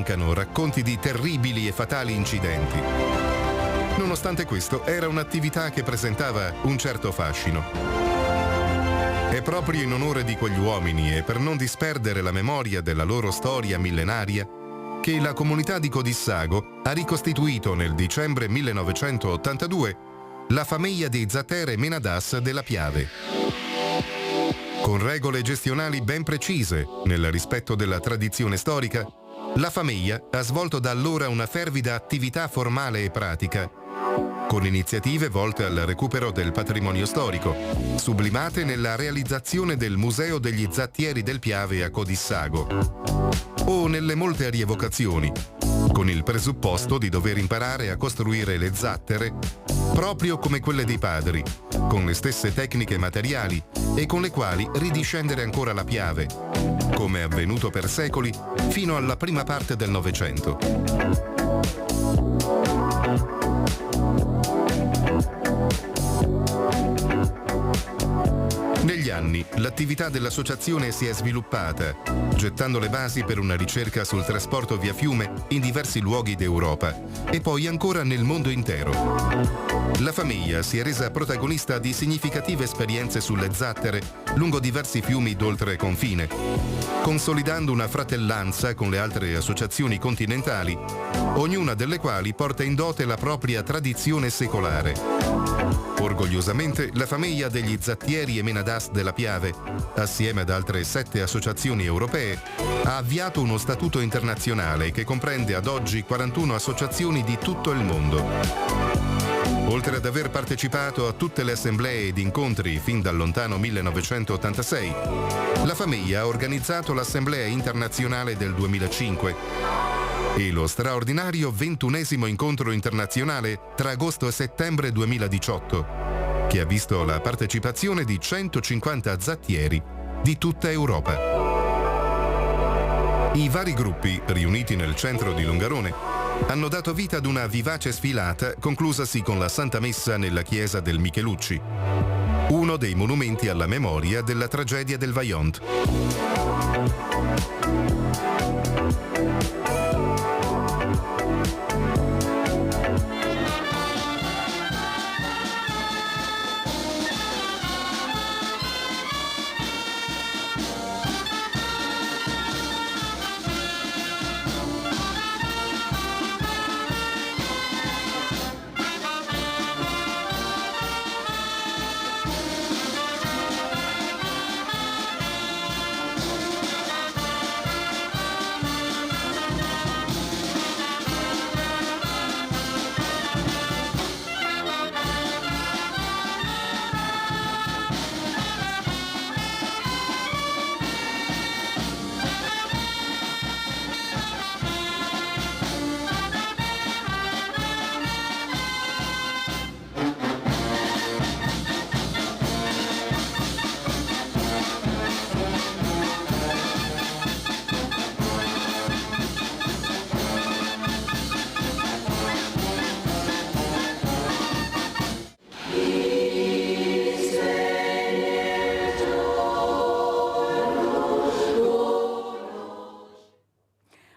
mancano racconti di terribili e fatali incidenti. Nonostante questo, era un'attività che presentava un certo fascino. È proprio in onore di quegli uomini e per non disperdere la memoria della loro storia millenaria che la comunità di Codissago ha ricostituito nel dicembre 1982 la famiglia dei Zattere Menadas della Piave. Con regole gestionali ben precise, nel rispetto della tradizione storica, la famiglia ha svolto da allora una fervida attività formale e pratica, con iniziative volte al recupero del patrimonio storico, sublimate nella realizzazione del Museo degli Zattieri del Piave a Codissago, o nelle molte rievocazioni, con il presupposto di dover imparare a costruire le zattere proprio come quelle dei padri, con le stesse tecniche materiali e con le quali ridiscendere ancora la Piave, come è avvenuto per secoli fino alla prima parte del Novecento. Negli anni l'attività dell'associazione si è sviluppata, gettando le basi per una ricerca sul trasporto via fiume in diversi luoghi d'Europa e poi ancora nel mondo intero. La famiglia si è resa protagonista di significative esperienze sulle zattere lungo diversi fiumi d'oltre confine, consolidando una fratellanza con le altre associazioni continentali, ognuna delle quali porta in dote la propria tradizione secolare. Orgogliosamente, la famiglia degli Zattieri e Menadas della Piave, assieme ad altre 7 associazioni europee, ha avviato uno statuto internazionale che comprende ad oggi 41 associazioni di tutto il mondo. Oltre ad aver partecipato a tutte le assemblee ed incontri fin dal lontano 1986, la famiglia ha organizzato l'Assemblea internazionale del 2005 e lo straordinario 21esimo incontro internazionale tra agosto e settembre 2018, che ha visto la partecipazione di 150 zattieri di tutta Europa. I vari gruppi, riuniti nel centro di Longarone, hanno dato vita ad una vivace sfilata conclusasi con la Santa Messa nella chiesa del Michelucci, uno dei monumenti alla memoria della tragedia del Vajont.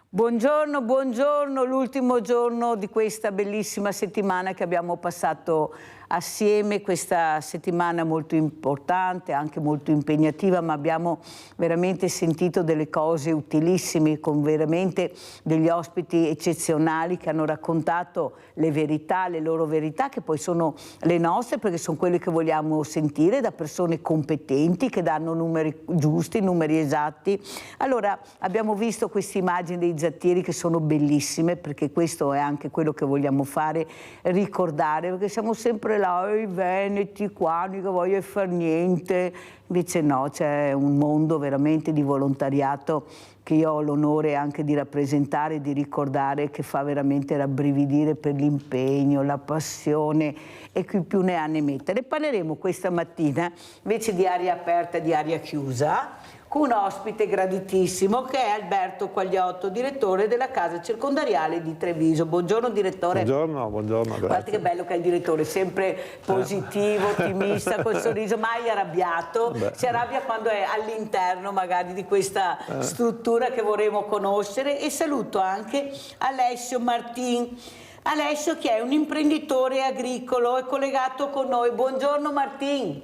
Buongiorno, buongiorno, l'ultimo giorno di questa bellissima settimana che abbiamo passato assieme, questa settimana molto importante, anche molto impegnativa, ma abbiamo veramente sentito delle cose utilissime con veramente degli ospiti eccezionali che hanno raccontato le verità, le loro verità, che poi sono le nostre perché sono quelle che vogliamo sentire da persone competenti che danno numeri giusti, numeri esatti. Allora abbiamo visto queste immagini dei zattieri che sono bellissime, perché questo è anche quello che vogliamo fare, ricordare, perché siamo sempre là, i veneti qua, mica voglio fare niente. Invece no, c'è un mondo veramente di volontariato che io ho l'onore anche di rappresentare e di ricordare, che fa veramente rabbrividire per l'impegno, la passione, e chi più ne ha ne metta. Ne parleremo questa mattina invece di aria aperta e di aria chiusa, con un ospite graditissimo che è Alberto Quagliotto, direttore della Casa Circondariale di Treviso. Buongiorno direttore. Buongiorno, grazie. Guardate che bello che è il direttore, sempre positivo, ottimista, col sorriso, mai arrabbiato. Si arrabbia quando è all'interno magari di questa struttura che vorremmo conoscere. E saluto anche Alessio Martin. Alessio che è un imprenditore agricolo, è collegato con noi. Buongiorno Martin.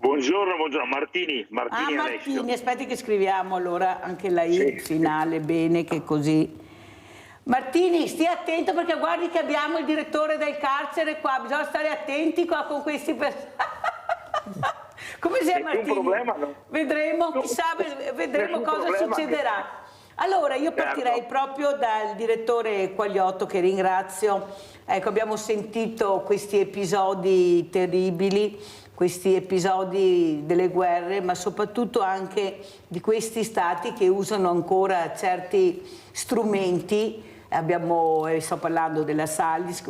Buongiorno, Martini Martini, Alessio. aspetti che scriviamo allora anche la I finale, bene, che così. Martini, stia attento perché guardi che abbiamo il direttore del carcere qua, bisogna stare attenti qua con questi Come sei Martini? Un problema, no? Vedremo, chissà, vedremo cosa succederà. Allora, io partirei proprio dal direttore Quagliotto, che ringrazio. Ecco, abbiamo sentito questi episodi terribili, questi episodi delle guerre, ma soprattutto anche di questi stati che usano ancora certi strumenti. Sto parlando della Salis,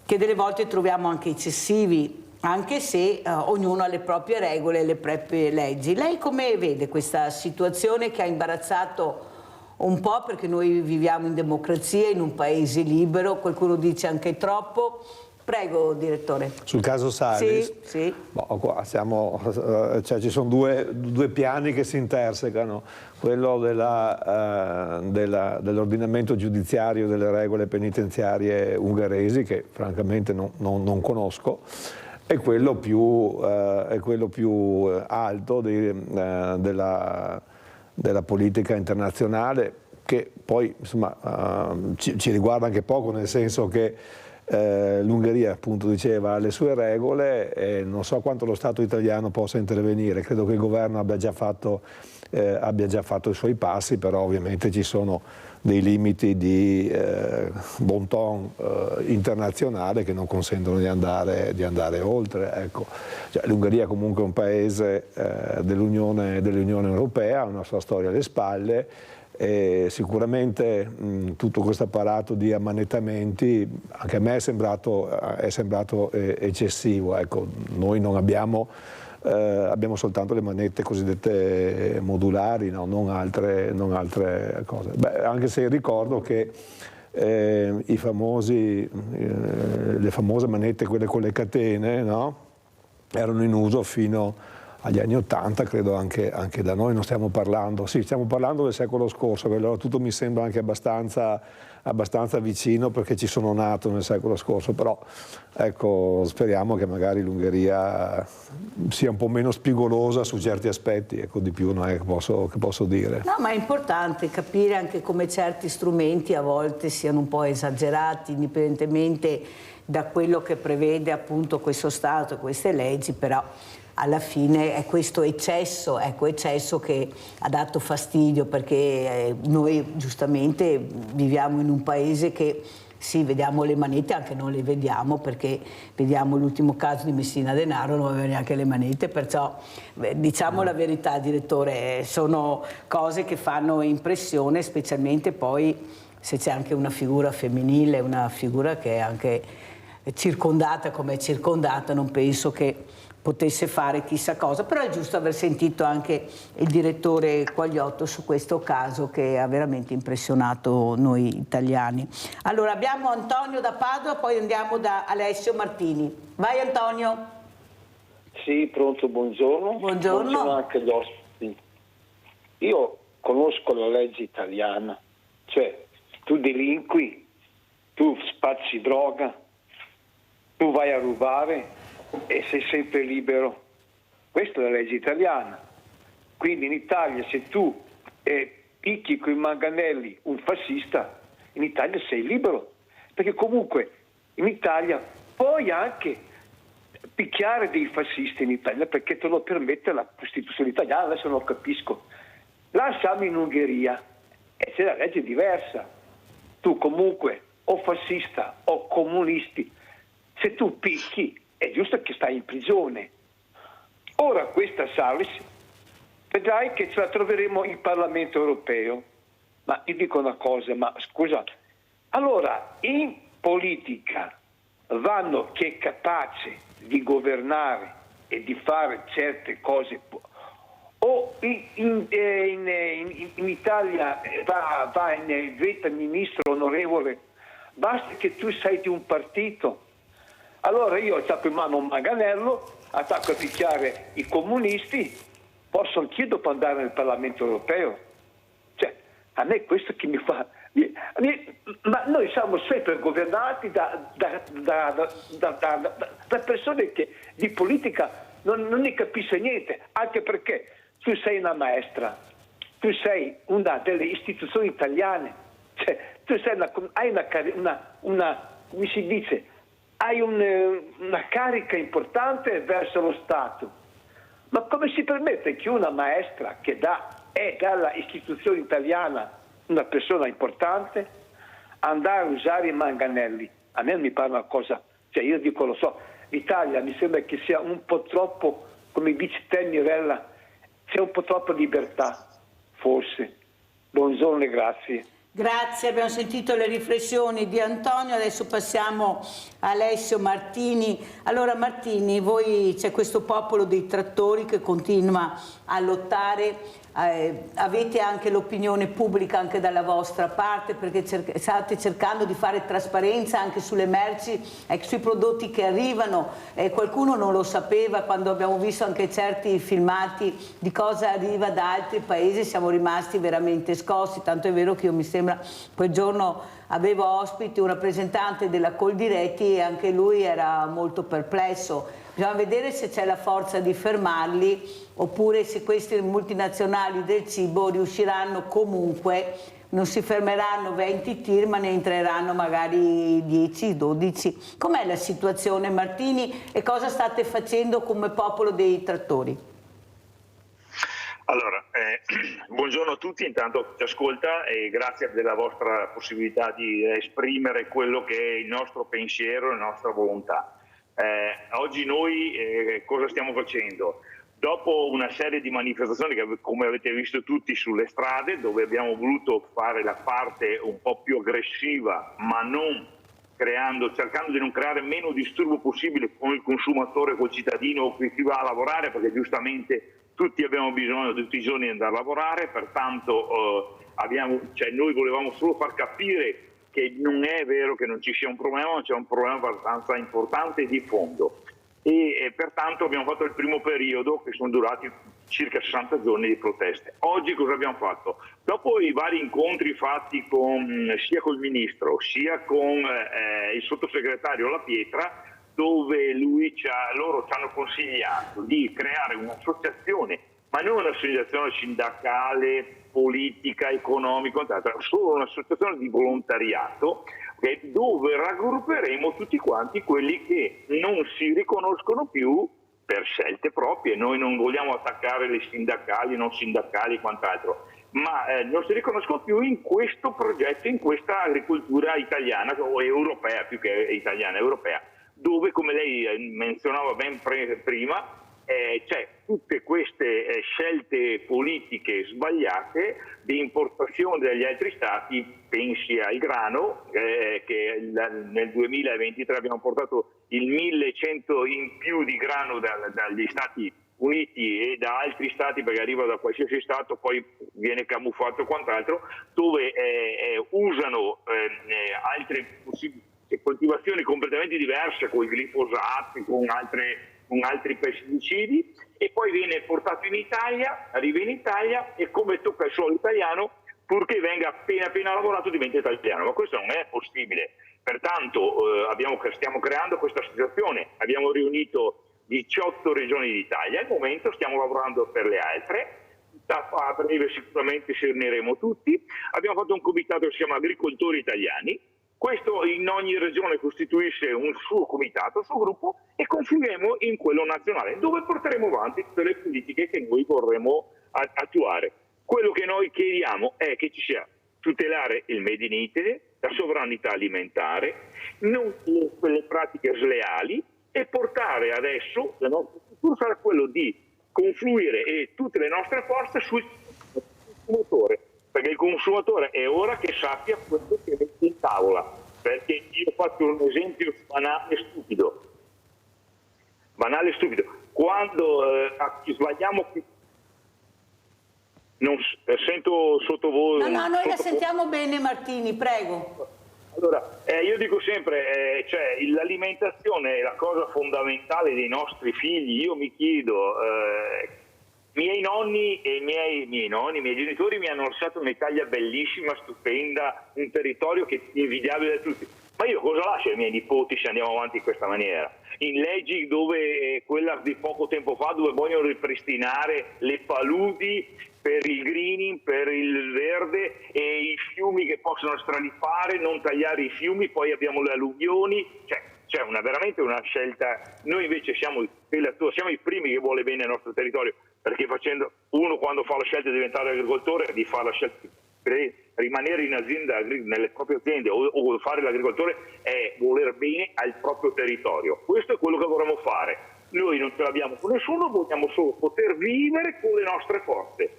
che delle volte troviamo anche eccessivi, anche se ognuno ha le proprie regole e le proprie leggi. Lei come vede questa situazione che ha imbarazzato un po', perché noi viviamo in democrazia, in un paese libero, qualcuno dice anche troppo. Prego, direttore. Sul caso Salis? Sì. Qua ci sono due piani che si intersecano, quello dell'ordinamento giudiziario delle regole penitenziarie ungheresi, che francamente non conosco, e quello più alto della politica internazionale, che poi insomma ci riguarda anche poco, nel senso che l'Ungheria appunto diceva le sue regole e non so quanto lo Stato italiano possa intervenire. Credo che il governo abbia già fatto i suoi passi, però ovviamente ci sono dei limiti di bon ton internazionale che non consentono di andare oltre. Ecco. Cioè, l'Ungheria comunque è un paese dell'Unione Europea, ha una sua storia alle spalle. E sicuramente tutto questo apparato di ammanettamenti anche a me è sembrato eccessivo. Ecco, noi non abbiamo soltanto le manette cosiddette modulari, no? non altre cose. Anche se ricordo che le famose manette, quelle con le catene, no? Erano in uso fino agli anni '80, credo anche da noi. Non stiamo parlando, stiamo parlando del secolo scorso, allora tutto mi sembra anche abbastanza vicino, perché ci sono nato nel secolo scorso, però ecco, speriamo che magari l'Ungheria sia un po' meno spigolosa su certi aspetti, ecco, di più non è che posso dire. No, ma è importante capire anche come certi strumenti a volte siano un po' esagerati, indipendentemente da quello che prevede appunto questo Stato, queste leggi, però alla fine è questo eccesso che ha dato fastidio, perché noi giustamente viviamo in un paese che sì, vediamo le manette, anche non le vediamo, perché vediamo l'ultimo caso di Messina Denaro, non aveva neanche le manette, perciò diciamo la verità, direttore, sono cose che fanno impressione, specialmente poi se c'è anche una figura femminile, una figura che è anche circondata come è circondata, non penso che potesse fare chissà cosa, però è giusto aver sentito anche il direttore Quagliotto su questo caso che ha veramente impressionato noi italiani. Allora abbiamo Antonio da Padova, poi andiamo da Alessio Martini. Vai Antonio. Sì, pronto, buongiorno. Buongiorno anche agli ospiti. Io conosco la legge italiana, cioè tu delinqui, tu spacci droga, tu vai a rubare e sei sempre libero. Questa è la legge italiana. Quindi in Italia se tu picchi coi manganelli un fascista, in Italia sei libero, perché comunque in Italia puoi anche picchiare dei fascisti in Italia, perché te lo permette la Costituzione italiana. Adesso non capisco. Là siamo in Ungheria e c'è la legge diversa. Tu comunque o fascista o comunisti, se tu picchi è giusto che stai in prigione. Ora questa Salis, vedrai che ce la troveremo in Parlamento europeo. Ma io dico una cosa, ma scusa, allora in politica vanno chi è capace di governare e di fare certe cose, o in Italia diventa ministro onorevole, basta che tu sei di un partito. Allora io attacco in mano un manganello, attacco a picchiare i comunisti, posso anch'io dopo andare nel Parlamento europeo. Cioè, a me questo che mi fa... Ma noi siamo sempre governati da persone che di politica non ne capisce niente, anche perché tu sei una maestra, tu sei una delle istituzioni italiane, cioè, tu sei come si dice, hai una carica importante verso lo Stato. Ma come si permette che una maestra che è dalla istituzione italiana una persona importante andare a usare i manganelli? A me mi pare una cosa, cioè io dico, lo so, l'Italia mi sembra che sia un po' troppo, come dice te Mirella, c'è un po' troppa libertà, forse. Buongiorno e grazie. Grazie, abbiamo sentito le riflessioni di Antonio, adesso passiamo a Alessio Martini. Allora Martini, voi c'è questo popolo dei trattori che continua a lottare, avete anche l'opinione pubblica anche dalla vostra parte, perché state cercando di fare trasparenza anche sulle merci e sui prodotti che arrivano. Qualcuno non lo sapeva, quando abbiamo visto anche certi filmati di cosa arriva da altri paesi siamo rimasti veramente scossi, tanto è vero che io mi sembra quel giorno avevo ospite un rappresentante della Coldiretti e anche lui era molto perplesso. Bisogna vedere se c'è la forza di fermarli oppure se questi multinazionali del cibo riusciranno comunque, non si fermeranno 20 tir ma ne entreranno magari 10, 12. Com'è la situazione Martini e cosa state facendo come popolo dei trattori? Allora, buongiorno a tutti, intanto ci ascolta e grazie della vostra possibilità di esprimere quello che è il nostro pensiero e la nostra volontà. Oggi noi cosa stiamo facendo? Dopo una serie di manifestazioni che come avete visto tutti sulle strade, dove abbiamo voluto fare la parte un po' più aggressiva, ma non cercando di non creare meno disturbo possibile con il consumatore, col cittadino o chi va a lavorare, perché giustamente tutti abbiamo bisogno tutti i giorni di andare a lavorare, pertanto noi volevamo solo far capire che non è vero che non ci sia un problema, ma c'è un problema abbastanza importante e di fondo. E pertanto abbiamo fatto il primo periodo, che sono durati circa 60 giorni di proteste. Oggi cosa abbiamo fatto? Dopo i vari incontri fatti sia col ministro sia con il sottosegretario La Pietra, dove loro ci hanno consigliato di creare un'associazione, ma non un'associazione sindacale, politica, economica, solo un'associazione di volontariato, dove raggrupperemo tutti quanti quelli che non si riconoscono più per scelte proprie. Noi non vogliamo attaccare le sindacali, non sindacali e quant'altro, ma non si riconoscono più in questo progetto, in questa agricoltura italiana o europea, più che italiana, europea, dove, come lei menzionava ben prima, c'è tutte queste scelte politiche sbagliate di importazione dagli altri stati. Pensi al grano, che nel 2023 abbiamo portato il 1100 in più di grano dagli Stati Uniti e da altri stati, perché arriva da qualsiasi stato, poi viene camuffato e quant'altro, dove usano altre coltivazioni completamente diverse, con i glifosati, con altri pesticidi, e poi viene portato in Italia, arriva in Italia e come tocca il suolo italiano, purché venga appena lavorato diventa italiano, ma questo non è possibile. Pertanto stiamo creando questa situazione, abbiamo riunito 18 regioni d'Italia, al momento stiamo lavorando per le altre, a breve sicuramente ci riuniremo tutti. Abbiamo fatto un comitato che si chiama Agricoltori Italiani. Questo in ogni regione costituisce un suo comitato, un suo gruppo, e confluiremo in quello nazionale, dove porteremo avanti tutte le politiche che noi vorremmo attuare. Quello che noi chiediamo è che ci sia tutelare il Made in Italy, la sovranità alimentare, non quelle pratiche sleali, e portare adesso la nostra cultura sarà quello di confluire tutte le nostre forze sul consumatore, perché il consumatore è ora che sappia quello che mette in tavola. Perché io faccio un esempio banale e stupido. Quando sbagliamo Non sento sottovoce. No, noi la sentiamo bene, Martini, prego. Allora, io dico sempre, cioè, l'alimentazione è la cosa fondamentale dei nostri figli. Io mi chiedo, miei nonni e i miei genitori mi hanno lasciato un'Italia bellissima, stupenda, un territorio che è invidiabile da tutti. Ma io cosa lascio ai miei nipoti se andiamo avanti in questa maniera? In leggi dove, quella di poco tempo fa, dove vogliono ripristinare le paludi per il greening, per il verde, e i fiumi che possono stralipare, non tagliare i fiumi, poi abbiamo le alluvioni, cioè veramente una scelta. Noi invece siamo i primi che vuole bene al nostro territorio, perché uno quando fa la scelta di diventare agricoltore, di fare la scelta di rimanere in azienda, nelle proprie aziende o fare l'agricoltore, è voler bene al proprio territorio. Questo è quello che vorremmo fare. Noi non ce l'abbiamo con nessuno, vogliamo solo poter vivere con le nostre forze.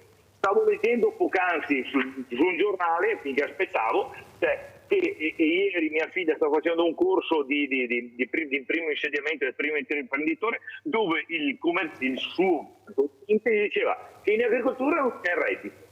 Stavo leggendo poc'anzi su un giornale, finché aspettavo, che ieri mia figlia sta facendo un corso di primo insediamento del primo imprenditore, dove il suo docente diceva che in agricoltura non c'è reddito.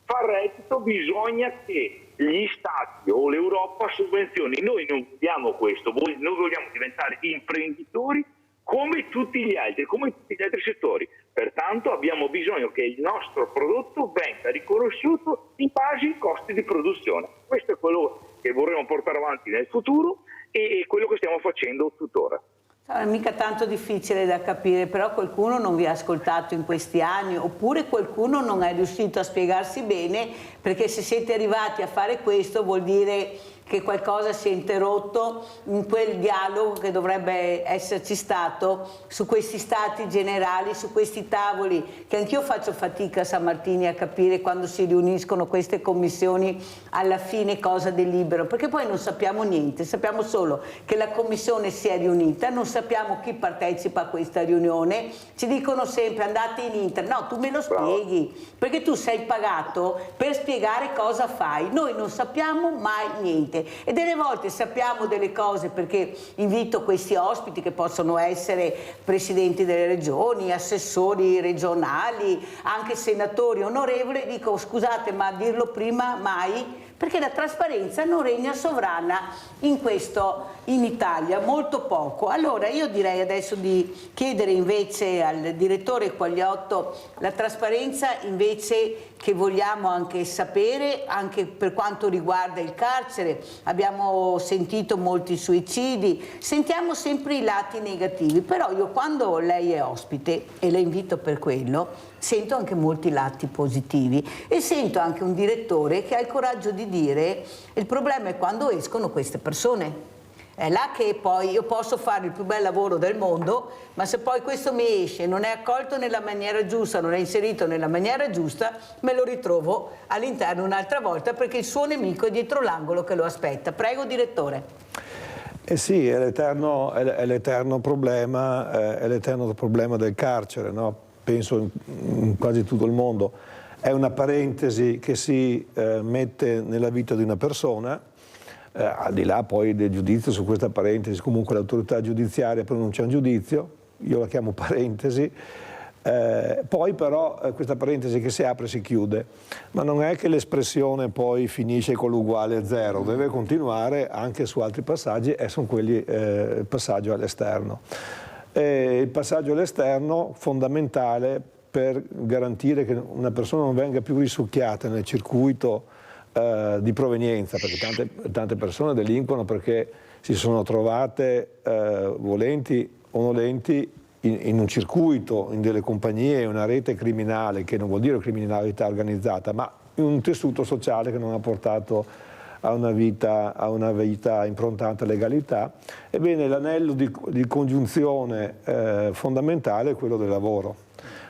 Per reddito bisogna che gli stati o l'Europa sovvenzioni. Noi non vogliamo questo, noi vogliamo diventare imprenditori come tutti gli altri, come tutti gli altri settori. Pertanto abbiamo bisogno che il nostro prodotto venga riconosciuto in base ai costi di produzione. Questo è quello che vorremmo portare avanti nel futuro e quello che stiamo facendo tuttora. È mica tanto difficile da capire, però qualcuno non vi ha ascoltato in questi anni, oppure qualcuno non è riuscito a spiegarsi bene, perché se siete arrivati a fare questo vuol dire che qualcosa si è interrotto in quel dialogo che dovrebbe esserci stato su questi stati generali, su questi tavoli, che anch'io faccio fatica a San Martini a capire quando si riuniscono queste commissioni alla fine cosa delibero, perché poi non sappiamo niente, sappiamo solo che la commissione si è riunita, non sappiamo chi partecipa a questa riunione, ci dicono sempre andate in internet, no, tu me lo spieghi, perché tu sei pagato per spiegare cosa fai, noi non sappiamo mai niente. E delle volte sappiamo delle cose perché invito questi ospiti che possono essere presidenti delle regioni, assessori regionali, anche senatori onorevoli, dico scusate ma dirlo prima mai, perché la trasparenza non regna sovrana in Italia, molto poco. Allora io direi adesso di chiedere invece al direttore Quagliotto la trasparenza invece che vogliamo anche sapere, anche per quanto riguarda il carcere. Abbiamo sentito molti suicidi, sentiamo sempre i lati negativi, però io quando lei è ospite, e la invito per quello, sento anche molti lati positivi e sento anche un direttore che ha il coraggio di dire il problema è quando escono queste persone. È là che poi io posso fare il più bel lavoro del mondo, ma se poi questo mi esce, non è accolto nella maniera giusta, non è inserito nella maniera giusta, me lo ritrovo all'interno un'altra volta perché il suo nemico è dietro l'angolo che lo aspetta. Prego, direttore. Eh sì, è l'eterno problema del carcere, no? Penso in quasi tutto il mondo. È una parentesi che si mette nella vita di una persona, al di là poi del giudizio su questa parentesi, comunque l'autorità giudiziaria pronuncia un giudizio, io la chiamo parentesi, poi però questa parentesi che si apre si chiude, ma non è che l'espressione poi finisce con l'uguale a zero, deve continuare anche su altri passaggi e sono quelli il passaggio all'esterno. Il passaggio all'esterno fondamentale per garantire che una persona non venga più risucchiata nel circuito di provenienza, perché tante persone delinquono perché si sono trovate volenti o nolenti in un circuito, in delle compagnie, in una rete criminale, che non vuol dire criminalità organizzata, ma in un tessuto sociale che non ha portato a una vita improntata a legalità. Ebbene, l'anello di congiunzione fondamentale è quello del lavoro.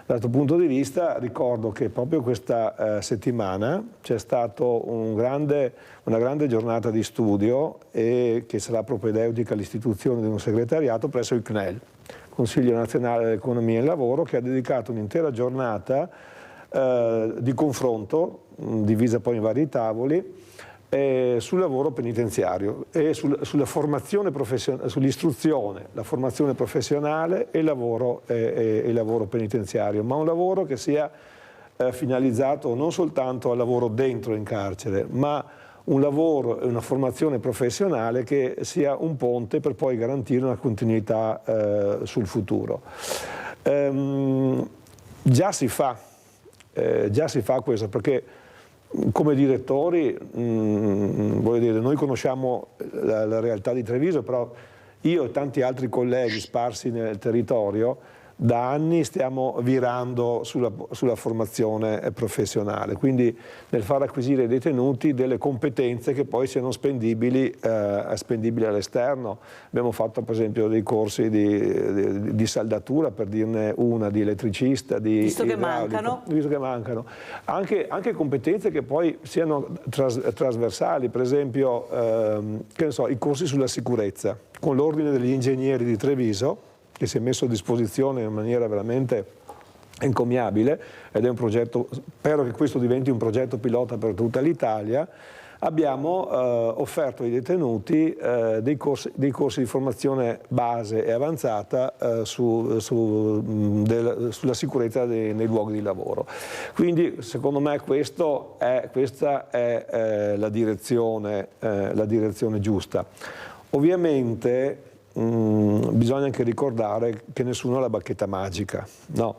Da questo punto di vista ricordo che proprio questa settimana c'è stata una grande giornata di studio e che sarà propedeutica all'istituzione di un segretariato presso il CNEL, Consiglio Nazionale dell'Economia e del Lavoro, che ha dedicato un'intera giornata di confronto, divisa poi in vari tavoli, sul lavoro penitenziario e sulla formazione professionale, sull'istruzione, la formazione professionale e il lavoro penitenziario, ma un lavoro che sia finalizzato non soltanto al lavoro dentro in carcere, ma un lavoro e una formazione professionale che sia un ponte per poi garantire una continuità sul futuro. Già si fa questo, perché come direttori, voglio dire, noi conosciamo la realtà di Treviso, però io e tanti altri colleghi sparsi nel territorio da anni stiamo virando sulla formazione professionale, quindi nel far acquisire ai detenuti delle competenze che poi siano spendibili all'esterno. Abbiamo fatto per esempio dei corsi di saldatura, per dirne una, di elettricista, visto che mancano. Anche competenze che poi siano trasversali, per esempio che ne so, i corsi sulla sicurezza con l'Ordine degli Ingegneri di Treviso, che si è messo a disposizione in maniera veramente encomiabile, ed è un progetto, spero che questo diventi un progetto pilota per tutta l'Italia. Abbiamo offerto ai detenuti dei corsi di formazione base e avanzata sulla sicurezza nei luoghi di lavoro. Quindi secondo me questa è la direzione giusta. Ovviamente bisogna anche ricordare che nessuno ha la bacchetta magica, no?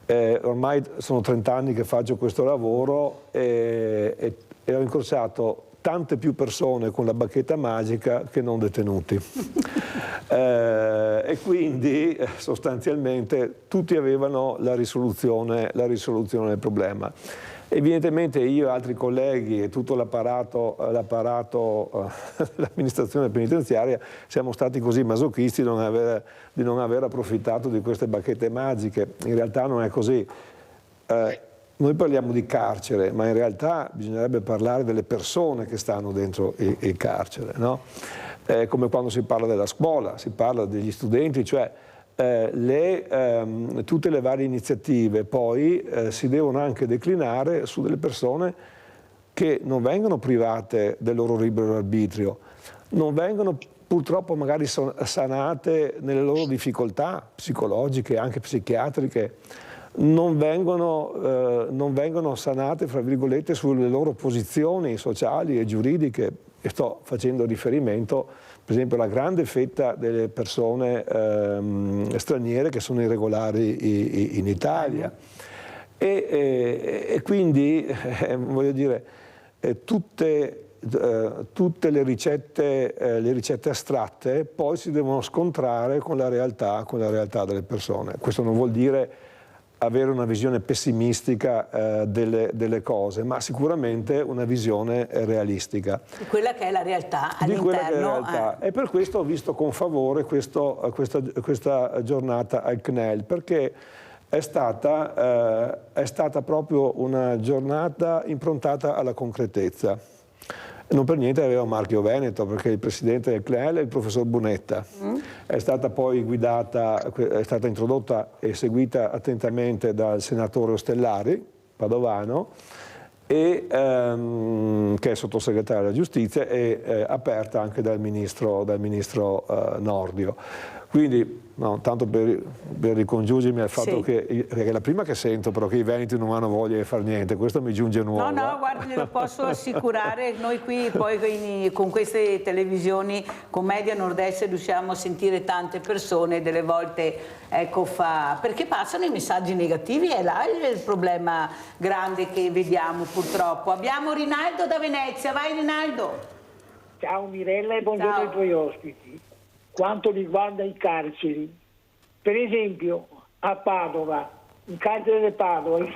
Ormai sono 30 anni che faccio questo lavoro e ho incrociato tante più persone con la bacchetta magica che non detenuti. E quindi sostanzialmente tutti avevano la risoluzione del problema. Evidentemente io e altri colleghi e tutto l'apparato dell'amministrazione penitenziaria siamo stati così masochisti di non aver approfittato di queste bacchette magiche. In realtà non è così. Noi parliamo di carcere, ma in realtà bisognerebbe parlare delle persone che stanno dentro il carcere, no? Come quando si parla della scuola, si parla degli studenti, cioè tutte le varie iniziative poi si devono anche declinare su delle persone che non vengono private del loro libero arbitrio, non vengono purtroppo magari sanate nelle loro difficoltà psicologiche, anche psichiatriche, non vengono sanate, fra virgolette, sulle loro posizioni sociali e giuridiche. E sto facendo riferimento per esempio alla grande fetta delle persone straniere che sono irregolari in Italia. E quindi, voglio dire, tutte le ricette astratte poi si devono scontrare con la realtà delle persone. Questo non vuol dire avere una visione pessimistica delle cose, ma sicuramente una visione realistica. Di quella che è la realtà all'interno. E per questo ho visto con favore questa giornata al CNEL, perché è stata proprio una giornata improntata alla concretezza. Non per niente aveva un marchio veneto, perché il presidente del CNEL è il professor Bunetta. È stata poi è stata introdotta e seguita attentamente dal senatore Ostellari, padovano, che è sottosegretario della giustizia, e aperta anche dal ministro Nordio. Quindi, no, tanto per ricongiungermi al fatto che è la prima che sento, però, che i veneti non hanno voglia di fare niente, questo mi giunge nuovo. No, guardi, glielo posso assicurare, noi qui poi con queste televisioni con Media Nord-Est riusciamo a sentire tante persone, delle volte perché passano i messaggi negativi, è là il problema grande che vediamo purtroppo. Abbiamo Rinaldo da Venezia, vai Rinaldo. Ciao Mirella e buongiorno ai tuoi ospiti. Quanto riguarda i carceri, per esempio a Padova, in carcere di Padova,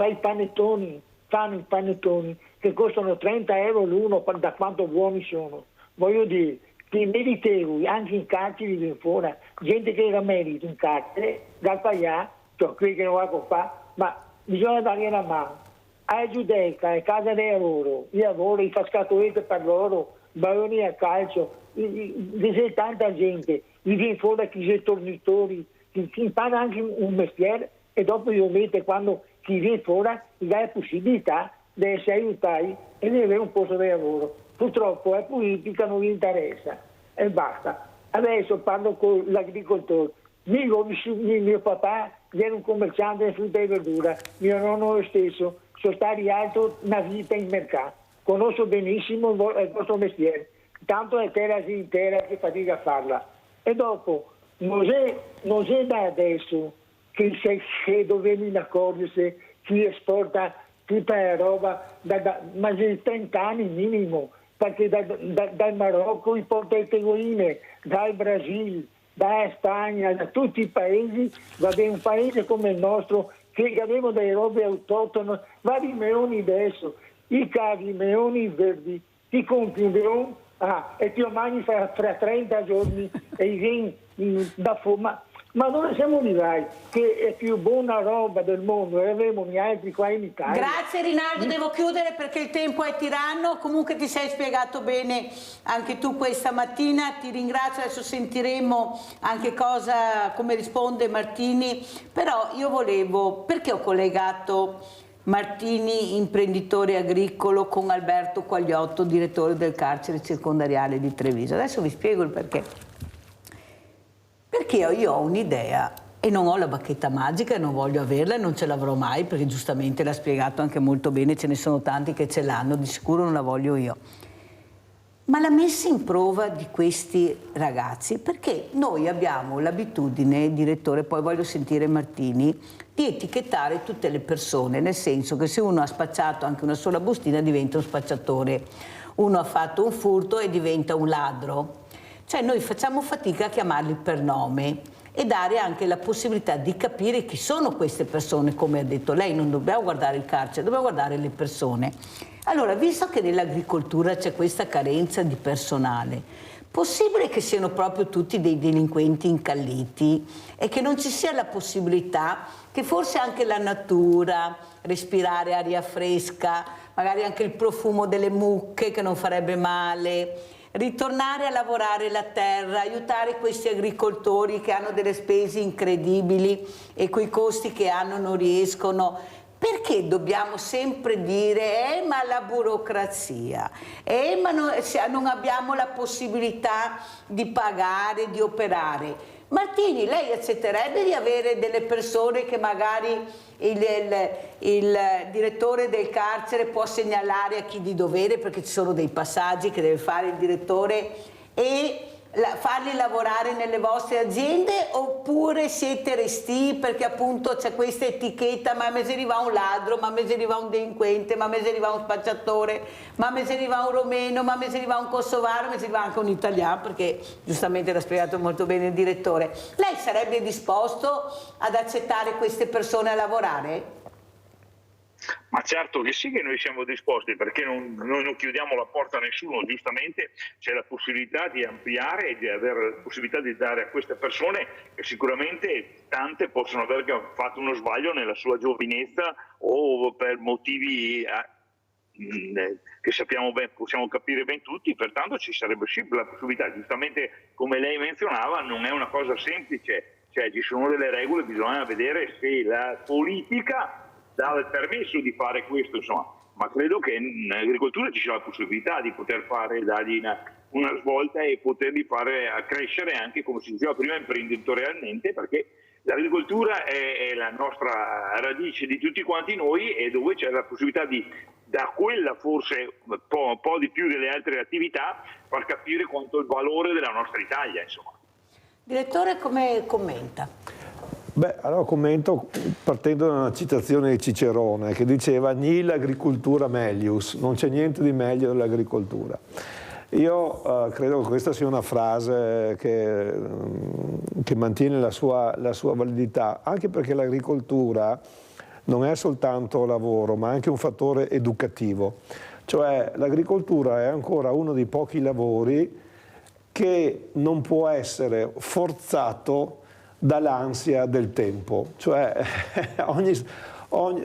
fanno i panettoni che costano 30 euro l'uno da quanto buoni sono. Voglio dire, che i meritevoli anche in carceri viene fuori, gente che era merito in carcere, dal paià, cioè quelli che non va a fare, ma bisogna dare una mano. A Giudecca, a casa del lavoro, i fa scatolette per loro, baroni a calcio, c'è tanta gente, gli viene fuori chi c'è tornitori, chi impara anche un mestiere, e dopo ovviamente quando chi viene fuori gli dà la possibilità di essere aiutati e di avere un posto di lavoro. Purtroppo la politica non gli interessa e basta. Adesso parlo con l'agricoltore. Mio papà era un commerciante di frutta e verdura, mio nonno lo stesso. sono rialto una vita in mercato. Conosco benissimo il vostro mestiere, tanto è terra intera che fatica a farla. E dopo, non è da adesso che dovremmo accorgersi chi esporta tutta la roba, ma di 30 anni minimo, perché dal Marocco importa le tegoine, dal Brasile, dalla Spagna, da tutti i paesi, un paese come il nostro, che abbiamo delle robe autoctone, vari meoni adesso, i cavi, i meoni verdi, ti compri un leone, e ti mangi fra 30 giorni e vieni da fuori. Ma dove siamo arrivati? Che è più buona roba del mondo e avremo gli altri qua in Italia. Grazie Rinaldo, devo chiudere perché il tempo è tiranno. Comunque ti sei spiegato bene anche tu questa mattina, ti ringrazio. Adesso sentiremo anche come risponde Martini, però io volevo, perché ho collegato Martini, imprenditore agricolo, con Alberto Quagliotto, direttore del carcere circondariale di Treviso. Adesso vi spiego il perché. Perché io ho un'idea e non ho la bacchetta magica e non voglio averla e non ce l'avrò mai, perché giustamente l'ha spiegato anche molto bene, ce ne sono tanti che ce l'hanno, di sicuro non la voglio io. Ma la messa in prova di questi ragazzi, perché noi abbiamo l'abitudine, direttore, poi voglio sentire Martini, di etichettare tutte le persone, nel senso che se uno ha spacciato anche una sola bustina diventa un spacciatore, uno ha fatto un furto e diventa un ladro. Cioè noi facciamo fatica a chiamarli per nome e dare anche la possibilità di capire chi sono queste persone, come ha detto lei, non dobbiamo guardare il carcere, dobbiamo guardare le persone. Allora, visto che nell'agricoltura c'è questa carenza di personale, possibile che siano proprio tutti dei delinquenti incalliti e che non ci sia la possibilità che forse anche la natura, respirare aria fresca, magari anche il profumo delle mucche che non farebbe male, ritornare a lavorare la terra, aiutare questi agricoltori che hanno delle spese incredibili e coi costi che hanno non riescono. Perché dobbiamo sempre dire ma la burocrazia, ma non abbiamo la possibilità di pagare, di operare? Martini, lei accetterebbe di avere delle persone che magari il direttore del carcere può segnalare a chi di dovere, perché ci sono dei passaggi che deve fare il direttore, e farli lavorare nelle vostre aziende, oppure siete restii perché appunto c'è questa etichetta, ma a me se arriva un ladro, ma a me se arriva un delinquente, ma a me se arriva un spacciatore, ma a me se arriva un romeno, ma a me se arriva un kosovaro, ma se arriva anche un italiano, perché giustamente l'ha spiegato molto bene il direttore. Lei sarebbe disposto ad accettare queste persone a lavorare? Ma certo che sì, che noi siamo disposti, perché noi non chiudiamo la porta a nessuno. Giustamente c'è la possibilità di ampliare e di avere la possibilità di dare a queste persone, che sicuramente tante possono aver fatto uno sbaglio nella sua giovinezza o per motivi che sappiamo ben, possiamo capire ben tutti, pertanto ci sarebbe sì la possibilità. Giustamente, come lei menzionava, non è una cosa semplice, cioè ci sono delle regole, bisogna vedere se la politica dà il permesso di fare questo, insomma, ma credo che in agricoltura ci sia la possibilità di poter fare, dargli una svolta e poterli fare crescere anche, come si diceva prima, imprenditorialmente, perché l'agricoltura è la nostra radice di tutti quanti noi, e dove c'è la possibilità di, da quella forse un po' di più delle altre attività, far capire quanto il valore della nostra Italia, insomma. Direttore, come commenta? Beh, allora commento partendo da una citazione di Cicerone che diceva nihil agricultura melius, non c'è niente di meglio dell'agricoltura. Io credo che questa sia una frase che mantiene la sua validità, anche perché l'agricoltura non è soltanto lavoro, ma anche un fattore educativo. Cioè l'agricoltura è ancora uno dei pochi lavori che non può essere forzato dall'ansia del tempo, cioè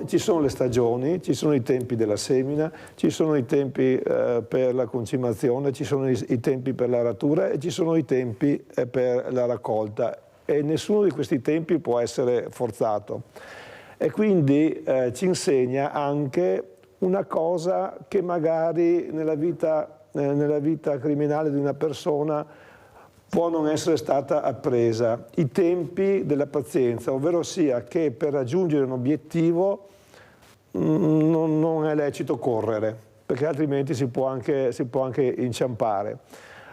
ci sono le stagioni, ci sono i tempi della semina, ci sono i tempi per la concimazione, ci sono i tempi per l'aratura e ci sono i tempi per la raccolta, e nessuno di questi tempi può essere forzato. E quindi ci insegna anche una cosa che magari nella vita criminale di una persona può non essere stata appresa, i tempi della pazienza, ovvero sia che per raggiungere un obiettivo non è lecito correre, perché altrimenti si può anche inciampare.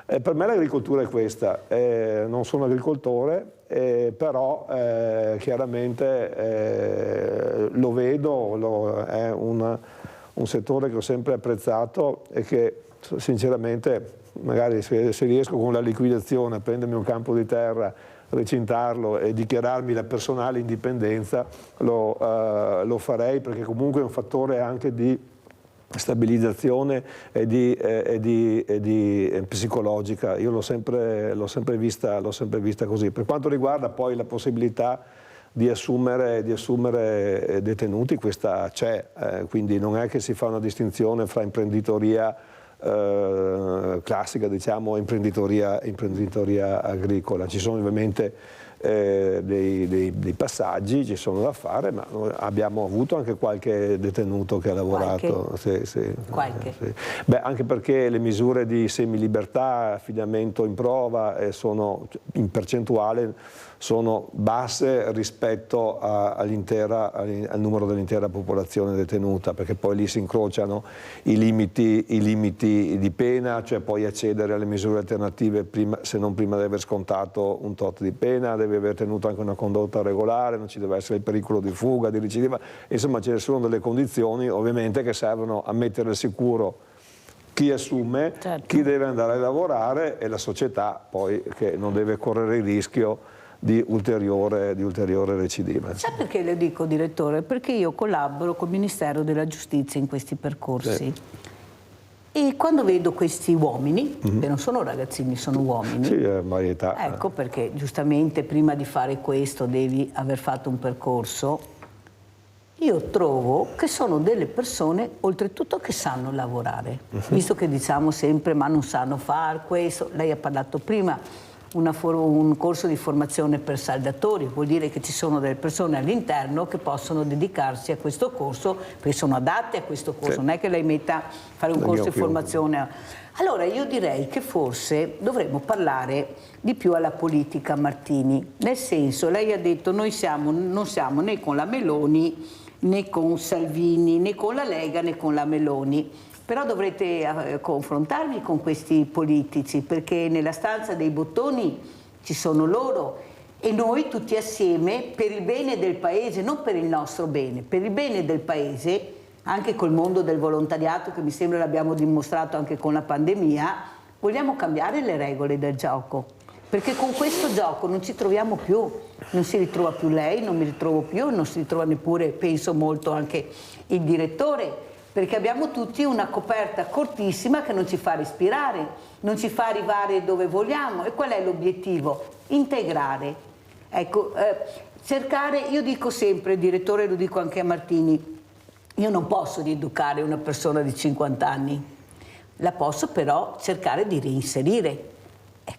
Per me l'agricoltura è questa, non sono agricoltore, però chiaramente lo vedo, è un settore che ho sempre apprezzato e che sinceramente magari se riesco con la liquidazione a prendermi un campo di terra, recintarlo e dichiararmi la personale indipendenza, lo farei, perché comunque è un fattore anche di stabilizzazione e di psicologica. Io l'ho sempre vista così. Per quanto riguarda poi la possibilità di assumere detenuti, questa c'è, quindi non è che si fa una distinzione fra imprenditoria classica, diciamo, e imprenditoria agricola. Ci sono ovviamente dei passaggi, ci sono da fare, ma noi abbiamo avuto anche qualche detenuto che ha lavorato. Qualche? Sì. Beh, anche perché le misure di semilibertà, affidamento in prova sono in percentuale sono basse rispetto al numero dell'intera popolazione detenuta, perché poi lì si incrociano i limiti di pena, cioè puoi accedere alle misure alternative se non prima di aver scontato un tot di pena, devi aver tenuto anche una condotta regolare, non ci deve essere il pericolo di fuga, di recidiva, insomma ce ne sono delle condizioni ovviamente che servono a mettere al sicuro chi assume, certo, chi deve andare a lavorare e la società poi che non deve correre il rischio di ulteriore recidiva. Sa perché le dico, direttore? Perché io collaboro col Ministero della Giustizia in questi percorsi. Sì. E quando vedo questi uomini, che non sono ragazzini, sono uomini, sì, varietà. Ecco perché giustamente prima di fare questo devi aver fatto un percorso. Io trovo che sono delle persone oltretutto che sanno lavorare, visto che diciamo sempre ma non sanno fare questo. Lei ha parlato prima un corso di formazione per saldatori, vuol dire che ci sono delle persone all'interno che possono dedicarsi a questo corso, perché sono adatte a questo corso, sì, non è che lei metta a fare un corso di formazione. Allora io direi che forse dovremmo parlare di più alla politica, Martini, nel senso, lei ha detto non siamo né con la Meloni né con Salvini né con la Lega né con la Meloni. Però dovrete confrontarvi con questi politici, perché nella stanza dei bottoni ci sono loro e noi tutti assieme, per il bene del Paese, non per il nostro bene, per il bene del Paese, anche col mondo del volontariato, che mi sembra l'abbiamo dimostrato anche con la pandemia, vogliamo cambiare le regole del gioco. Perché con questo gioco non ci troviamo più, non si ritrova più lei, non mi ritrovo più, non si ritrova neppure, penso molto, anche il direttore, perché abbiamo tutti una coperta cortissima che non ci fa respirare, non ci fa arrivare dove vogliamo. E qual è l'obiettivo? Integrare. Ecco, cercare, io dico sempre, direttore, lo dico anche a Martini, io non posso rieducare una persona di 50 anni, la posso però cercare di reinserire.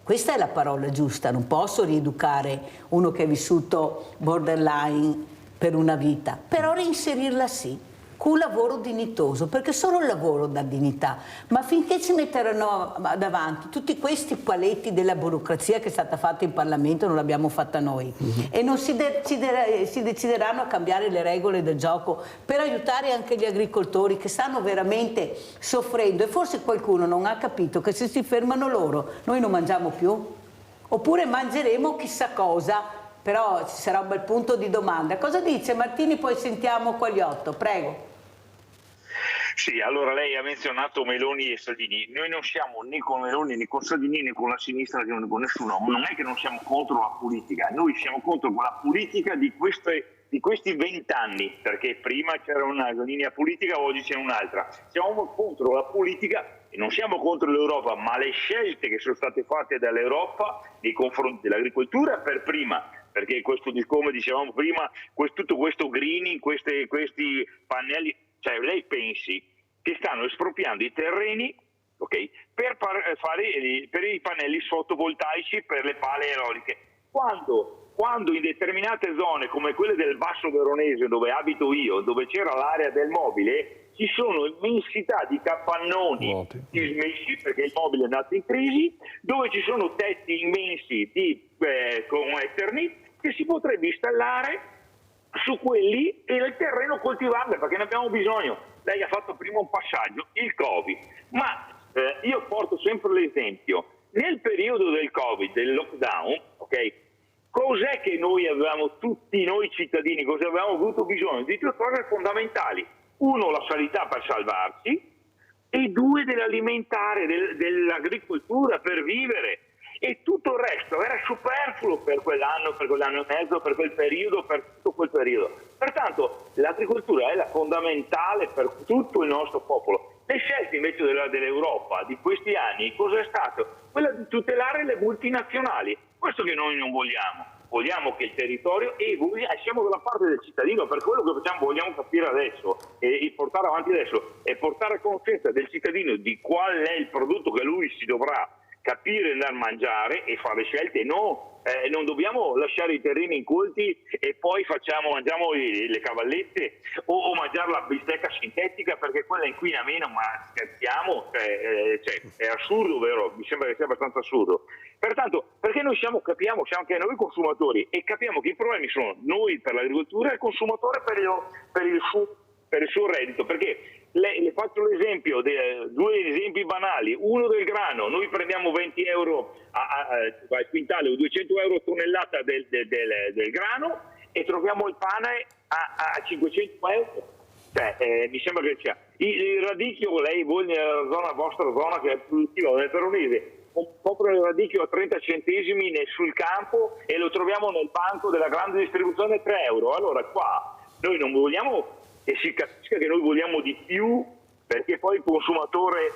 Questa è la parola giusta, non posso rieducare uno che è vissuto borderline per una vita, però reinserirla sì. Con un lavoro dignitoso, perché solo il lavoro dà dignità, ma finché ci metteranno davanti tutti questi paletti della burocrazia che è stata fatta in Parlamento, non l'abbiamo fatta noi, e non si decideranno a cambiare le regole del gioco per aiutare anche gli agricoltori che stanno veramente soffrendo, e forse qualcuno non ha capito che se si fermano loro noi non mangiamo più, oppure mangeremo chissà cosa, però ci sarà un bel punto di domanda. Cosa dice Martini? Poi sentiamo Quagliotto, prego. Sì, allora lei ha menzionato Meloni e Salvini. Noi non siamo né con Meloni né con Salvini né con la sinistra né con nessuno. Non è che non siamo contro la politica, noi siamo contro la politica di questi 20 anni, perché prima c'era una linea politica, oggi c'è un'altra. Siamo contro la politica e non siamo contro l'Europa, ma le scelte che sono state fatte dall'Europa nei confronti dell'agricoltura per prima. Perché questo, come dicevamo prima, tutto questo greening, questi pannelli, cioè lei pensi che stanno espropriando i terreni, okay, per i pannelli fotovoltaici, per le pale eoliche, quando in determinate zone come quelle del Basso Veronese, dove abito io, dove c'era l'area del mobile, ci sono immensità di capannoni dismessi, perché il mobile è nato in crisi, dove ci sono tetti immensi con Eternit che si potrebbe installare su quelli e il terreno coltivabile, perché ne abbiamo bisogno. Lei ha fatto prima un passaggio, il Covid, ma io porto sempre l'esempio. Nel periodo del Covid, del lockdown, ok, cos'è che noi avevamo, tutti noi cittadini, cosa avevamo avuto bisogno? Di due cose fondamentali. Uno, la sanità per salvarci, e due, dell'alimentare, dell'agricoltura per vivere. E tutto il resto era superfluo per quell'anno e mezzo, per quel periodo, per tutto quel periodo. Pertanto l'agricoltura è la fondamentale per tutto il nostro popolo. Le scelte invece dell'Europa di questi anni, cosa è stato? Quella di tutelare le multinazionali. Questo che noi non vogliamo. Vogliamo che il territorio, e siamo dalla parte del cittadino, per quello che facciamo, vogliamo capire adesso e portare avanti adesso, e portare a conoscenza del cittadino di qual è il prodotto che lui si dovrà capire, andare a mangiare e fare scelte. No, non dobbiamo lasciare i terreni incolti e poi mangiamo le cavallette o mangiare la bistecca sintetica, perché quella inquina meno, ma scherziamo, è assurdo, vero? Mi sembra che sia abbastanza assurdo. Pertanto, perché noi siamo anche noi consumatori, e capiamo che i problemi sono noi per l'agricoltura e il consumatore per il suo reddito, perché le faccio l'esempio, due esempi banali. Uno del grano: noi prendiamo 20 euro al quintale o 200 euro a tonnellata del grano e troviamo il pane a 500 euro. Mi sembra che sia il radicchio, voi nella vostra zona che è produttiva, nel Veronese, compra il radicchio a 30 centesimi sul campo e lo troviamo nel banco della grande distribuzione a 3 euro. Allora qua noi non vogliamo, e si capisca che noi vogliamo di più, perché poi il consumatore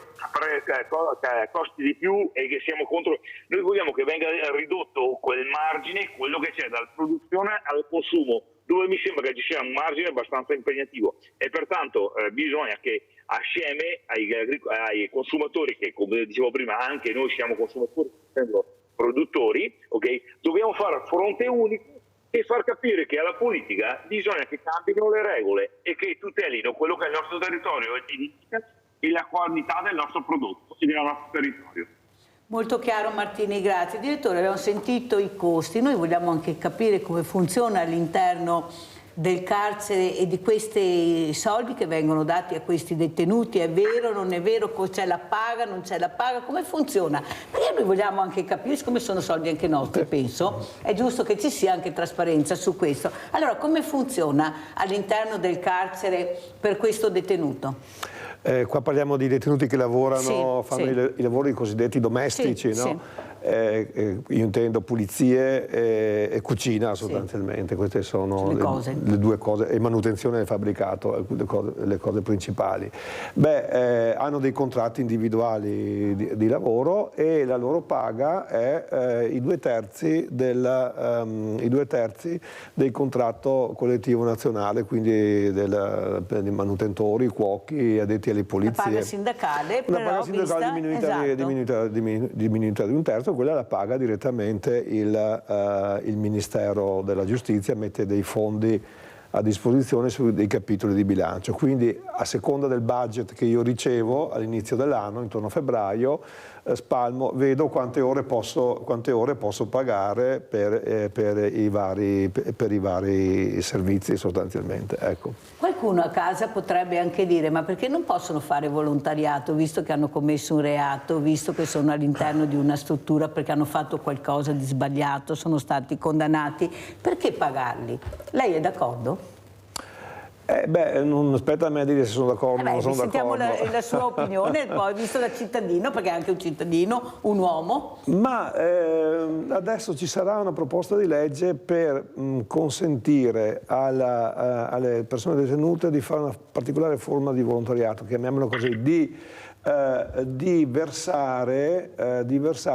costi di più e che siamo contro. Noi vogliamo che venga ridotto quel margine, quello che c'è dalla produzione al consumo, dove mi sembra che ci sia un margine abbastanza impegnativo, e pertanto bisogna che assieme ai consumatori, che come dicevo prima anche noi siamo consumatori, produttori, ok, dobbiamo fare fronte unico e far capire che alla politica bisogna che cambino le regole e che tutelino quello che è il nostro territorio e la qualità del nostro prodotto e del nostro territorio. Molto chiaro Martini, grazie. Direttore, abbiamo sentito i costi, noi vogliamo anche capire come funziona all'interno del carcere e di questi soldi che vengono dati a questi detenuti. È vero, non è vero, c'è la paga, non c'è la paga, come funziona? Perché noi vogliamo anche capire, siccome sono soldi anche nostri, penso, è giusto che ci sia anche trasparenza su questo. Allora, come funziona all'interno del carcere per questo detenuto? Qua parliamo di detenuti che lavorano, fanno i lavori cosiddetti domestici, no? Sì. Io intendo pulizie e cucina sostanzialmente, queste sono le due cose, e manutenzione del fabbricato, le cose principali. Hanno dei contratti individuali di lavoro e la loro paga è i due terzi del contratto collettivo nazionale, quindi dei manutentori, cuochi, addetti alle pulizie. La paga sindacale, una paga sindacale diminuita di un terzo. Quella la paga direttamente il Ministero della Giustizia, mette dei fondi a disposizione su dei capitoli di bilancio, quindi a seconda del budget che io ricevo all'inizio dell'anno, intorno a febbraio, spalmo, vedo quante ore posso pagare per i vari servizi sostanzialmente. Ecco. Qualcuno a casa potrebbe anche dire: ma perché non possono fare volontariato, visto che hanno commesso un reato, visto che sono all'interno di una struttura, perché hanno fatto qualcosa di sbagliato, sono stati condannati, perché pagarli? Lei è d'accordo? Non aspetta a me a dire se sono d'accordo o non sono d'accordo. Sentiamo la sua opinione, poi visto da cittadino, perché è anche un cittadino, un uomo. Ma adesso ci sarà una proposta di legge per consentire alle persone detenute di fare una particolare forma di volontariato, chiamiamolo così, di versare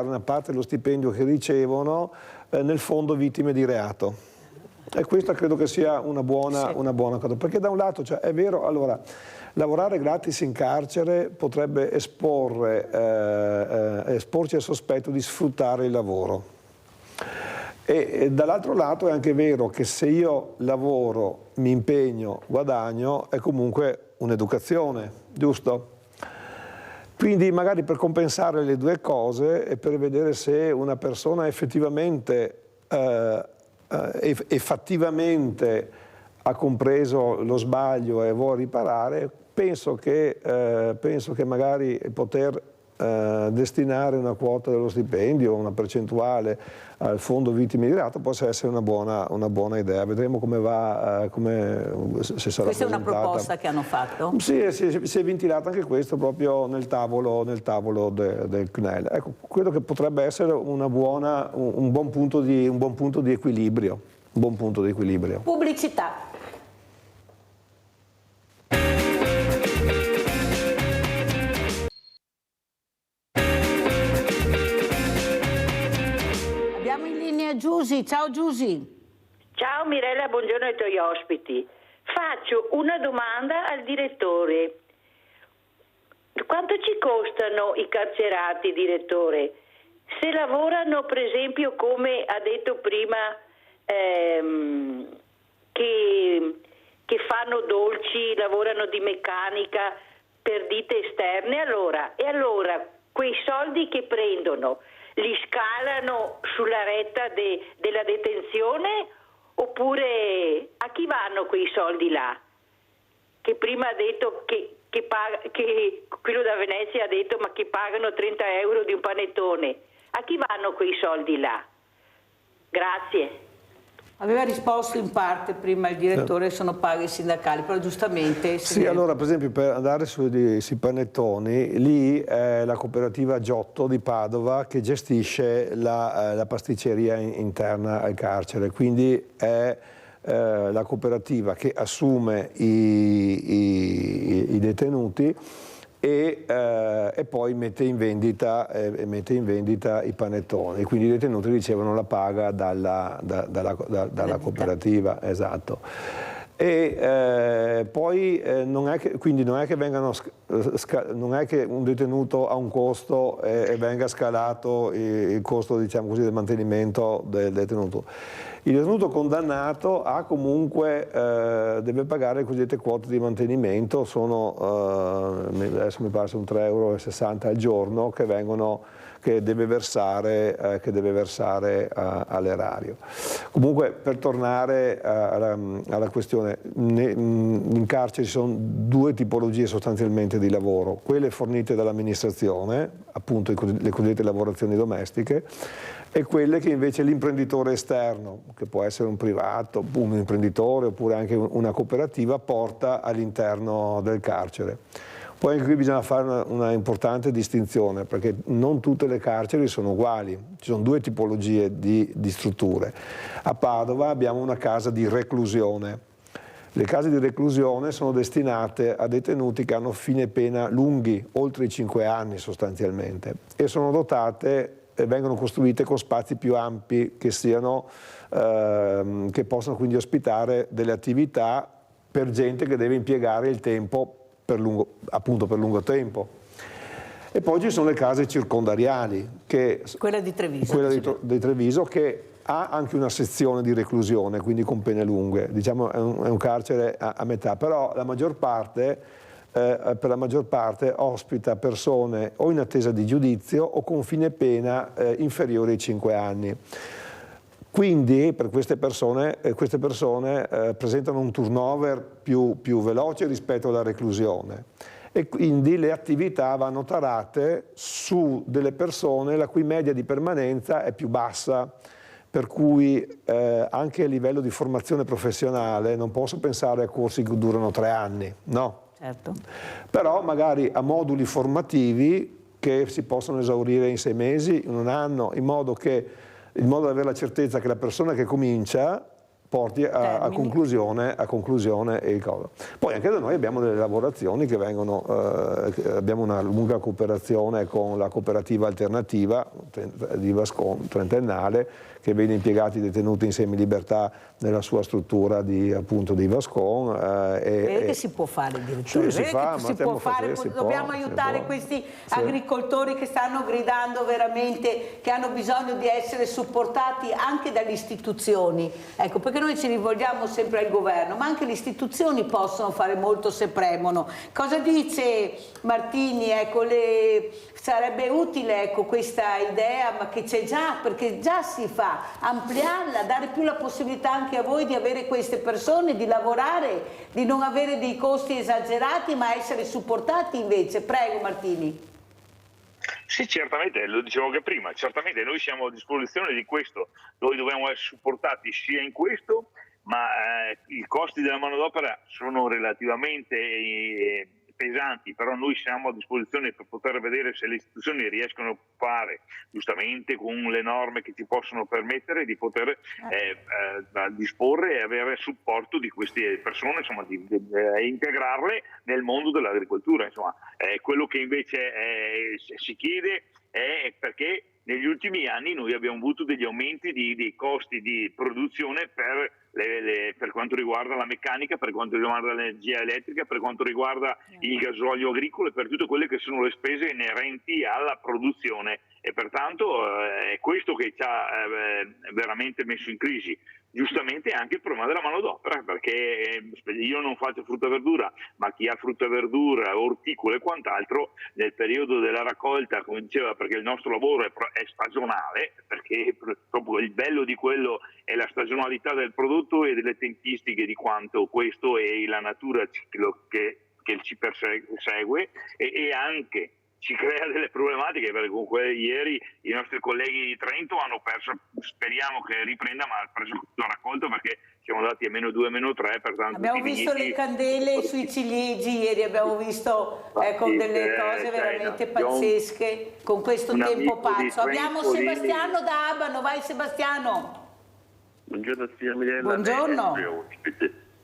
una parte dello stipendio che ricevono nel fondo vittime di reato. E questa credo che sia una buona cosa, perché da un lato, è vero, allora, lavorare gratis in carcere potrebbe esporci al sospetto di sfruttare il lavoro. E dall'altro lato è anche vero che se io lavoro, mi impegno, guadagno, è comunque un'educazione, giusto? Quindi magari per compensare le due cose e per vedere se una persona effettivamente e fattivamente ha compreso lo sbaglio e vuole riparare, penso che magari poter destinare una quota dello stipendio, una percentuale al fondo vittime di reato possa essere una buona idea. Vedremo come va, se sarà Questa presentata. è una proposta che hanno fatto? Sì, si è ventilata anche questo proprio nel tavolo del CNEL. Ecco, credo che potrebbe essere un buon punto di equilibrio. Un buon punto di equilibrio. Pubblicità. Abbiamo in linea Giusy. Ciao Giusy. Ciao Mirella, buongiorno ai tuoi ospiti. Faccio una domanda al direttore. Quanto ci costano i carcerati, direttore? Se lavorano, per esempio, come ha detto prima, che fanno dolci, lavorano di meccanica per ditte esterne, allora quei soldi che prendono li scalano sulla retta della detenzione, oppure a chi vanno quei soldi là? Che prima ha detto che quello da Venezia ha detto ma che pagano 30 euro di un panettone. A chi vanno quei soldi là? Grazie. Aveva risposto in parte prima il direttore, sono paghe sindacali, però giustamente... Sì, allora per esempio per andare sui panettoni, lì è la cooperativa Giotto di Padova che gestisce la pasticceria interna al carcere, quindi è la cooperativa che assume i detenuti e poi mette in vendita i panettoni, quindi i detenuti ricevono la paga dalla cooperativa, esatto. E poi non è che un detenuto ha un costo e venga scalato il costo, diciamo così, del mantenimento del detenuto. Il detenuto condannato ha comunque, deve pagare le cosiddette quote di mantenimento, sono, adesso mi pare, sono 3,60 euro al giorno che deve versare all'erario. Comunque, per tornare alla questione, in carcere ci sono due tipologie sostanzialmente di lavoro: quelle fornite dall'amministrazione, appunto le cosiddette lavorazioni domestiche, e quelle che invece l'imprenditore esterno, che può essere un privato, un imprenditore oppure anche una cooperativa, porta all'interno del carcere. Poi anche qui bisogna fare una importante distinzione, perché non tutte le carceri sono uguali, ci sono due tipologie di strutture. A Padova abbiamo una casa di reclusione. Le case di reclusione sono destinate a detenuti che hanno fine pena lunghi, oltre i 5 anni sostanzialmente, e sono dotate e vengono costruite con spazi più ampi che possano quindi ospitare delle attività per gente che deve impiegare il tempo per lungo tempo. E poi ci sono le case circondariali, quella di Treviso, di Treviso, che ha anche una sezione di reclusione, quindi con pene lunghe, diciamo è un carcere a metà, però per la maggior parte ospita persone o in attesa di giudizio o con fine pena inferiore ai 5 anni. Quindi per queste persone presentano un turnover più veloce rispetto alla reclusione, e quindi le attività vanno tarate su delle persone la cui media di permanenza è più bassa, per cui anche a livello di formazione professionale non posso pensare a corsi che durano 3 anni, no. Certo. Però magari a moduli formativi che si possono esaurire in 6 mesi, in 1 anno, in modo da avere la certezza che la persona che comincia porti a conclusione il coso. Poi anche da noi abbiamo delle lavorazioni che vengono, abbiamo una lunga cooperazione con la cooperativa alternativa di Vascon, trentennale, che vede impiegati detenuti in semilibertà nella sua struttura di Vascon. Vede che si può fare, direttore. Sì, Dobbiamo aiutare questi agricoltori che stanno gridando veramente, che hanno bisogno di essere supportati anche dalle istituzioni. Ecco, perché perché noi ci rivolgiamo sempre al governo, ma anche le istituzioni possono fare molto se premono. Cosa dice Martini? Ecco, sarebbe utile, ecco, questa idea, ma che c'è già, perché già si fa, ampliarla, dare più la possibilità anche a voi di avere queste persone, di lavorare, di non avere dei costi esagerati, ma essere supportati invece. Prego Martini. Sì, certamente, lo dicevo anche prima, certamente noi siamo a disposizione di questo, noi dobbiamo essere supportati sia in questo, ma i costi della manodopera sono relativamente pesanti, però noi siamo a disposizione per poter vedere se le istituzioni riescono a fare giustamente con le norme che ci possono permettere di poter disporre e avere supporto di queste persone, insomma, di integrarle nel mondo dell'agricoltura. Insomma, quello che invece si chiede è perché negli ultimi anni noi abbiamo avuto degli aumenti dei costi di produzione per quanto riguarda la meccanica, per quanto riguarda l'energia elettrica, per quanto riguarda il gasolio agricolo e per tutte quelle che sono le spese inerenti alla produzione, e pertanto è questo che ci ha veramente messo in crisi. Giustamente anche il problema della manodopera, perché io non faccio frutta e verdura, ma chi ha frutta e verdura, orticolo e quant'altro, nel periodo della raccolta, come diceva, perché il nostro lavoro è stagionale, perché proprio il bello di quello è la stagionalità del prodotto e delle tempistiche di quanto questo e la natura che ci persegue, e anche ci crea delle problematiche, perché comunque ieri i nostri colleghi di Trento hanno perso, speriamo che riprenda, ma hanno perso la raccolta perché siamo andati a -2, -3, pertanto abbiamo visto le candele sui ciliegi ieri, abbiamo visto delle cose veramente pazzesche con questo tempo pazzo. Abbiamo Sebastiano da Abano, vai Sebastiano. Buongiorno signora Mirella. Buongiorno.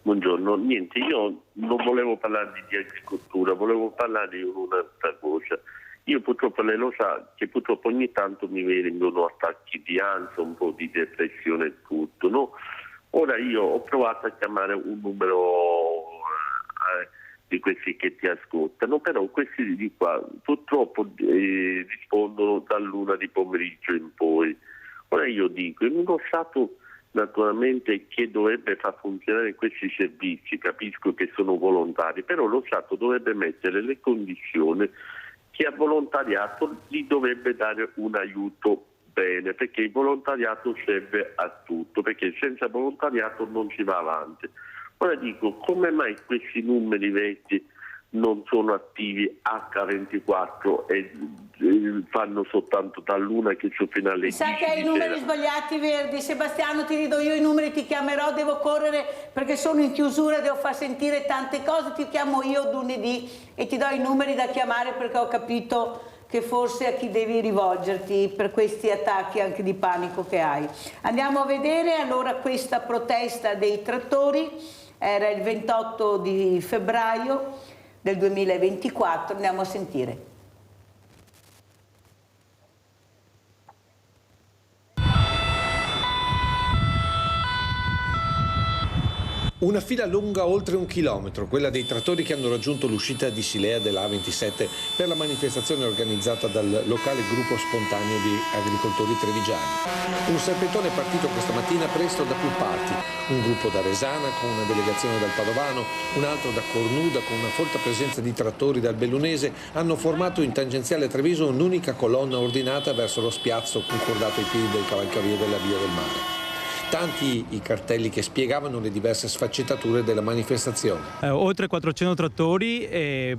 Buongiorno, niente, io non volevo parlare di agricoltura, volevo parlare di un'altra cosa. Io purtroppo, lei lo sa, che purtroppo ogni tanto mi vengono attacchi di ansia, un po' di depressione e tutto, no? Ora io ho provato a chiamare un numero di questi che ti ascoltano, però questi di qua purtroppo rispondono dall'1 di pomeriggio in poi. Ora io dico, in uno stato naturalmente che dovrebbe far funzionare questi servizi, capisco che sono volontari, però lo Stato dovrebbe mettere le condizioni che al volontariato gli dovrebbe dare un aiuto bene, perché il volontariato serve a tutto, perché senza volontariato non si va avanti. Ora dico, come mai questi numeri vecchi non sono attivi H24 e fanno soltanto dall'1 che sono fino alle 10. Sa che hai i numeri sbagliati, Verdi. Sebastiano, ti ridò io i numeri, ti chiamerò, devo correre perché sono in chiusura, devo far sentire tante cose, ti chiamo io lunedì e ti do i numeri da chiamare, perché ho capito che forse a chi devi rivolgerti per questi attacchi anche di panico che hai. Andiamo a vedere allora questa protesta dei trattori, era il 28 di febbraio del 2024, andiamo a sentire. Una fila lunga oltre 1 chilometro, quella dei trattori che hanno raggiunto l'uscita di Silea della A27 per la manifestazione organizzata dal locale gruppo spontaneo di agricoltori trevigiani. Un serpentone è partito questa mattina presto da più parti, un gruppo da Resana con una delegazione dal Padovano, un altro da Cornuda con una folta presenza di trattori dal Bellunese, hanno formato in tangenziale a Treviso un'unica colonna ordinata verso lo spiazzo concordato ai piedi del cavalcavia della Via del Mare. Tanti i cartelli che spiegavano le diverse sfaccettature della manifestazione. Oltre 400 trattori e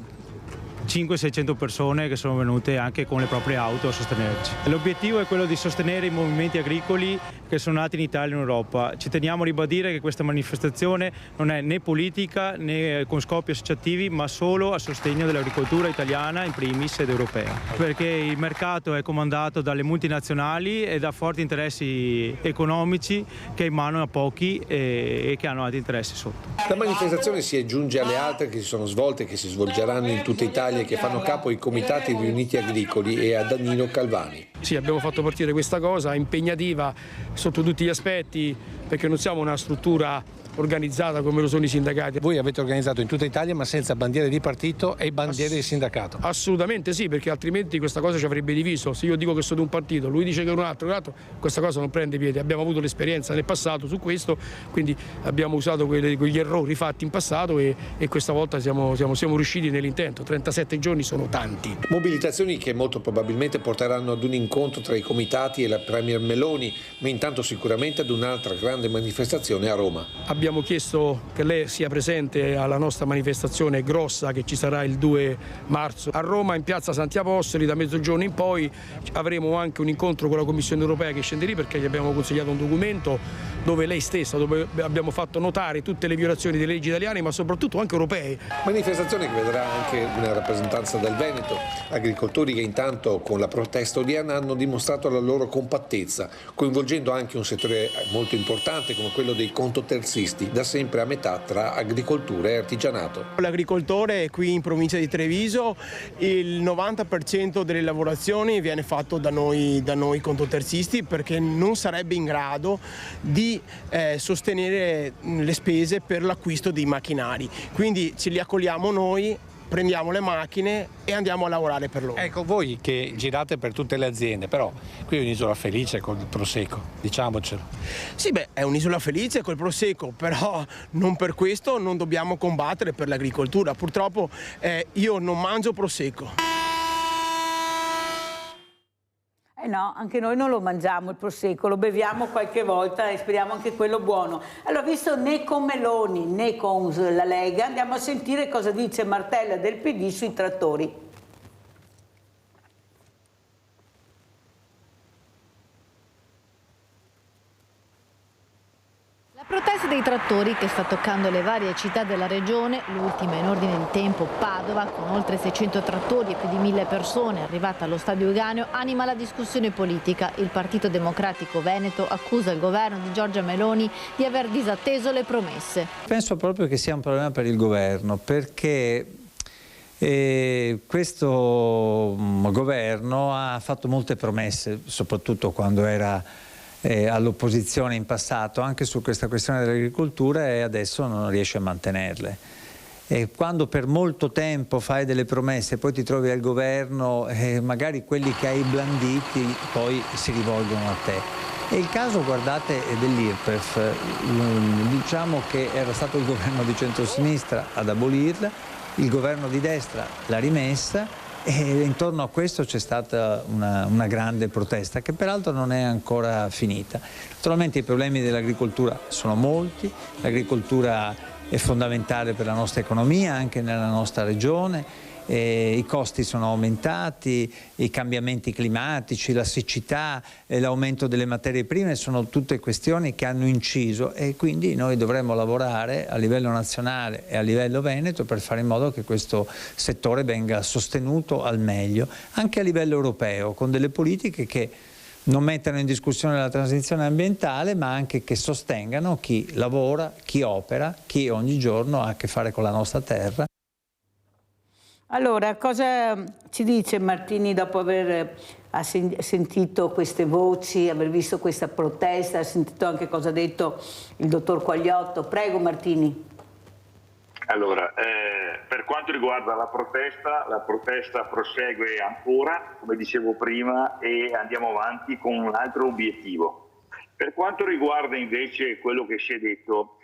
500-600 persone che sono venute anche con le proprie auto a sostenerci. L'obiettivo è quello di sostenere i movimenti agricoli che sono nati in Italia e in Europa. Ci teniamo a ribadire che questa manifestazione non è né politica né con scopi associativi, ma solo a sostegno dell'agricoltura italiana in primis ed europea. Perché il mercato è comandato dalle multinazionali e da forti interessi economici che in mano a pochi e che hanno altri interessi sotto. La manifestazione si aggiunge alle altre che si sono svolte e che si svolgeranno in tutta Italia e che fanno capo ai comitati riuniti agricoli e a Danilo Calvani. Sì, abbiamo fatto partire questa cosa impegnativa sotto tutti gli aspetti, perché non siamo una struttura organizzata come lo sono i sindacati. Voi avete organizzato in tutta Italia ma senza bandiere di partito e bandiere di sindacato? Assolutamente sì, perché altrimenti questa cosa ci avrebbe diviso. Se io dico che sono di un partito, lui dice che è un altro, questa cosa non prende piede. Abbiamo avuto l'esperienza nel passato su questo, quindi abbiamo usato quegli errori fatti in passato e questa volta siamo riusciti nell'intento. 37 giorni sono tanti. Mobilitazioni che molto probabilmente porteranno ad un incontro tra i comitati e la Premier Meloni, ma intanto sicuramente ad un'altra grande manifestazione a Roma. Abbiamo chiesto che lei sia presente alla nostra manifestazione grossa che ci sarà il 2 marzo a Roma in piazza Santi Apostoli. Da mezzogiorno in poi avremo anche un incontro con la Commissione europea che scende lì, perché gli abbiamo consigliato un documento dove lei stessa, dove abbiamo fatto notare tutte le violazioni delle leggi italiane ma soprattutto anche europee. Manifestazione che vedrà anche una rappresentanza del Veneto, agricoltori che intanto con la protesta odierna hanno dimostrato la loro compattezza, coinvolgendo anche un settore molto importante come quello dei contoterzisti, da sempre a metà tra agricoltura e artigianato. L'agricoltore qui in provincia di Treviso, il 90% delle lavorazioni viene fatto da noi contoterzisti, perché non sarebbe in grado di sostenere le spese per l'acquisto dei macchinari. Quindi ce li accogliamo noi, prendiamo le macchine e andiamo a lavorare per loro. Ecco, voi che girate per tutte le aziende, però qui è un'isola felice col Prosecco, diciamocelo. Sì, beh, è un'isola felice col Prosecco, però non per questo non dobbiamo combattere per l'agricoltura. Purtroppo io non mangio Prosecco. No, anche noi non lo mangiamo il Prosecco, lo beviamo qualche volta e speriamo anche quello buono. Allora, visto né con Meloni né con la Lega, andiamo a sentire cosa dice Martella del PD sui trattori. La protesta dei trattori, che sta toccando le varie città della regione, l'ultima in ordine di tempo Padova, con oltre 600 trattori e più di 1000 persone arrivate allo stadio Euganeo, anima la discussione politica. Il Partito Democratico Veneto accusa il governo di Giorgia Meloni di aver disatteso le promesse. Penso proprio che sia un problema per il governo, perché questo governo ha fatto molte promesse, soprattutto quando era all'opposizione in passato, anche su questa questione dell'agricoltura, e adesso non riesce a mantenerle. E quando per molto tempo fai delle promesse e poi ti trovi al governo, magari quelli che hai blanditi poi si rivolgono a te. E il caso, guardate, è dell'IRPEF. Diciamo che era stato il governo di centrosinistra ad abolirla, il governo di destra l'ha rimessa, e intorno a questo c'è stata una grande protesta, che peraltro non è ancora finita. Naturalmente i problemi dell'agricoltura sono molti, l'agricoltura è fondamentale per la nostra economia, anche nella nostra regione. I costi sono aumentati, i cambiamenti climatici, la siccità, l'aumento delle materie prime sono tutte questioni che hanno inciso, e quindi noi dovremmo lavorare a livello nazionale e a livello veneto per fare in modo che questo settore venga sostenuto al meglio, anche a livello europeo, con delle politiche che non mettano in discussione la transizione ambientale, ma anche che sostengano chi lavora, chi opera, chi ogni giorno ha a che fare con la nostra terra. Allora, cosa ci dice Martini dopo aver sentito queste voci, aver visto questa protesta, ha sentito anche cosa ha detto il dottor Quagliotto? Prego Martini. Allora, per quanto riguarda la protesta prosegue ancora, come dicevo prima, e andiamo avanti con un altro obiettivo. Per quanto riguarda invece quello che si è detto,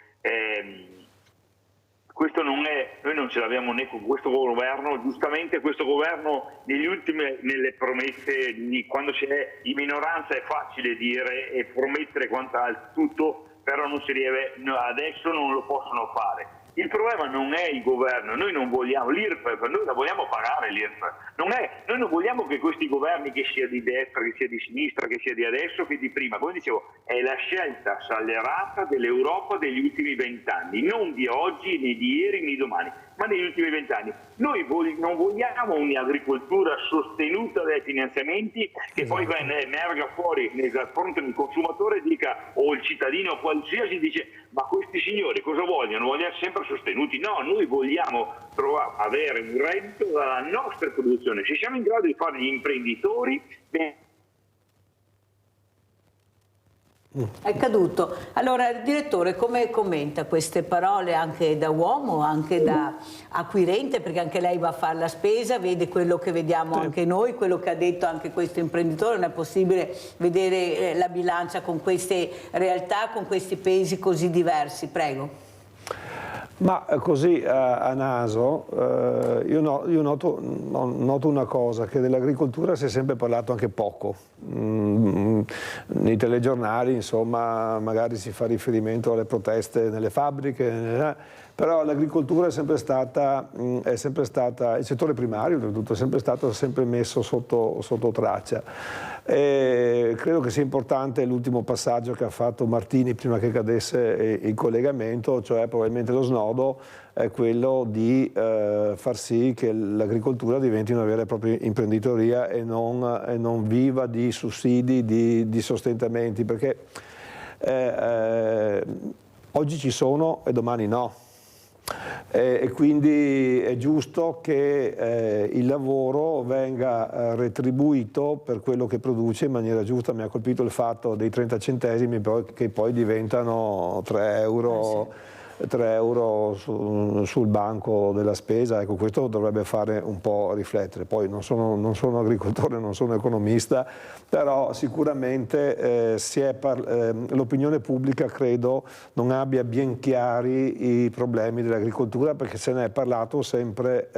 questo non è, noi non ce l'abbiamo né con questo governo. Giustamente questo governo nelle promesse, quando si è in minoranza è facile dire e promettere quant'altro, tutto, però non si riesce, adesso non lo possono fare. Il problema non è il governo, noi non vogliamo l'IRPEF, noi la vogliamo pagare l'IRPEF. Noi non vogliamo che questi governi, che sia di destra, che sia di sinistra, che sia di adesso, che di prima, come dicevo, è la scelta scellerata dell'Europa degli ultimi 20 anni, non di oggi, né di ieri, né di domani, ma negli ultimi 20 anni. Noi non vogliamo un'agricoltura sostenuta dai finanziamenti che poi emerga fuori nel fronte del consumatore e dica, o il cittadino qualsiasi dice, ma questi signori cosa vogliono? Vogliono sempre sostenuti? No, noi vogliamo avere un reddito dalla nostra produzione. Se siamo in grado di fare gli imprenditori, È caduto. Allora, direttore, come commenta queste parole anche da uomo, anche da acquirente, perché anche lei va a fare la spesa, vede quello che vediamo anche noi, quello che ha detto anche questo imprenditore, non è possibile vedere la bilancia con queste realtà, con questi pesi così diversi. Prego. Ma così a naso io noto una cosa, che dell'agricoltura si è sempre parlato anche poco. Nei telegiornali, insomma, magari si fa riferimento alle proteste nelle fabbriche, però l'agricoltura è sempre stata, il settore primario è sempre messo sotto traccia. E credo che sia importante l'ultimo passaggio che ha fatto Martini prima che cadesse il collegamento, cioè probabilmente lo snodo è quello di far sì che l'agricoltura diventi una vera e propria imprenditoria e non viva di sussidi, di sostentamenti, perché oggi ci sono e domani no. E quindi è giusto che il lavoro venga retribuito per quello che produce in maniera giusta. Mi ha colpito il fatto dei 30 centesimi che poi diventano 3 euro sul banco della spesa. Ecco, questo dovrebbe fare un po' riflettere. Poi non sono agricoltore, non sono economista, però sicuramente l'opinione pubblica credo non abbia ben chiari i problemi dell'agricoltura, perché se ne è parlato sempre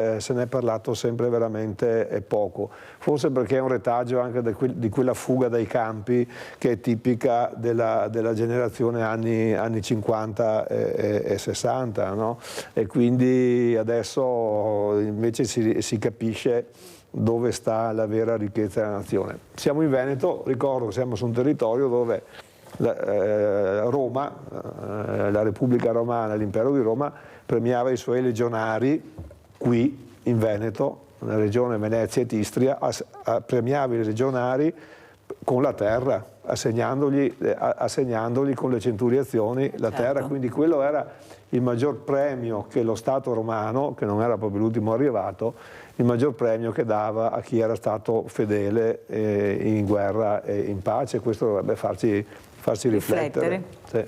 veramente poco. Forse perché è un retaggio anche di quella fuga dai campi che è tipica della generazione anni 50 e 60, no? E quindi adesso invece si capisce dove sta la vera ricchezza della nazione. Siamo in Veneto, ricordo che siamo su un territorio dove Roma, la Repubblica Romana, l'impero di Roma, premiava i suoi legionari qui in Veneto, nella regione Venezia e Istria, premiava i legionari con la terra, assegnandogli con le centuriazioni la terra, quindi quello era il maggior premio che lo Stato romano, che non era proprio l'ultimo arrivato, il maggior premio che dava a chi era stato fedele in guerra e in pace. Questo dovrebbe farci riflettere. Sì.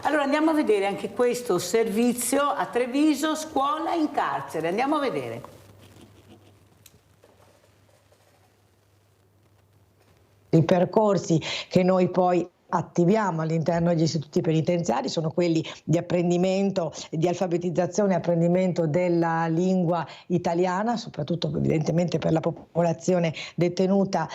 Allora andiamo a vedere anche questo servizio a Treviso, scuola in carcere. Andiamo a vedere. I percorsi che noi poi attiviamo all'interno degli istituti penitenziari sono quelli di apprendimento, di alfabetizzazione e apprendimento della lingua italiana, soprattutto evidentemente per la popolazione detenuta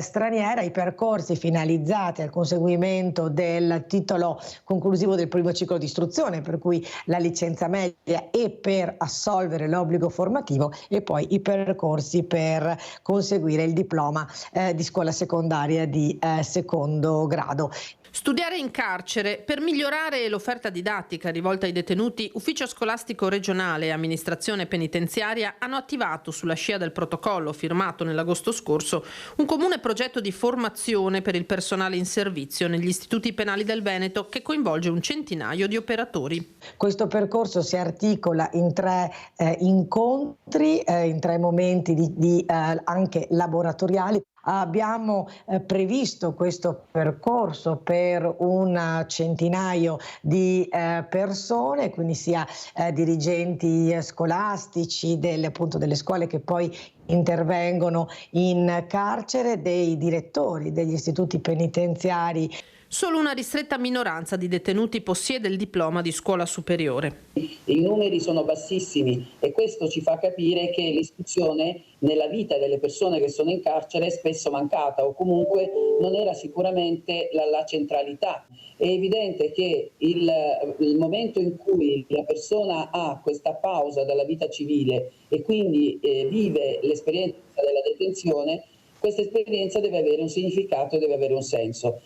straniera, i percorsi finalizzati al conseguimento del titolo conclusivo del primo ciclo di istruzione, per cui la licenza media e per assolvere l'obbligo formativo, e poi i percorsi per conseguire il diploma di scuola secondaria di secondo grado. Studiare in carcere. Per migliorare l'offerta didattica rivolta ai detenuti, Ufficio Scolastico Regionale e Amministrazione Penitenziaria hanno attivato, sulla scia del protocollo firmato nell'agosto scorso, un comune progetto di formazione per il personale in servizio negli istituti penali del Veneto che coinvolge un centinaio di operatori. Questo percorso si articola in 3 incontri, in 3 momenti anche laboratoriali. Abbiamo previsto questo percorso per un centinaio di persone, quindi sia dirigenti scolastici appunto delle scuole che poi intervengono in carcere, dei direttori degli istituti penitenziari. Solo una ristretta minoranza di detenuti possiede il diploma di scuola superiore. I numeri sono bassissimi e questo ci fa capire che l'istruzione nella vita delle persone che sono in carcere è spesso mancata, o comunque non era sicuramente la centralità. È evidente che il momento in cui la persona ha questa pausa dalla vita civile e quindi vive l'esperienza della detenzione, questa esperienza deve avere un significato e deve avere un senso.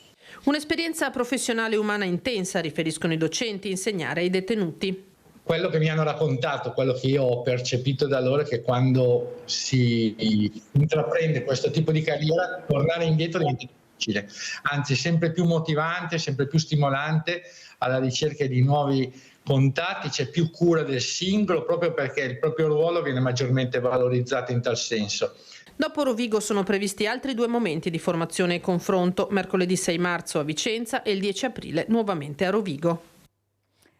Un'esperienza professionale umana intensa, riferiscono i docenti, insegnare ai detenuti. Quello che mi hanno raccontato, quello che io ho percepito da loro, è che quando si intraprende questo tipo di carriera, tornare indietro diventa difficile, anzi sempre più motivante, sempre più stimolante, alla ricerca di nuovi contatti, c'è più cura del singolo, proprio perché il proprio ruolo viene maggiormente valorizzato in tal senso. Dopo Rovigo sono previsti altri 2 momenti di formazione e confronto, mercoledì 6 marzo a Vicenza e il 10 aprile nuovamente a Rovigo.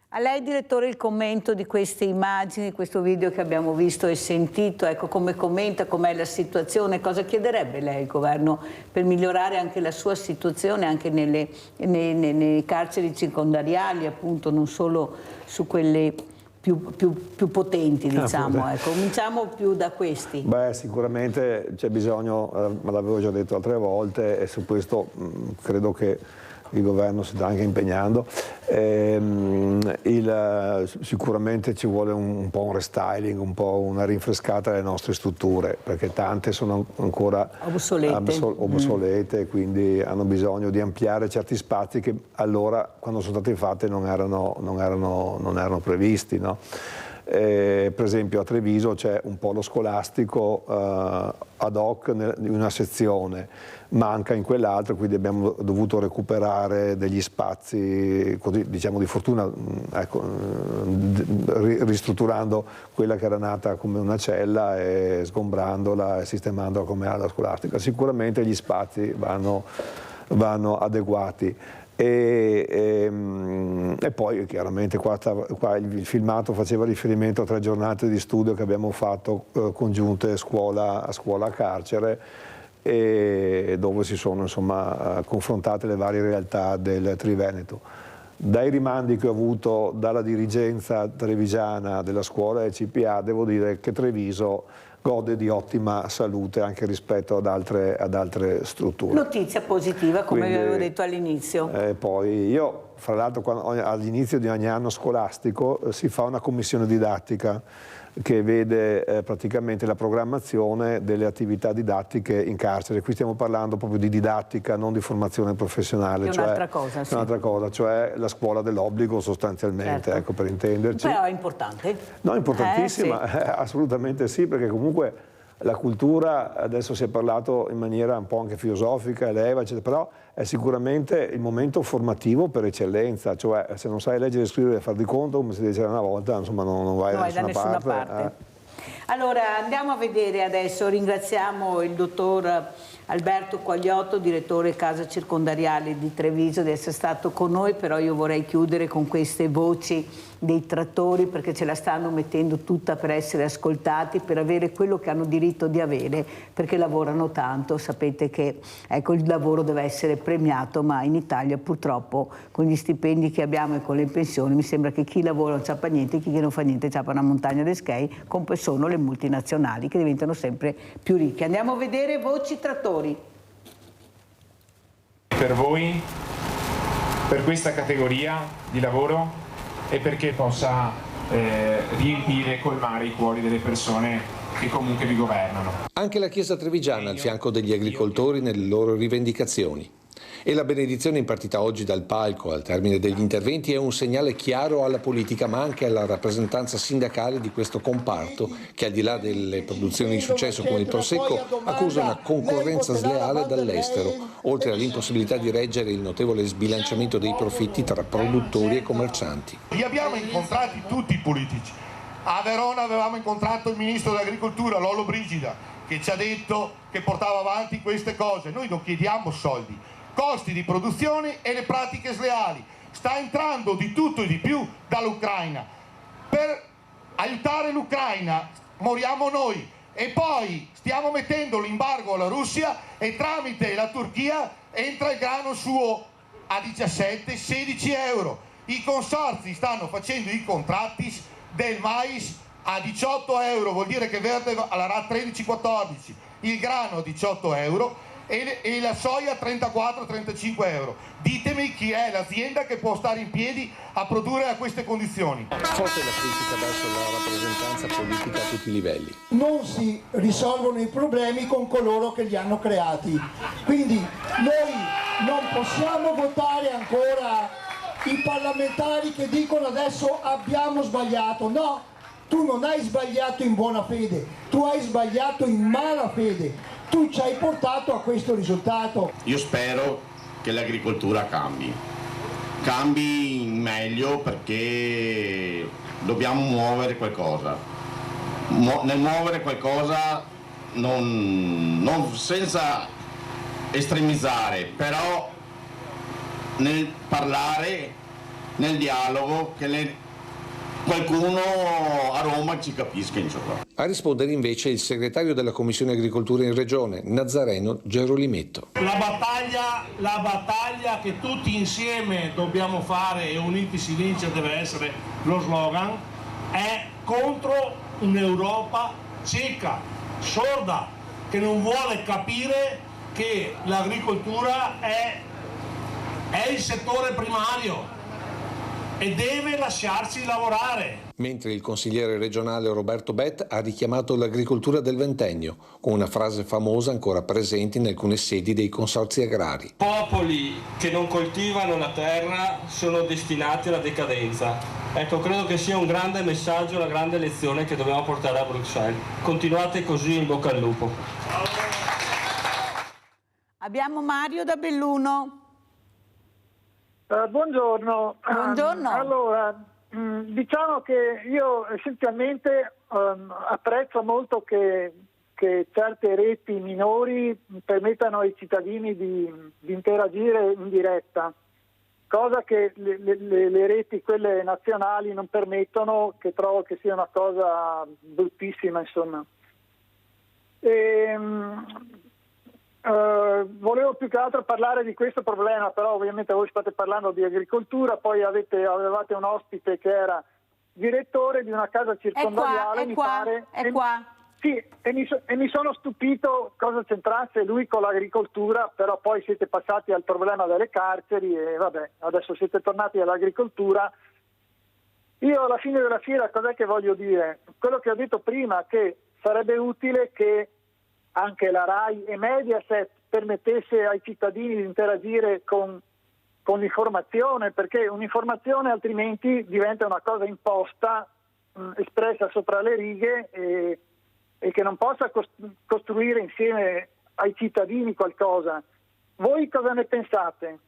A lei, direttore, il commento di queste immagini, questo video che abbiamo visto e sentito, ecco, come commenta, com'è la situazione, cosa chiederebbe lei al governo per migliorare anche la sua situazione anche nei carceri circondariali, appunto, non solo su quelle più potenti, diciamo. Ecco. Cominciamo più da questi. Beh, sicuramente c'è bisogno, me l'avevo già detto altre volte, e su questo credo che il governo si sta anche impegnando. Sicuramente ci vuole un po' un restyling, un po' una rinfrescata delle nostre strutture, perché tante sono ancora obsolete, quindi hanno bisogno di ampliare certi spazi che allora, quando sono state fatte, non erano previsti, no? Per esempio a Treviso c'è un polo scolastico ad hoc in una sezione, manca in quell'altra, quindi abbiamo dovuto recuperare degli spazi così, diciamo, di fortuna, ecco, ristrutturando quella che era nata come una cella e sgombrandola e sistemandola come ala scolastica. Sicuramente gli spazi vanno adeguati. E poi chiaramente qua il filmato faceva riferimento a 3 giornate di studio che abbiamo fatto congiunte scuola-carcere, e dove si sono, insomma, confrontate le varie realtà del Triveneto. Dai rimandi che ho avuto dalla dirigenza trevigiana della scuola e CPA, devo dire che Treviso gode di ottima salute anche rispetto ad altre strutture. Notizia positiva, come vi avevo detto all'inizio. Poi io, fra l'altro, all'inizio di ogni anno scolastico si fa una commissione didattica che vede praticamente la programmazione delle attività didattiche in carcere. Qui stiamo parlando proprio di didattica, non di formazione professionale. È un'altra cosa, sì. Un'altra cosa, cioè la scuola dell'obbligo sostanzialmente, certo. Ecco, per intenderci. Però è importante. No, importantissima, sì. Assolutamente sì, perché comunque la cultura, adesso si è parlato in maniera un po' anche filosofica, eleva, eccetera, però è sicuramente il momento formativo per eccellenza, cioè se non sai leggere, scrivere e far di conto, come si diceva una volta, insomma non vai da nessuna parte. Allora andiamo a vedere adesso, ringraziamo il dottor Alberto Quagliotto, direttore Casa Circondariale di Treviso, di essere stato con noi, però io vorrei chiudere con queste voci dei trattori, perché ce la stanno mettendo tutta per essere ascoltati, per avere quello che hanno diritto di avere, perché lavorano tanto. Sapete che, ecco, il lavoro deve essere premiato, ma in Italia purtroppo con gli stipendi che abbiamo e con le pensioni mi sembra che chi lavora non sappa niente, chi non fa niente sappa una montagna di skei, come sono le multinazionali che diventano sempre più ricche. Andiamo a vedere voci trattori. Per voi, per questa categoria di lavoro, e perché possa riempire e colmare i cuori delle persone che comunque vi governano. Anche la Chiesa trevigiana al fianco degli agricoltori nelle loro rivendicazioni. E la benedizione impartita oggi dal palco al termine degli interventi è un segnale chiaro alla politica, ma anche alla rappresentanza sindacale di questo comparto che, al di là delle produzioni di successo come il Prosecco, accusa una concorrenza sleale dall'estero, oltre all'impossibilità di reggere il notevole sbilanciamento dei profitti tra produttori e commercianti. Li abbiamo incontrati tutti i politici. A Verona avevamo incontrato il ministro dell'Agricoltura, Lollobrigida, che ci ha detto che portava avanti queste cose. Noi non chiediamo soldi, costi di produzione e le pratiche sleali. Sta entrando di tutto e di più dall'Ucraina. Per aiutare l'Ucraina moriamo noi, e poi stiamo mettendo l'embargo alla Russia e tramite la Turchia entra il grano suo a 17-16 euro. I consorzi stanno facendo i contratti del mais a 18 euro, vuol dire che Verde alla 13-14, il grano a 18 euro e la soia a 34-35 euro. Ditemi chi è l'azienda che può stare in piedi a produrre a queste condizioni. Forte la critica verso la rappresentanza politica a tutti i livelli. Non si risolvono i problemi con coloro che li hanno creati. Quindi noi non possiamo votare ancora i parlamentari che dicono adesso abbiamo sbagliato. No, tu non hai sbagliato in buona fede, tu hai sbagliato in mala fede. Tu ci hai portato a questo risultato. Io spero che l'agricoltura cambi in meglio, perché dobbiamo muovere qualcosa. Nel muovere qualcosa senza estremizzare, però nel parlare, nel dialogo, che qualcuno a Roma ci capisca, insomma. A rispondere invece il segretario della Commissione Agricoltura in Regione, Nazareno Gerolimetto. La battaglia che tutti insieme dobbiamo fare, e uniti si vince deve essere lo slogan, è contro un'Europa cieca, sorda, che non vuole capire che l'agricoltura è il settore primario e deve lasciarci lavorare. Mentre il consigliere regionale Roberto Bett ha richiamato l'agricoltura del ventennio, con una frase famosa ancora presente in alcune sedi dei consorzi agrari. Popoli che non coltivano la terra sono destinati alla decadenza. Ecco, credo che sia un grande messaggio, una grande lezione che dobbiamo portare a Bruxelles. Continuate così, in bocca al lupo. Abbiamo Mario da Belluno. Buongiorno. Buongiorno. Allora, diciamo che io essenzialmente apprezzo molto che certe reti minori permettano ai cittadini di interagire in diretta, cosa che le reti, quelle nazionali, non permettono, che trovo che sia una cosa bruttissima, insomma. Volevo più che altro parlare di questo problema, però ovviamente voi state parlando di agricoltura, poi avevate un ospite che era direttore di una casa circondariale, è qua. Sì, e mi sono stupito cosa c'entrasse lui con l'agricoltura, però poi siete passati al problema delle carceri e vabbè, adesso siete tornati all'agricoltura. Io alla fine della fiera cos'è che voglio dire? Quello che ho detto prima, che sarebbe utile che anche la RAI e Mediaset permettesse ai cittadini di interagire con l'informazione, perché un'informazione altrimenti diventa una cosa imposta, espressa sopra le righe e che non possa costruire insieme ai cittadini qualcosa. Voi cosa ne pensate?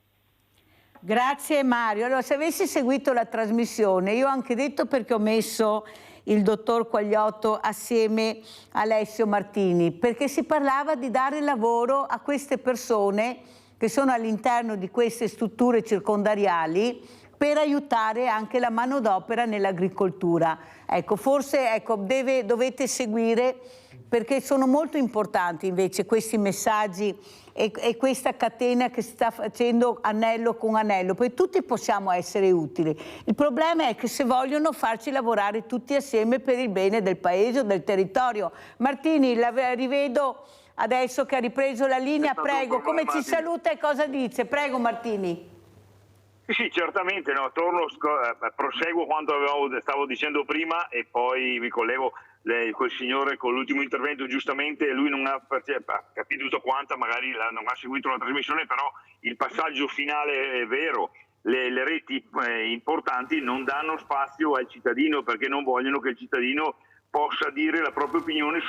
Grazie Mario. Allora, se avessi seguito la trasmissione, io ho anche detto, perché ho messo il dottor Quagliotto assieme a Alessio Martini, perché si parlava di dare lavoro a queste persone che sono all'interno di queste strutture circondariali per aiutare anche la manodopera nell'agricoltura. Ecco, forse dovete seguire, perché sono molto importanti invece questi messaggi e questa catena che si sta facendo anello con anello, poi tutti possiamo essere utili. Il problema è che se vogliono farci lavorare tutti assieme per il bene del paese o del territorio. Martini, la rivedo adesso che ha ripreso la linea, prego, come ci saluta e cosa dice? Prego Martini. Sì, certamente, no, proseguo quanto stavo dicendo prima e poi mi collego col signore con l'ultimo intervento. Giustamente lui non ha capito tutto quanto, magari non ha seguito la trasmissione, però il passaggio finale è vero. Le reti importanti non danno spazio al cittadino, perché non vogliono che il cittadino possa dire la propria opinione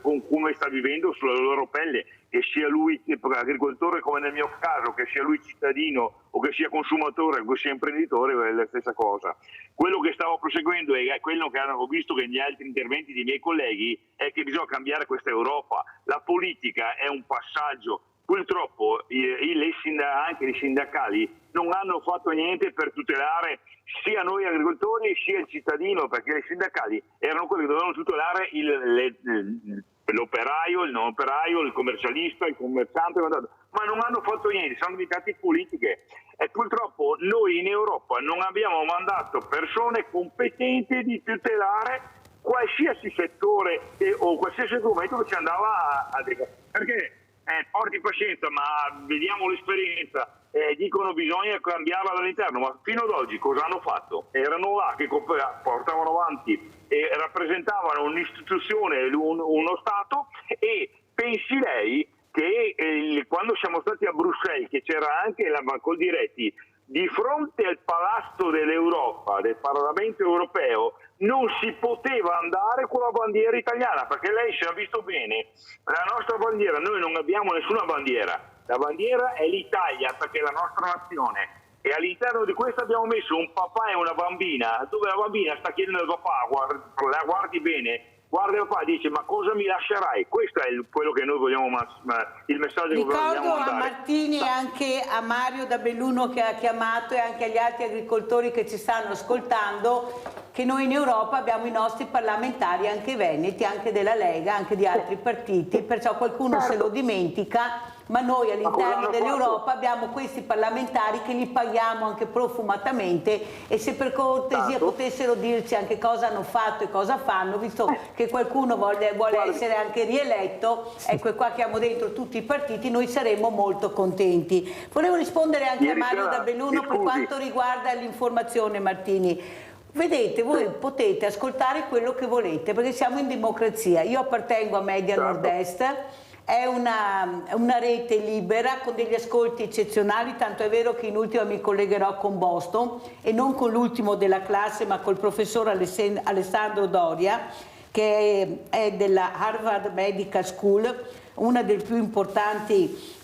con come sta vivendo sulla loro pelle, che sia lui agricoltore come nel mio caso, che sia lui cittadino o che sia consumatore o che sia imprenditore, è la stessa cosa. Quello che stavo proseguendo e quello che ho visto che negli altri interventi dei miei colleghi è che bisogna cambiare questa Europa. La politica è un passaggio. Purtroppo anche i sindacali non hanno fatto niente per tutelare sia noi agricoltori sia il cittadino, perché i sindacali erano quelli che dovevano tutelare l'operaio, il non operaio, il commercialista, il commerciante, ma non hanno fatto niente, sono diventati politiche. E purtroppo noi in Europa non abbiamo mandato persone competenti di tutelare qualsiasi settore o qualsiasi argomento che ci andava a perché porti pazienza, ma vediamo l'esperienza, dicono bisogna cambiarla dall'interno, ma fino ad oggi cosa hanno fatto? Erano là che portavano avanti e rappresentavano un'istituzione, uno Stato, e pensi lei che quando siamo stati a Bruxelles, che c'era anche la Coldiretti, di fronte al palazzo dell'Europa, del Parlamento europeo, non si poteva andare con la bandiera italiana, perché lei si è visto bene, la nostra bandiera, noi non abbiamo nessuna bandiera, la bandiera è l'Italia perché è la nostra nazione, e all'interno di questo abbiamo messo un papà e una bambina, dove la bambina sta chiedendo al papà, la guardi bene, guarda il papà, dice ma cosa mi lascerai? Questo è quello che noi vogliamo, il messaggio che vogliamo Ricordo a mandare. Martini e anche a Mario da Belluno che ha chiamato e anche agli altri agricoltori che ci stanno ascoltando che noi in Europa abbiamo i nostri parlamentari anche veneti, anche della Lega, anche di altri partiti, perciò qualcuno se lo dimentica, ma noi all'interno dell'Europa abbiamo questi parlamentari che li paghiamo anche profumatamente e se per cortesia potessero dirci anche cosa hanno fatto e cosa fanno, visto che qualcuno vuole essere anche rieletto, ecco qua chiamo dentro tutti i partiti, noi saremmo molto contenti. Volevo rispondere anche a Mario da Belluno per quanto riguarda l'informazione, Martini. Vedete, voi potete ascoltare quello che volete perché siamo in democrazia. Io appartengo a Media Nord-Est, è una rete libera con degli ascolti eccezionali, tanto è vero che in ultimo mi collegherò con Boston e non con l'ultimo della classe ma col professor Alessandro Doria che è della Harvard Medical School, una delle più importanti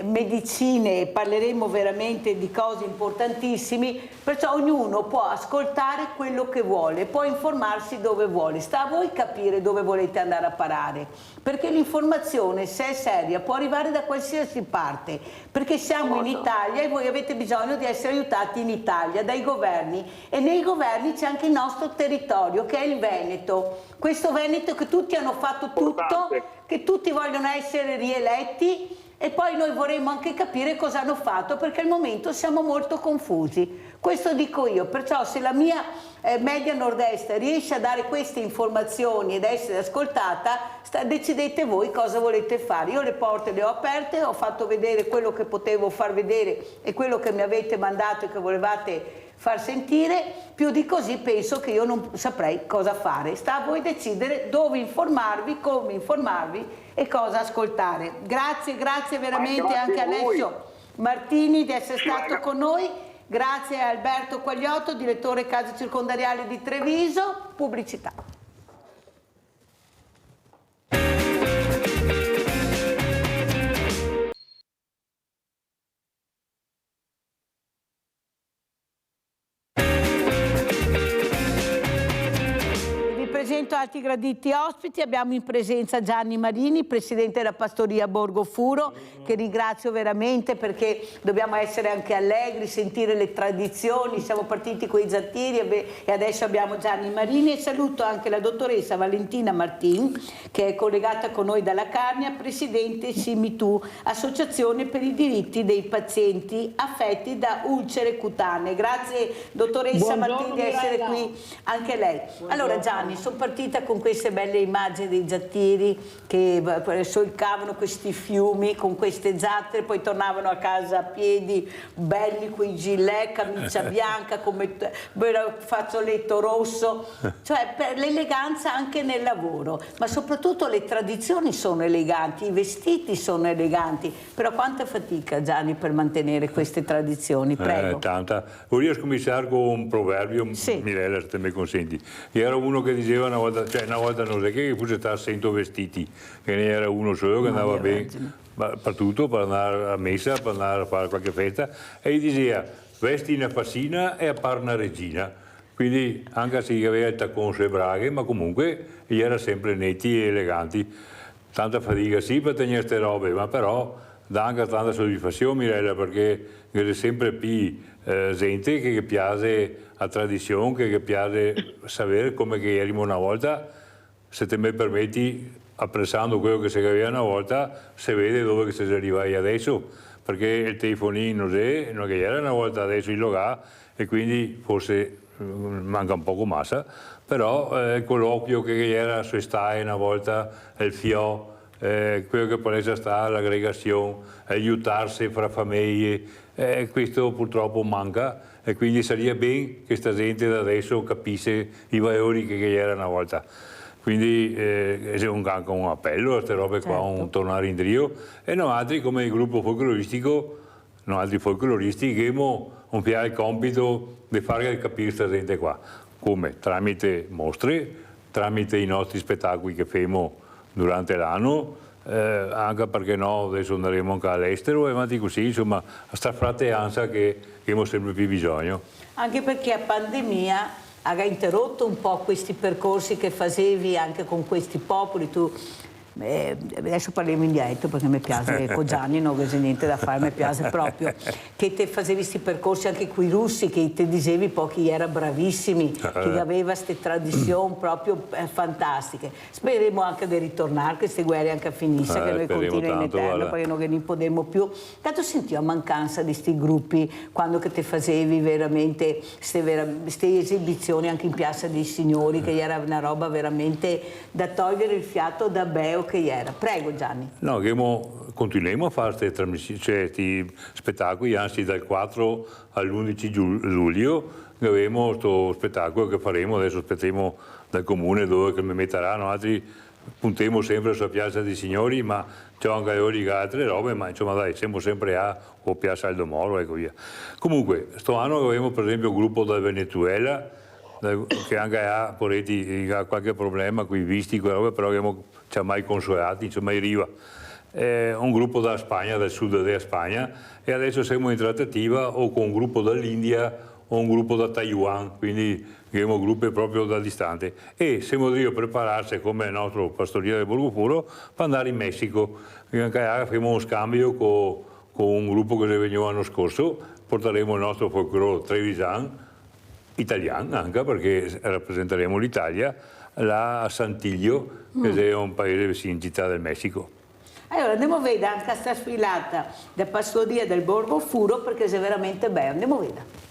medicine, parleremo veramente di cose importantissime, perciò ognuno può ascoltare quello che vuole, può informarsi dove vuole, sta a voi capire dove volete andare a parare, perché l'informazione se è seria può arrivare da qualsiasi parte, perché siamo in Italia e voi avete bisogno di essere aiutati in Italia dai governi e nei governi c'è anche il nostro territorio che è il Veneto, questo Veneto che tutti hanno fatto tutto, che tutti vogliono essere rieletti e poi noi vorremmo anche capire cosa hanno fatto perché al momento siamo molto confusi. Questo dico io, perciò se la mia Media Nord-Est riesce a dare queste informazioni ed essere ascoltata, decidete voi cosa volete fare. Io le porte le ho aperte, ho fatto vedere quello che potevo far vedere e quello che mi avete mandato e che volevate far sentire, più di così penso che io non saprei cosa fare. Sta a voi decidere dove informarvi, come informarvi e cosa ascoltare. Grazie veramente anche a Alessio Martini di essere stato con noi, grazie a Alberto Quagliotto, direttore Case Circondariali di Treviso, pubblicità. Presento altri graditi ospiti, abbiamo in presenza Gianni Marini, presidente della Pastoria Borgo Furo, che ringrazio veramente perché dobbiamo essere anche allegri, sentire le tradizioni, siamo partiti con i zattiri e adesso abbiamo Gianni Marini e saluto anche la dottoressa Valentina Martin che è collegata con noi dalla Carnia, presidente SIMITU, Associazione per i diritti dei pazienti affetti da ulcere cutanee. Grazie dottoressa Martin di essere qui anche lei. Allora Gianni, sono partita con queste belle immagini dei zattiri che solcavano questi fiumi con queste zattere, poi tornavano a casa a piedi, belli quei gilet, camicia bianca, come fazzoletto rosso, cioè per l'eleganza anche nel lavoro, ma soprattutto le tradizioni sono eleganti, i vestiti sono eleganti, però quanta fatica Gianni per mantenere queste tradizioni, prego. Tanta. Voglio cominciare con un proverbio, sì. Mirella se te mi consenti, era uno che diceva una volta non so che fosse stare 100 vestiti, che ne era uno solo che andava bene per tutto, per andare a messa, per andare a fare qualche festa, e gli diceva vesti una fassina e appare una regina, quindi anche se aveva il taccone sulle braghe, ma comunque gli era sempre netti e eleganti, tanta fatica sì per tenere queste robe, ma però dà anche tanta soddisfazione Mirella, perché c'è sempre più gente che piace la tradizione, che piace sapere come che eravamo una volta, se te mi permetti, apprezzando quello che si aveva una volta, si vede dove si arriva adesso, perché il telefonino non che era una volta, adesso il logà, e quindi forse manca un poco massa, però il colloquio che era su stai una volta, il fio, quello che può essere stata l'aggregazione, aiutarsi fra famiglie, questo purtroppo manca e quindi sarebbe bene che questa gente da adesso capisse i valori che era una volta. Quindi è anche un appello a queste robe qua, un tornare in trio, e noi altri come il gruppo folcloristico, noi altri folcloristi che abbiamo un piano compito di fare capire questa gente qua, come tramite mostre, tramite i nostri spettacoli che facciamo durante l'anno, anche perché no, adesso andremo anche all'estero e avanti così, insomma, a sta fratellanza che abbiamo sempre più bisogno. Anche perché a pandemia ha interrotto un po' questi percorsi che facevi anche con questi popoli. Tu adesso parliamo in dialetto perché mi piace con Gianni, non c'è niente da fare, mi piace proprio che te facevi questi percorsi anche con i russi, che te dicevi poi che era bravissimi, che aveva queste tradizioni proprio fantastiche. Speriamo anche di ritornare, che queste guerre anche finiscano, che noi continuiamo in eterno, perché non ne potremo più. Tanto sentivo a mancanza di questi gruppi quando che te facevi veramente queste esibizioni anche in Piazza dei Signori, che era una roba veramente da togliere il fiato da beo che era. Prego Gianni. No, continuiamo a fare questi spettacoli, anzi dal 4 all'11 luglio avremo questo spettacolo che faremo, adesso aspettiamo dal comune dove mi metteranno, altri puntiamo sempre sulla Piazza dei Signori, ma c'è anche altre robe, ma insomma dai, siamo sempre a o Piazza Aldo Moro e così via. Comunque, sto anno avremo per esempio un gruppo dal Venezuela, che anche ha qualche problema con i visti, però ci ha mai consolati, ci ha mai arriva. Un gruppo da Spagna, dal sud della Spagna, e adesso siamo in trattativa o con un gruppo dall'India o un gruppo da Taiwan, quindi abbiamo gruppi proprio da distante. E siamo lì a prepararsi come il nostro pastoria del Borgo Puro per andare in Messico. Anche faremo uno scambio con un gruppo che veniva l'anno scorso, porteremo il nostro folklore trevisan, italiano anche perché rappresenteremo l'Italia là a Santiglio, che è un paese vicino in Città del Messico. Allora andiamo a vedere anche questa sfilata da pastoria del Borgo Furo perché è veramente bella, andiamo a vedere.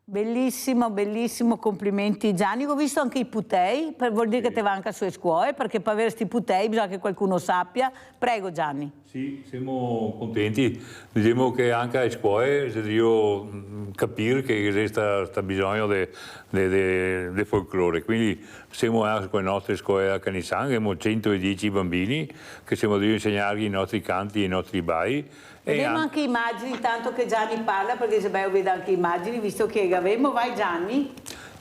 Bellissimo, bellissimo, complimenti Gianni. Ho visto anche i putei, vuol dire che te va anche a sue scuole, perché per avere questi putei bisogna che qualcuno sappia. Prego Gianni. Sì, siamo contenti. Diciamo che anche alle scuole si deve capire che esiste bisogno di folklore. Quindi siamo anche con le nostre scuole a Canisan, abbiamo 110 bambini che siamo di insegnargli i nostri canti e i nostri balli. Vediamo anche immagini, intanto che Gianni parla, perché se io vedo anche immagini, visto che avremo, vai Gianni.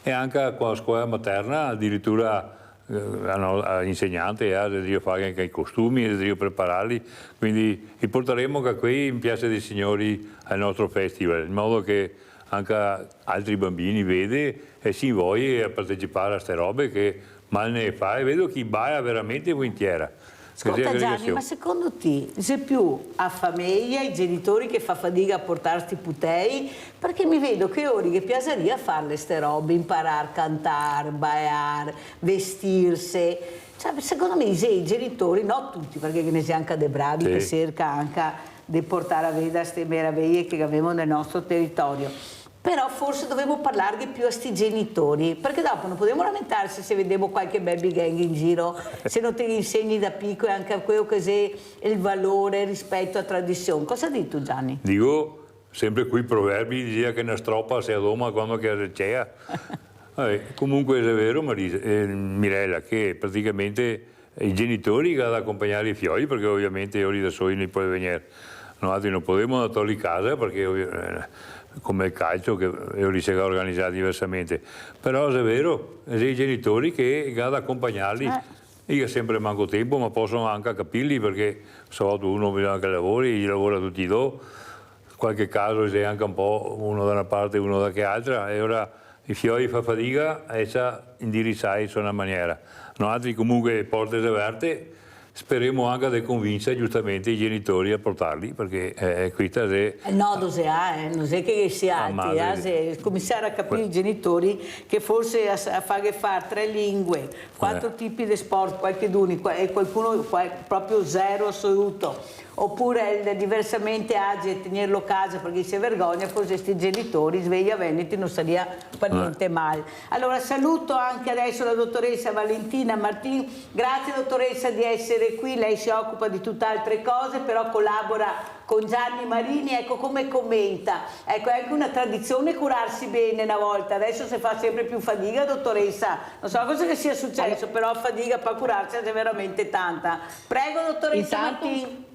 E anche con la scuola materna, addirittura l'insegnante deve fare anche i costumi, deve prepararli, quindi li porteremo anche qui in Piazza dei Signori al nostro festival, in modo che anche altri bambini vedono e si voglia partecipare a queste robe che mal ne fa, e vedo chi balla veramente volentieri. Ascolta Gianni, ma secondo te c'è più a famiglia, i genitori che fa fatica a portare questi putei? Perché mi vedo che ora che piaceria fare queste robe, imparare a cantare, ballare, vestirsi. Cioè, secondo me i genitori, non tutti, perché ne c'è anche dei bravi che cerca anche di portare a vedere queste meraviglie che abbiamo nel nostro territorio. Però forse dovevo parlargli più a sti genitori, perché dopo non potremo lamentarsi se vediamo qualche baby gang in giro, se non te li insegni da piccolo anche a quello che è il valore rispetto a tradizione. Cosa dici tu Gianni? Dico, sempre qui i proverbi, diceva che una stroppa si adoma quando c'è. Comunque è vero Mirella, che praticamente i genitori che ad accompagnare i figli, perché ovviamente io da soli non puoi venire, noi non potremo andare a casa perché come il calcio che io si è organizzato diversamente, però è vero, i genitori che ad accompagnarli, io sempre manco tempo, ma posso anche capirli perché uno bisogna che lavori, gli lavora tutti i due, qualche caso c'è anche un po' uno da una parte e uno da che altra, e ora i fiori fa fatica e sa indirizzare in una maniera. Noi altri comunque porte aperte, speriamo anche di convincere giustamente i genitori a portarli, perché questa è... No, non è che sia altri, cominciare a capire i genitori che forse a fare 3 lingue, 4 tipi di sport, qualcuno e qualcuno proprio zero assoluto, oppure diversamente agi tenerlo a casa perché si vergogna, forse questi genitori sveglia veneti non sarebbe per niente male. Allora saluto anche adesso la dottoressa Valentina Martin, grazie dottoressa di essere qui, lei si occupa di tutt'altre cose, però collabora con Gianni Marini, ecco come commenta, ecco è anche una tradizione curarsi bene una volta, adesso si fa sempre più fatica dottoressa, non so cosa che sia successo, però fatica per curarsi è veramente tanta. Prego dottoressa Martin.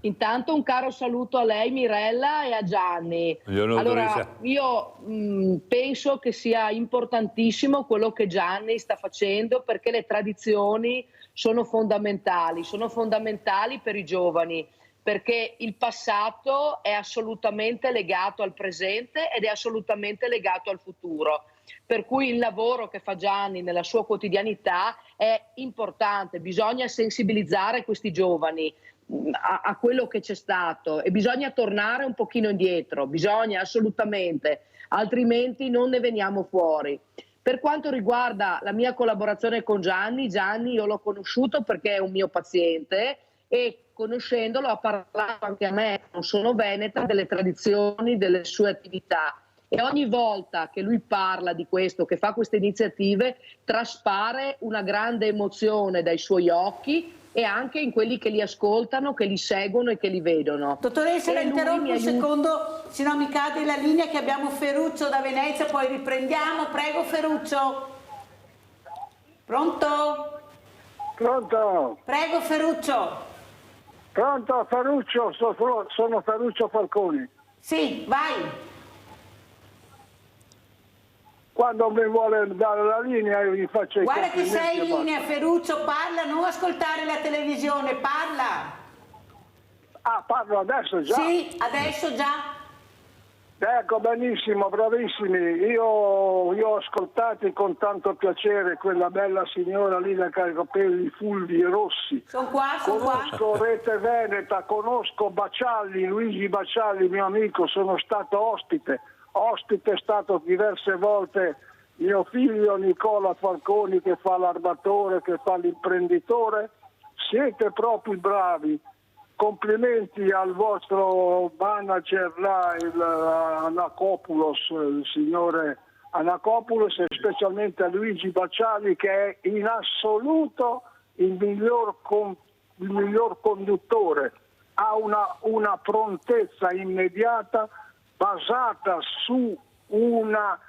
Intanto un caro saluto a lei Mirella e a Gianni. Buongiorno, allora, io penso che sia importantissimo quello che Gianni sta facendo, perché le tradizioni sono fondamentali per i giovani, perché il passato è assolutamente legato al presente ed è assolutamente legato al futuro. Per cui il lavoro che fa Gianni nella sua quotidianità è importante, bisogna sensibilizzare questi giovani a quello che c'è stato e bisogna tornare un pochino indietro, bisogna assolutamente, altrimenti non ne veniamo fuori. Per quanto riguarda la mia collaborazione con Gianni io l'ho conosciuto perché è un mio paziente e conoscendolo ha parlato anche a me, non sono veneta, delle tradizioni, delle sue attività. E ogni volta che lui parla di questo, che fa queste iniziative, traspare una grande emozione dai suoi occhi e anche in quelli che li ascoltano, che li seguono e che li vedono. Dottoressa, la interrompo un secondo, se no mi cade la linea, che abbiamo Ferruccio da Venezia, poi riprendiamo. Prego Ferruccio. Pronto? Pronto? Prego Ferruccio. Pronto Ferruccio, sono Ferruccio Falconi. Sì, vai. Quando mi vuole dare la linea io gli faccio i guarda che sei in linea, basta. Ferruccio, parla, non ascoltare la televisione, parla. Ah, parlo adesso già? Sì, adesso già. Ecco, benissimo, bravissimi. Io ho ascoltato con tanto piacere quella bella signora lì da capelli fulvi e rossi. Sono qua. Conosco Rete Veneta, conosco Bacialli, Luigi Bacialli, mio amico, sono stato ospite è stato diverse volte mio figlio Nicola Falconi, che fa l'armatore, che fa l'imprenditore. Siete proprio bravi, complimenti al vostro manager là, il signore Anacopoulos, e specialmente a Luigi Bacialli, che è in assoluto il miglior conduttore, ha una prontezza immediata basata su una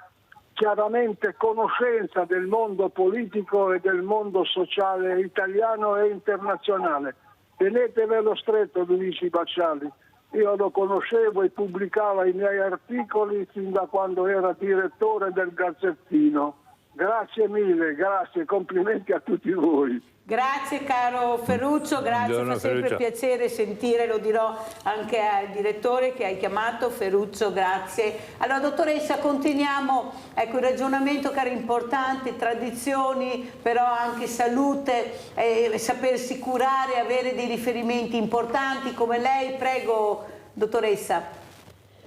chiaramente conoscenza del mondo politico e del mondo sociale italiano e internazionale. Tenetevelo stretto Luigi Bacialli, io lo conoscevo e pubblicava i miei articoli fin da quando era direttore del Gazzettino. Grazie mille, grazie, complimenti a tutti voi. Grazie caro Ferruccio, grazie, Buongiorno, fa sempre Ferruccio. piacere sentire, lo dirò anche al direttore che hai chiamato. Ferruccio, grazie. Allora dottoressa, continuiamo, ecco, il ragionamento che era importante, tradizioni, però anche salute, sapersi curare, avere dei riferimenti importanti come lei. Prego dottoressa.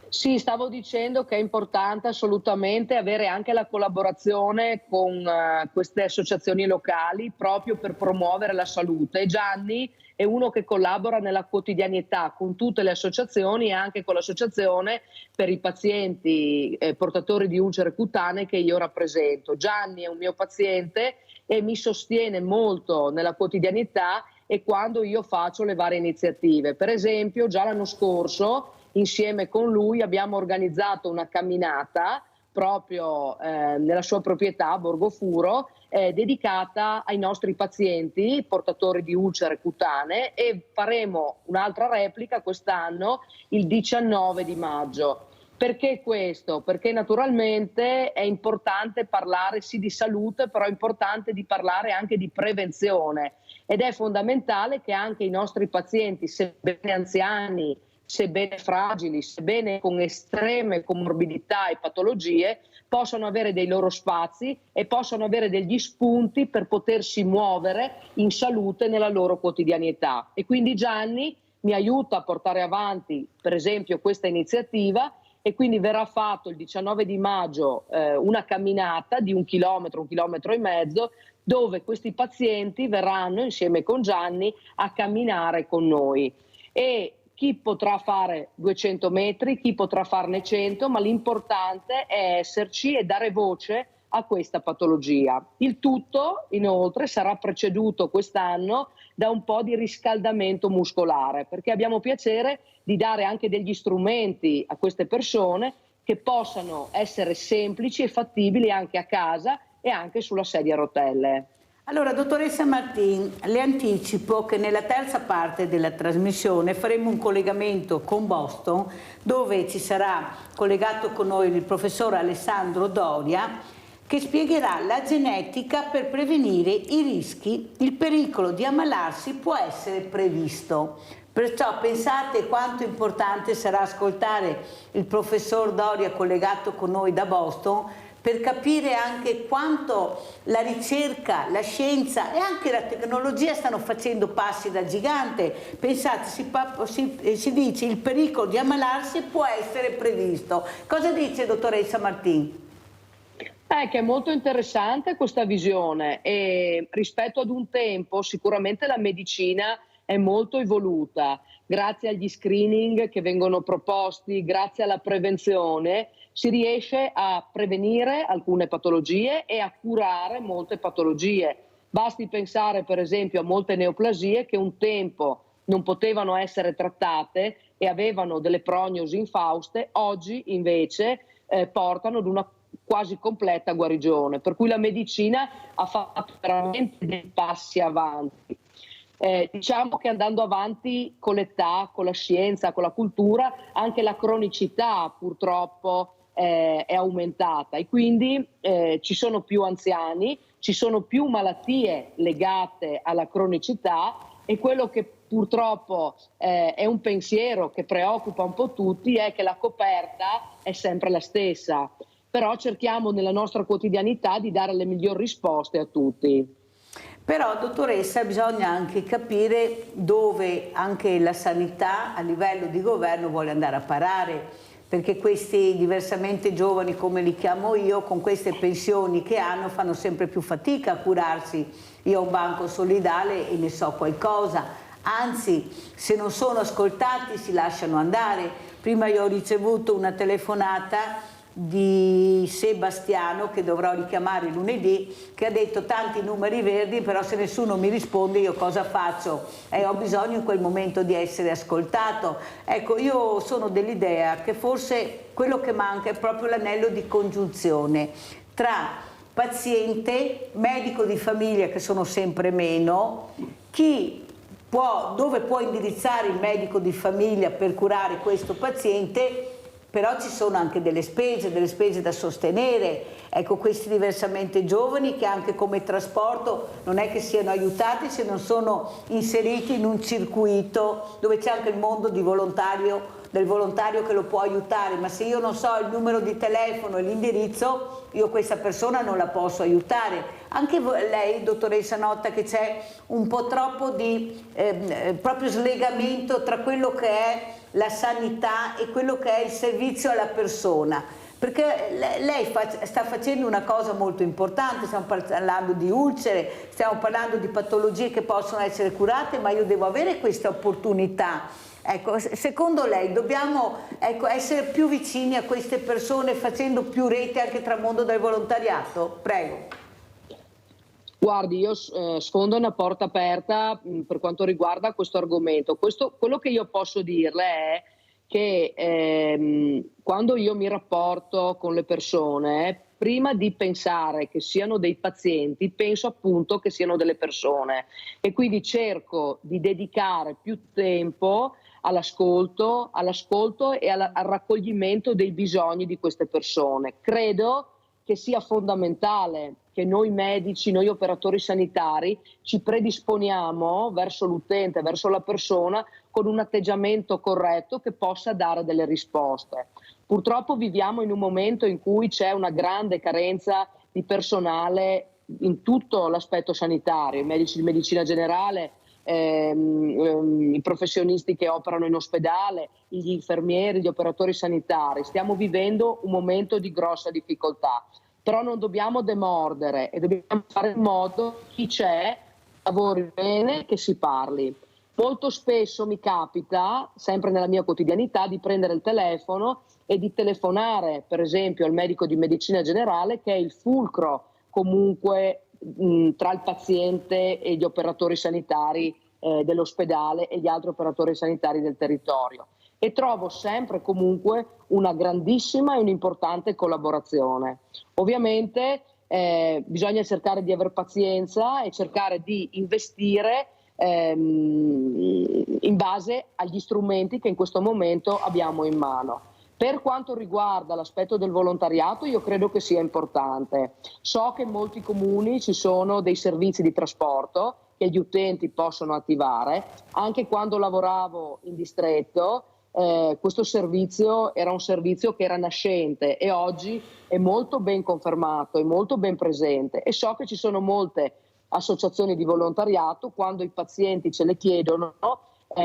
Sì, stavo dicendo che è importante assolutamente avere anche la collaborazione con queste associazioni locali proprio per promuovere la salute. E Gianni è uno che collabora nella quotidianità con tutte le associazioni e anche con l'associazione per i pazienti portatori di ulcere cutanee che io rappresento. Gianni è un mio paziente e mi sostiene molto nella quotidianità e quando io faccio le varie iniziative. Per esempio, già l'anno scorso insieme con lui abbiamo organizzato una camminata proprio nella sua proprietà a Borgofuro dedicata ai nostri pazienti portatori di ulcere cutanee, e faremo un'altra replica quest'anno il 19 di maggio. Perché questo? Perché naturalmente è importante parlare sì di salute, però è importante di parlare anche di prevenzione, ed è fondamentale che anche i nostri pazienti, sebbene anziani, sebbene fragili, sebbene con estreme comorbidità e patologie, possono avere dei loro spazi e possono avere degli spunti per potersi muovere in salute nella loro quotidianità. E quindi Gianni mi aiuta a portare avanti, per esempio, questa iniziativa, e quindi verrà fatto il 19 di maggio una camminata di 1 chilometro, 1,5 chilometri, dove questi pazienti verranno insieme con Gianni a camminare con noi. E chi potrà fare 200 metri, chi potrà farne 100, ma l'importante è esserci e dare voce a questa patologia. Il tutto, inoltre, sarà preceduto quest'anno da un po' di riscaldamento muscolare, perché abbiamo piacere di dare anche degli strumenti a queste persone che possano essere semplici e fattibili anche a casa e anche sulla sedia a rotelle. Allora, dottoressa Martin, le anticipo che nella terza parte della trasmissione faremo un collegamento con Boston, dove ci sarà collegato con noi il professor Alessandro Doria, che spiegherà la genetica per prevenire i rischi. Il pericolo di ammalarsi può essere previsto. Perciò pensate quanto importante sarà ascoltare il professor Doria collegato con noi da Boston, per capire anche quanto la ricerca, la scienza e anche la tecnologia stanno facendo passi da gigante. Pensate, si dice il pericolo di ammalarsi può essere previsto. Cosa dice dottoressa Martin? Che è molto interessante questa visione, e rispetto ad un tempo sicuramente la medicina è molto evoluta. Grazie agli screening che vengono proposti, grazie alla prevenzione, si riesce a prevenire alcune patologie e a curare molte patologie. Basti pensare per esempio a molte neoplasie che un tempo non potevano essere trattate e avevano delle prognosi infauste, oggi invece portano ad una quasi completa guarigione, per cui la medicina ha fatto veramente dei passi avanti. Diciamo che andando avanti con l'età, con la scienza, con la cultura, anche la cronicità purtroppo è aumentata, e quindi ci sono più anziani, ci sono più malattie legate alla cronicità, e quello che purtroppo è un pensiero che preoccupa un po' tutti è che la coperta è sempre la stessa, però cerchiamo nella nostra quotidianità di dare le migliori risposte a tutti. Però, dottoressa, bisogna anche capire dove anche la sanità a livello di governo vuole andare a parare, perché questi diversamente giovani, come li chiamo io, con queste pensioni che hanno, fanno sempre più fatica a curarsi. Io ho un banco solidale e ne so qualcosa, anzi, se non sono ascoltati si lasciano andare. Prima io ho ricevuto una telefonata di Sebastiano, che dovrò richiamare lunedì, che ha detto tanti numeri verdi, però se nessuno mi risponde io cosa faccio? Ho bisogno in quel momento di essere ascoltato. Ecco, io sono dell'idea che forse quello che manca è proprio l'anello di congiunzione tra paziente, medico di famiglia, che sono sempre meno, dove può indirizzare il medico di famiglia per curare questo paziente. Però ci sono anche delle spese da sostenere. Ecco, questi diversamente giovani che anche come trasporto non è che siano aiutati se non sono inseriti in un circuito dove c'è anche il mondo del volontario che lo può aiutare, ma se io non so il numero di telefono e l'indirizzo, io questa persona non la posso aiutare. Anche lei, dottoressa, nota che c'è un po' troppo di proprio slegamento tra quello che è la sanità e quello che è il servizio alla persona, perché lei sta facendo una cosa molto importante. Stiamo parlando di ulcere, stiamo parlando di patologie che possono essere curate, ma io devo avere questa opportunità. Ecco, secondo lei dobbiamo essere più vicini a queste persone facendo più rete anche tra mondo del volontariato? Prego. Guardi, io sfondo una porta aperta per quanto riguarda questo argomento. Quello che io posso dirle è che quando io mi rapporto con le persone, prima di pensare che siano dei pazienti, penso appunto che siano delle persone, e quindi cerco di dedicare più tempo all'ascolto e al raccoglimento dei bisogni di queste persone. Credo che sia fondamentale che noi medici, noi operatori sanitari ci predisponiamo verso l'utente, verso la persona, con un atteggiamento corretto che possa dare delle risposte. Purtroppo viviamo in un momento in cui c'è una grande carenza di personale in tutto l'aspetto sanitario, i medici di medicina generale, i professionisti che operano in ospedale, gli infermieri, gli operatori sanitari. Stiamo vivendo un momento di grossa difficoltà, però non dobbiamo demordere e dobbiamo fare in modo che chi c'è lavori bene, che si parli. Molto spesso mi capita, sempre nella mia quotidianità, di prendere il telefono e di telefonare, per esempio, al medico di medicina generale, che è il fulcro comunque tra il paziente e gli operatori sanitari dell'ospedale e gli altri operatori sanitari del territorio. E trovo sempre comunque una grandissima e un'importante collaborazione. Ovviamente bisogna cercare di aver pazienza e cercare di investire in base agli strumenti che in questo momento abbiamo in mano. Per quanto riguarda l'aspetto del volontariato, io credo che sia importante. So che in molti comuni ci sono dei servizi di trasporto che gli utenti possono attivare. Anche quando lavoravo in distretto, questo servizio era un servizio che era nascente e oggi è molto ben confermato, è molto ben presente, e so che ci sono molte associazioni di volontariato. Quando i pazienti ce le chiedono,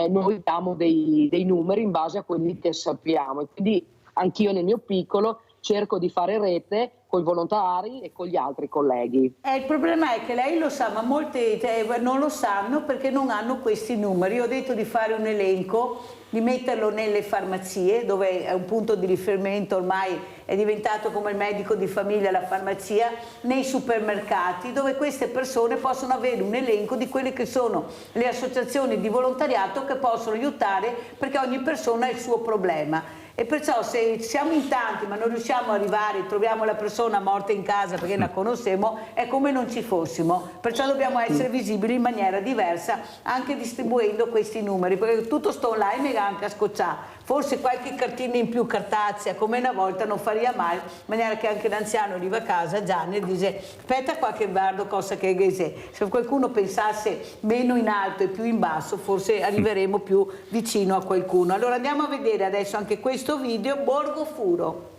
noi diamo dei numeri in base a quelli che sappiamo, e quindi anch'io nel mio piccolo cerco di fare rete con i volontari e con gli altri colleghi. Il problema è che lei lo sa, ma molti non lo sanno perché non hanno questi numeri. Io ho detto di fare un elenco, di metterlo nelle farmacie, dove è un punto di riferimento, ormai è diventato come il medico di famiglia la farmacia, nei supermercati, dove queste persone possono avere un elenco di quelle che sono le associazioni di volontariato che possono aiutare, perché ogni persona ha il suo problema. E perciò se siamo in tanti ma non riusciamo ad arrivare, troviamo la persona morta in casa perché la conosciamo, è come non ci fossimo. Perciò dobbiamo essere visibili in maniera diversa, anche distribuendo questi numeri, perché tutto sto online e anche a scocciare. Forse qualche cartina in più cartacea come una volta non faria male, in maniera che anche l'anziano arriva a casa, Gianni, e dice aspetta qualche guardo cosa che se qualcuno pensasse meno in alto e più in basso, forse arriveremo più vicino a qualcuno. Allora andiamo a vedere adesso anche questo video. Borgo Furo.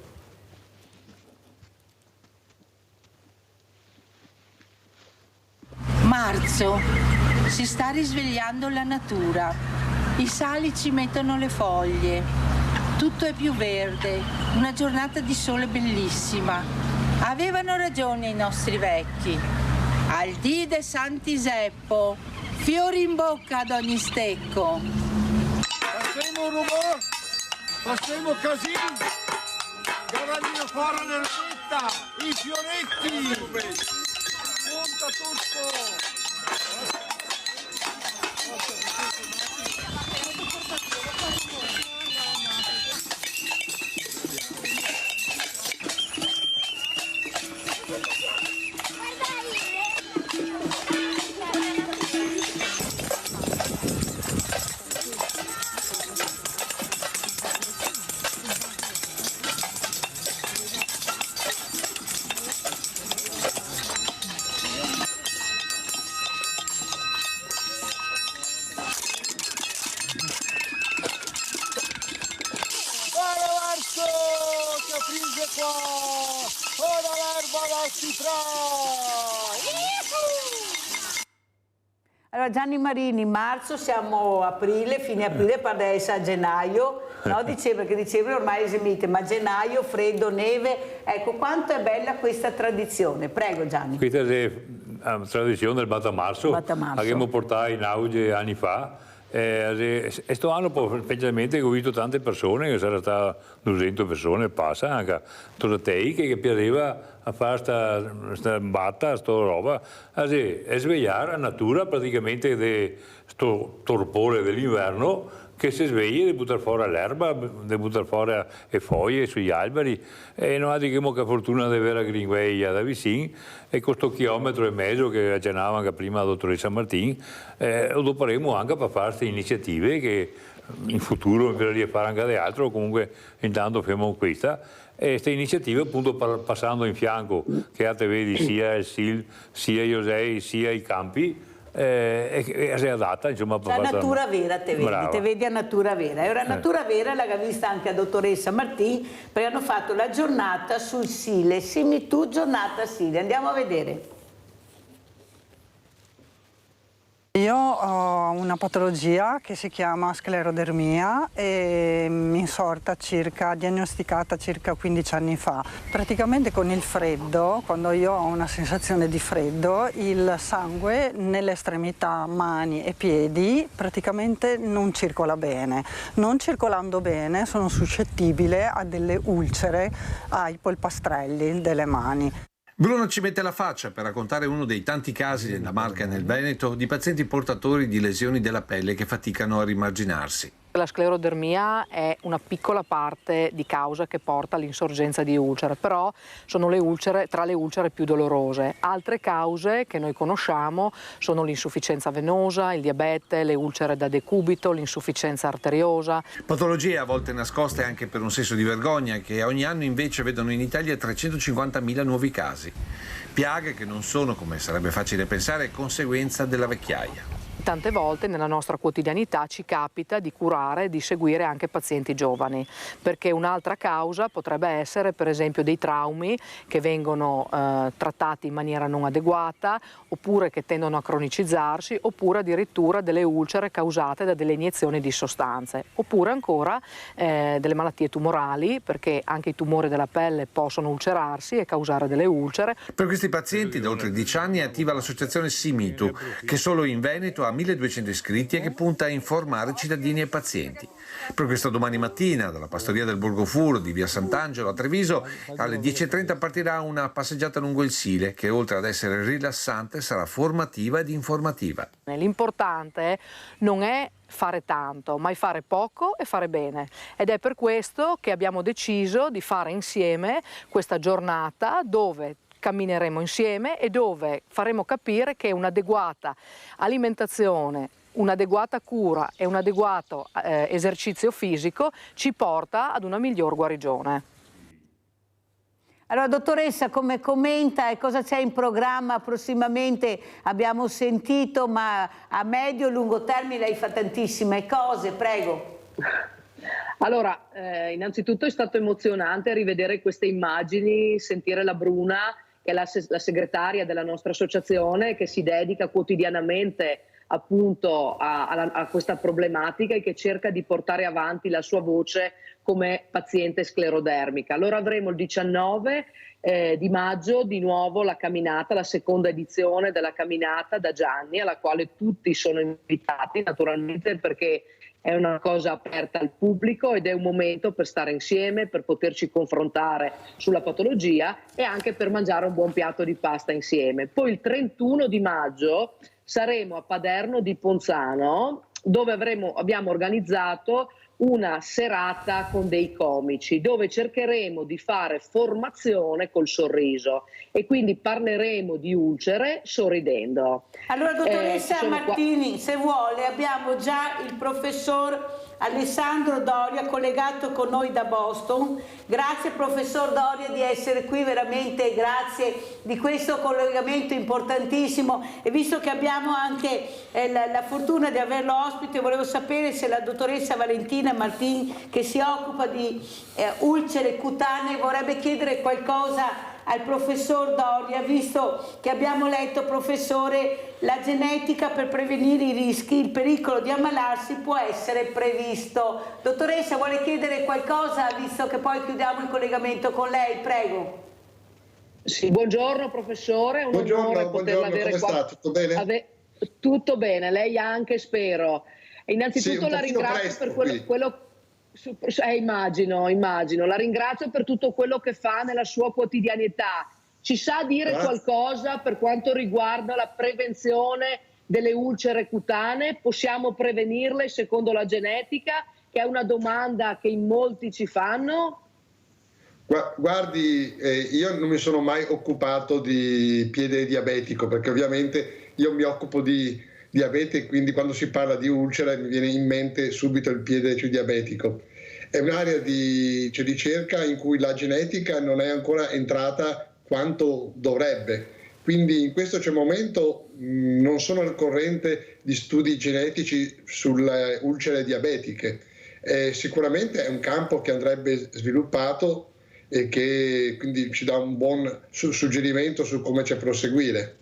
Marzo, si sta risvegliando la natura. I salici mettono le foglie, tutto è più verde, una giornata di sole bellissima. Avevano ragione i nostri vecchi. Al dì de Sant'Iseppo, fiori in bocca ad ogni stecco. Facciamo rumore, facciamo casino, guadagnino fuori l'erbetta, i fioretti, monta tutto. Allora Gianni Marini, marzo, siamo a aprile, fine aprile, parla adesso a gennaio, no? Diceva che dicevano ormai esemite, ma gennaio, freddo, neve, ecco quanto è bella questa tradizione. Prego Gianni. Questa è la tradizione del Matamarzo, che abbiamo portato in auge anni fa. E questo anno specialmente ho visto tante persone, che saranno state 200 persone, passa anche tutta te che piaceva a fare questa batta, questa roba, e svegliare la natura praticamente di questo torpore dell'inverno, che si sveglia di buttare fuori l'erba, di buttare fuori le foglie sugli alberi, e non abbiamo che fortuna di avere la Greenway da vicino, e questo chilometro e mezzo che accennava anche prima la dottoressa Martin, lo dovremo anche per fare queste iniziative che in futuro per fare anche di altro, comunque intanto facciamo questa. E queste iniziative appunto passando in fianco, che te vedi sia il SIL, sia Iosei, sia i campi, e si è adatta, insomma. La natura vera, te vedi a natura vera. E ora natura vera l'ha vista anche la dottoressa Martin, perché hanno fatto la giornata sul Sile, Simi tu giornata Sile. Andiamo a vedere. Io ho una patologia che si chiama sclerodermia e mi è insorta diagnosticata circa 15 anni fa. Praticamente con il freddo, quando io ho una sensazione di freddo, il sangue nelle estremità, mani e piedi praticamente non circola bene. Non circolando bene sono suscettibile a delle ulcere ai polpastrelli delle mani. Bruno ci mette la faccia per raccontare uno dei tanti casi nella Marca e nel Veneto di pazienti portatori di lesioni della pelle che faticano a rimarginarsi. La sclerodermia è una piccola parte di causa che porta all'insorgenza di ulcere, però sono le ulcere, tra le ulcere più dolorose. Altre cause che noi conosciamo sono l'insufficienza venosa, il diabete, le ulcere da decubito, l'insufficienza arteriosa. Patologie a volte nascoste anche per un senso di vergogna che ogni anno invece vedono in Italia 350.000 nuovi casi. Piaghe che non sono, come sarebbe facile pensare, conseguenza della vecchiaia. Tante volte nella nostra quotidianità ci capita di curare e di seguire anche pazienti giovani, perché un'altra causa potrebbe essere per esempio dei traumi che vengono trattati in maniera non adeguata, oppure che tendono a cronicizzarsi, oppure addirittura delle ulcere causate da delle iniezioni di sostanze, oppure ancora delle malattie tumorali, perché anche i tumori della pelle possono ulcerarsi e causare delle ulcere. Per questi pazienti da oltre 10 anni è attiva l'associazione Simitu, che solo in Veneto ha 1200 iscritti e che punta a informare cittadini e pazienti. Per questo domani mattina dalla Pastoria del Borgo Furo di via Sant'Angelo a Treviso alle 10:30 partirà una passeggiata lungo il Sile che oltre ad essere rilassante sarà formativa ed informativa. L'importante non è fare tanto, ma fare poco e fare bene, ed è per questo che abbiamo deciso di fare insieme questa giornata dove cammineremo insieme e dove faremo capire che un'adeguata alimentazione, un'adeguata cura e un adeguato esercizio fisico ci porta ad una miglior guarigione. Allora dottoressa, come commenta e cosa c'è in programma prossimamente? Abbiamo sentito, ma a medio e lungo termine lei fa tantissime cose, prego. Allora, innanzitutto è stato emozionante rivedere queste immagini, sentire la Bruna, che è la segretaria della nostra associazione, che si dedica quotidianamente appunto a questa problematica e che cerca di portare avanti la sua voce come paziente sclerodermica. Allora avremo il 19 di maggio di nuovo la camminata, la seconda edizione della camminata da Gianni, alla quale tutti sono invitati naturalmente, perché è una cosa aperta al pubblico ed è un momento per stare insieme, per poterci confrontare sulla patologia e anche per mangiare un buon piatto di pasta insieme. Poi il 31 di maggio saremo a Paderno di Ponzano, dove abbiamo organizzato una serata con dei comici, dove cercheremo di fare formazione col sorriso e quindi parleremo di ulcere sorridendo. Allora dottoressa Martini, se vuole, abbiamo già il professor Alessandro Doria collegato con noi da Boston. Grazie professor Doria di essere qui, veramente grazie di questo collegamento importantissimo, e visto che abbiamo anche la fortuna di averlo ospite, volevo sapere se la dottoressa Valentina Martin, che si occupa di ulcere cutanee, vorrebbe chiedere qualcosa al professor Doria, visto che abbiamo letto, professore, la genetica per prevenire i rischi, il pericolo di ammalarsi può essere previsto. Dottoressa, vuole chiedere qualcosa, visto che poi chiudiamo il collegamento con lei, prego. Sì, buongiorno professore, un onore poterla avere qua. Come sta? Tutto bene? Tutto bene, lei anche, spero. Innanzitutto la ringrazio per quello immagino, la ringrazio per tutto quello che fa nella sua quotidianità. Ci sa dire qualcosa per quanto riguarda la prevenzione delle ulcere cutanee? Possiamo prevenirle secondo la genetica? Che è una domanda che in molti ci fanno. Guardi, io non mi sono mai occupato di piede diabetico, perché ovviamente io mi occupo di diabete, quindi quando si parla di ulcera mi viene in mente subito il piede diabetico. È un'area di ricerca in cui la genetica non è ancora entrata quanto dovrebbe, Quindi in questo momento non sono al corrente di studi genetici sulle ulcere diabetiche. Sicuramente è un campo che andrebbe sviluppato e che quindi ci dà un buon suggerimento su come c'è proseguire.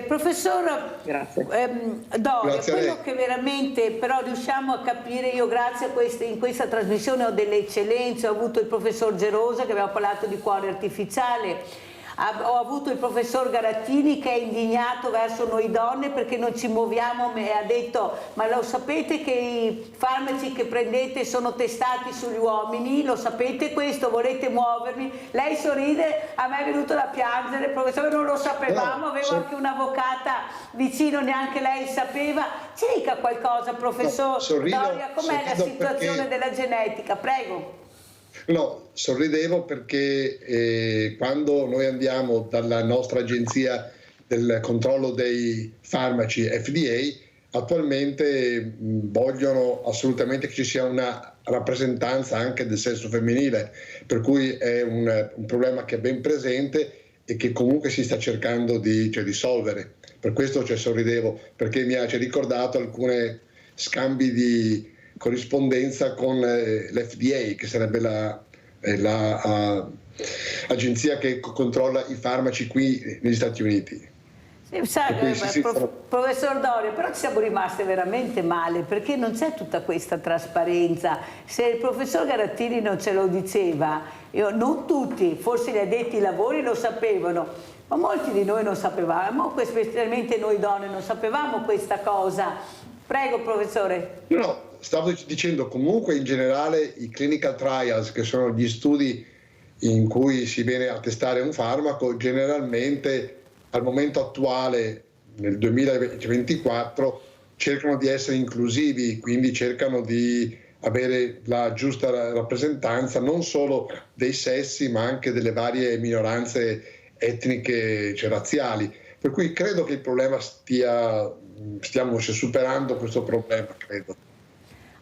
Professor Doria, quello che veramente però riusciamo a capire, io grazie a in questa trasmissione ho delle eccellenze, ho avuto il professor Gerosa che abbiamo parlato di cuore artificiale, ho avuto il professor Garattini che è indignato verso noi donne perché non ci muoviamo e ha detto: ma lo sapete che i farmaci che prendete sono testati sugli uomini? Lo sapete questo? Volete muovermi? Lei sorride, a me è venuto da piangere, professore, non lo sapevamo, avevo anche un'avvocata vicino, neanche lei sapeva. Ci dica qualcosa, professor Doria, com'è la situazione della genetica? Prego. No, sorridevo perché quando noi andiamo dalla nostra agenzia del controllo dei farmaci FDA, attualmente vogliono assolutamente che ci sia una rappresentanza anche del sesso femminile, per cui è un problema che è ben presente e che comunque si sta cercando di risolvere. Per questo sorridevo, perché mi ha ricordato alcuni scambi di corrispondenza con l'FDA, che sarebbe l'agenzia che controlla i farmaci qui negli Stati Uniti. Professor Doria, però ci siamo rimaste veramente male perché non c'è tutta questa trasparenza. Se il professor Garattini non ce lo diceva, non tutti, forse gli addetti ai lavori lo sapevano, ma molti di noi non sapevamo, specialmente noi donne non sapevamo questa cosa. Prego, professore. No, stavo dicendo comunque in generale i clinical trials, che sono gli studi in cui si viene a testare un farmaco, generalmente al momento attuale, nel 2024, cercano di essere inclusivi, quindi cercano di avere la giusta rappresentanza non solo dei sessi ma anche delle varie minoranze etniche, razziali. Per cui credo che il problema stiamo superando questo problema, credo.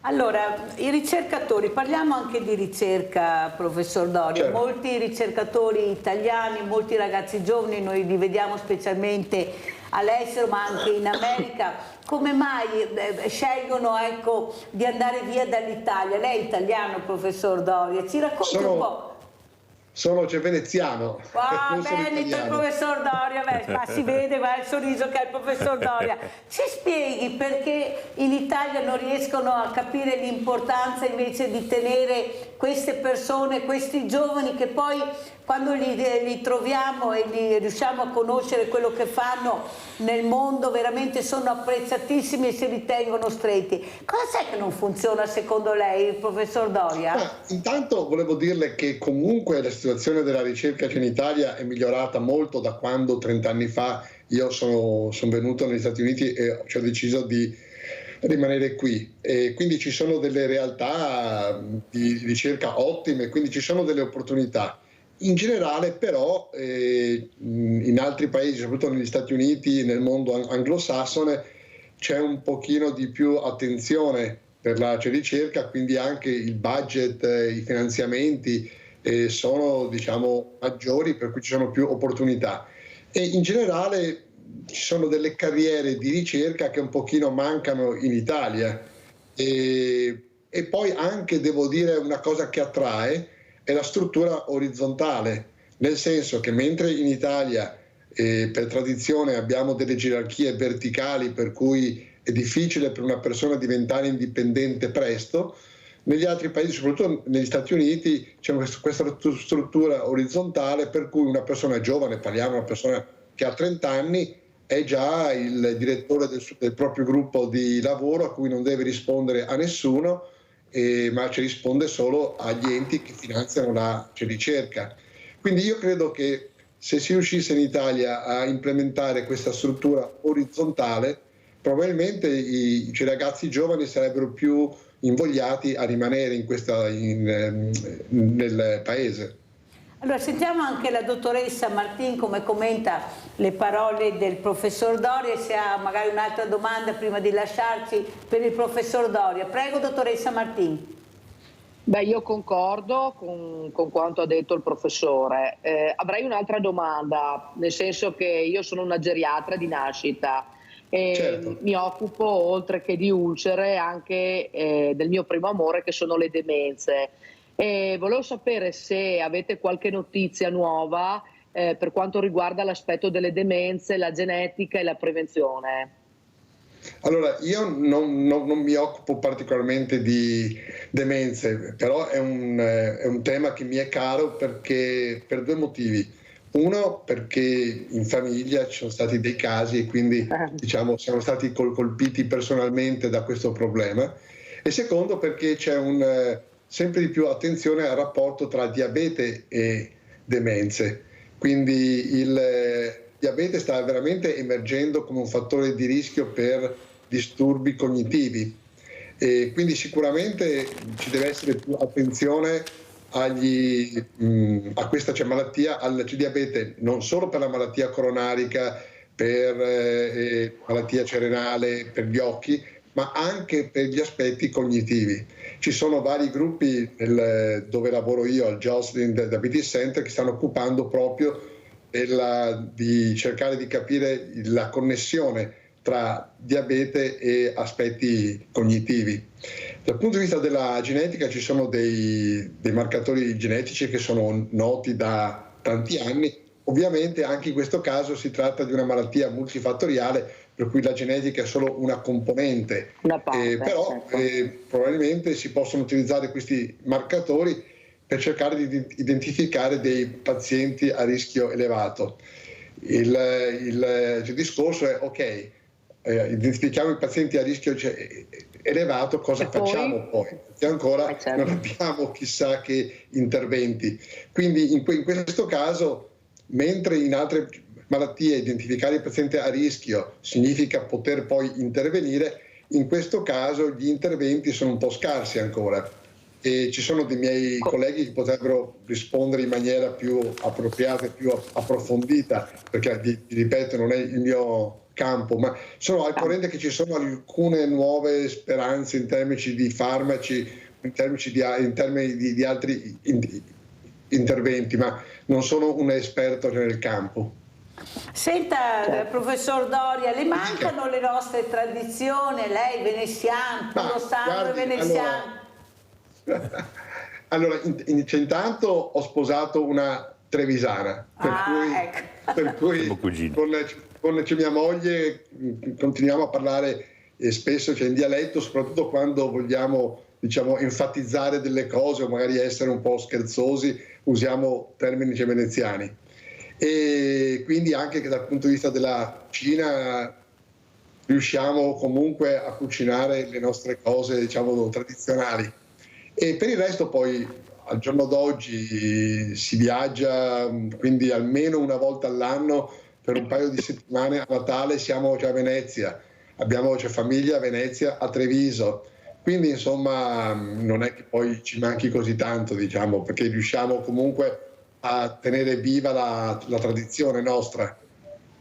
Allora, i ricercatori, parliamo anche di ricerca, professor Doria. Certo. Molti ricercatori italiani, molti ragazzi giovani, noi li vediamo specialmente all'estero ma anche in America, come mai scelgono di andare via dall'Italia? Lei è italiano, professor Doria, ci racconti un po'? Sono veneziano. Veneto, il professor Doria, ma si vede il sorriso che ha il professor Doria. Ci spieghi perché in Italia non riescono a capire l'importanza invece di tenere queste persone, questi giovani che poi quando li troviamo e li riusciamo a conoscere quello che fanno nel mondo veramente sono apprezzatissimi e si ritengono stretti. Cosa c'è che non funziona secondo lei, professor Doria? Intanto volevo dirle che comunque la situazione della ricerca in Italia è migliorata molto da quando 30 anni fa io sono venuto negli Stati Uniti e ho deciso di rimanere qui, e quindi ci sono delle realtà di ricerca ottime, quindi ci sono delle opportunità. In generale però in altri paesi, soprattutto negli Stati Uniti, nel mondo anglosassone, c'è un pochino di più attenzione per la ricerca, quindi anche il budget, i finanziamenti sono maggiori, per cui ci sono più opportunità. E in generale ci sono delle carriere di ricerca che un pochino mancano in Italia. E poi anche, devo dire, una cosa che attrae è la struttura orizzontale, nel senso che mentre in Italia per tradizione abbiamo delle gerarchie verticali per cui è difficile per una persona diventare indipendente presto, negli altri paesi, soprattutto negli Stati Uniti, c'è questa struttura orizzontale per cui una persona giovane, parliamo di una persona che ha 30 anni, è già il direttore del proprio gruppo di lavoro, a cui non deve rispondere a nessuno, ma ci risponde solo agli enti che finanziano la ricerca. Quindi io credo che se si riuscisse in Italia a implementare questa struttura orizzontale, probabilmente i ragazzi giovani sarebbero più invogliati a rimanere nel paese. Allora sentiamo anche la dottoressa Martin come commenta le parole del professor Doria e se ha magari un'altra domanda prima di lasciarci per il professor Doria. Prego, dottoressa Martin. Beh, io concordo con quanto ha detto il professore. Avrei un'altra domanda, nel senso che io sono una geriatra di nascita e Certo. mi occupo, oltre che di ulcere, anche del mio primo amore, che sono le demenze. E volevo sapere se avete qualche notizia nuova per quanto riguarda l'aspetto delle demenze, la genetica e la prevenzione. Allora, io non mi occupo particolarmente di demenze, però è un tema che mi è caro per due motivi. Uno, perché in famiglia ci sono stati dei casi e quindi diciamo, siamo stati colpiti personalmente da questo problema. E secondo, perché c'è sempre di più attenzione al rapporto tra diabete e demenze. Quindi il diabete sta veramente emergendo come un fattore di rischio per disturbi cognitivi e quindi sicuramente ci deve essere più attenzione a questa malattia, al diabete, non solo per la malattia coronarica, per malattia cerebrale, per gli occhi, ma anche per gli aspetti cognitivi. Ci sono vari gruppi dove lavoro io, al Joslin Diabetes Center, che stanno occupando proprio di cercare di capire la connessione tra diabete e aspetti cognitivi. Dal punto di vista della genetica ci sono dei marcatori genetici che sono noti da tanti anni. Ovviamente anche in questo caso si tratta di una malattia multifattoriale, per cui la genetica è solo una componente, però probabilmente si possono utilizzare questi marcatori per cercare di identificare dei pazienti a rischio elevato. Il discorso è ok, identifichiamo i pazienti a rischio elevato, cosa facciamo poi? Perché ancora non abbiamo chissà che interventi. Quindi in questo caso, mentre in altre malattie identificare il paziente a rischio significa poter poi intervenire, in questo caso gli interventi sono un po' scarsi ancora. E ci sono dei miei colleghi che potrebbero rispondere in maniera più appropriata e più approfondita, perché ripeto non è il mio campo, ma sono al corrente che ci sono alcune nuove speranze in termini di farmaci, in termini di altri interventi, ma non sono un esperto nel campo. Senta, professor Doria, le mancano le nostre tradizioni? Lei veneziano, puro sangue veneziano. Allora, intanto ho sposato una trevisana, per cui con mia moglie continuiamo a parlare spesso in dialetto, soprattutto quando vogliamo, diciamo, enfatizzare delle cose o magari essere un po' scherzosi, usiamo termini veneziani. E quindi anche che dal punto di vista della cucina riusciamo comunque a cucinare le nostre cose, diciamo, tradizionali. E per il resto poi al giorno d'oggi si viaggia, quindi almeno una volta all'anno per un paio di settimane. A Natale siamo a Venezia, c'è famiglia a Venezia, a Treviso, quindi insomma non è che poi ci manchi così tanto, diciamo, perché riusciamo comunque a tenere viva la tradizione nostra.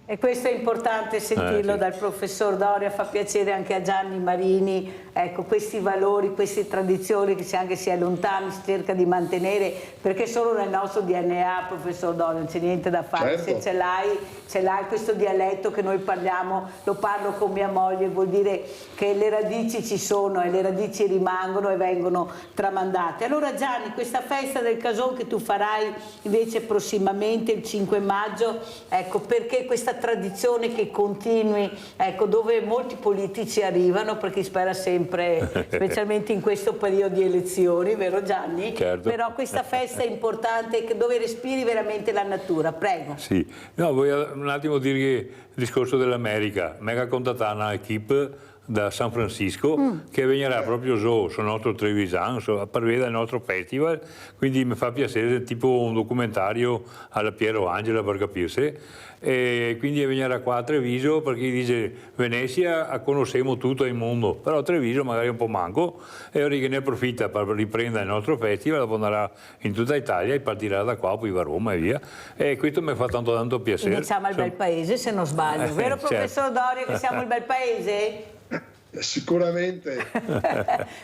E questo è importante sentirlo dal professor Doria, fa piacere anche a Gianni Marini, ecco, questi valori, queste tradizioni che anche si è lontani si cerca di mantenere, perché solo nel nostro DNA, professor Doria, non c'è niente da fare, se ce l'hai questo dialetto che noi parliamo, lo parlo con mia moglie, vuol dire che le radici ci sono e le radici rimangono e vengono tramandate. Allora Gianni, questa festa del Cason che tu farai invece prossimamente il 5 maggio, ecco, perché questa tradizione che continui, ecco, dove molti politici arrivano, perché si spera sempre, specialmente in questo periodo di elezioni, vero Gianni? Certo. Però questa festa è importante, dove respiri veramente la natura, prego. Sì, no, voglio un attimo dire che il discorso dell'America, mi ha contattato un'equipe da San Francisco che venirà proprio sul nostro Trevisan per vedere il nostro festival, quindi mi fa piacere, tipo un documentario alla Piero Angela per capirsi, e quindi venirà qua a Treviso perché dice Venezia conosciamo tutto il mondo, però a Treviso magari un po' manco, e ora che ne approfitta per riprendere il nostro festival, dopo andrà in tutta Italia e partirà da qua, poi va a Roma e via, e questo mi fa tanto piacere. Quindi siamo il bel paese, se non sbaglio, vero professor certo. Doria che siamo il bel paese? Sicuramente.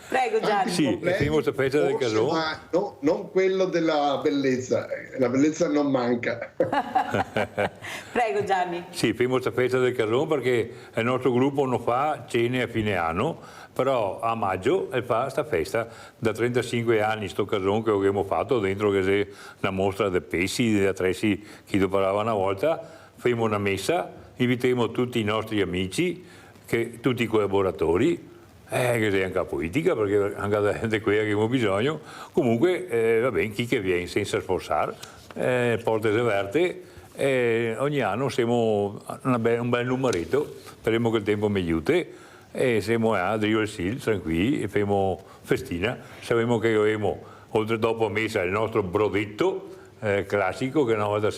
Prego Gianni. Sì, primo festa del Cason. Ma non quello della bellezza, la bellezza non manca. Prego Gianni. Sì, primo festa del Cason perché il nostro gruppo non fa cene a fine anno, però a maggio fa questa festa. Da 35 anni sto Cason che abbiamo fatto dentro che c'è una mostra di pesci, di attrezzi che parlava una volta, faremo una messa, inviteremo tutti i nostri amici, tutti i collaboratori, che sia anche la politica, perché anche la gente qui che abbiamo bisogno, comunque va bene, chi che viene senza sforzare, porte aperte, ogni anno siamo un bel numeretto, speriamo che il tempo mi aiuti, e siamo a Drio e Sil, tranquilli, e facciamo festina, sappiamo che abbiamo, oltre dopo messa, il nostro brodetto classico, che una volta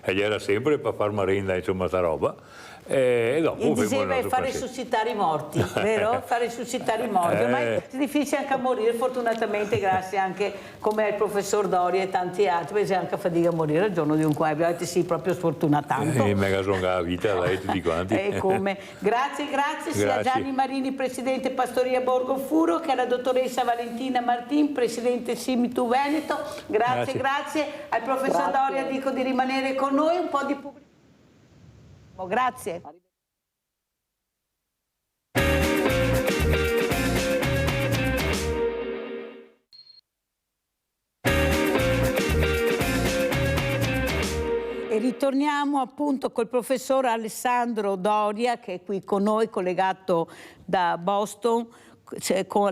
era sempre per far merenda, insomma, sta roba. E dopo diceva far risuscitare i morti, vero? Far risuscitare i morti, ormai è difficile anche a morire, fortunatamente grazie anche come il professor Doria e tanti altri, perché c'è anche a fatica a morire al giorno di un qua, ovviamente sì, proprio sfortunata tanto. Mega songa la vita, lei tutti quanti. Come. Grazie sia a Gianni Marini, presidente Pastoria Borgo Furo, che alla dottoressa Valentina Martin, presidente Simitu Veneto, grazie al professor Doria, dico di rimanere con noi, un po' di pubblicità. Grazie. E ritorniamo appunto col professor Alessandro Doria, che è qui con noi, collegato da Boston,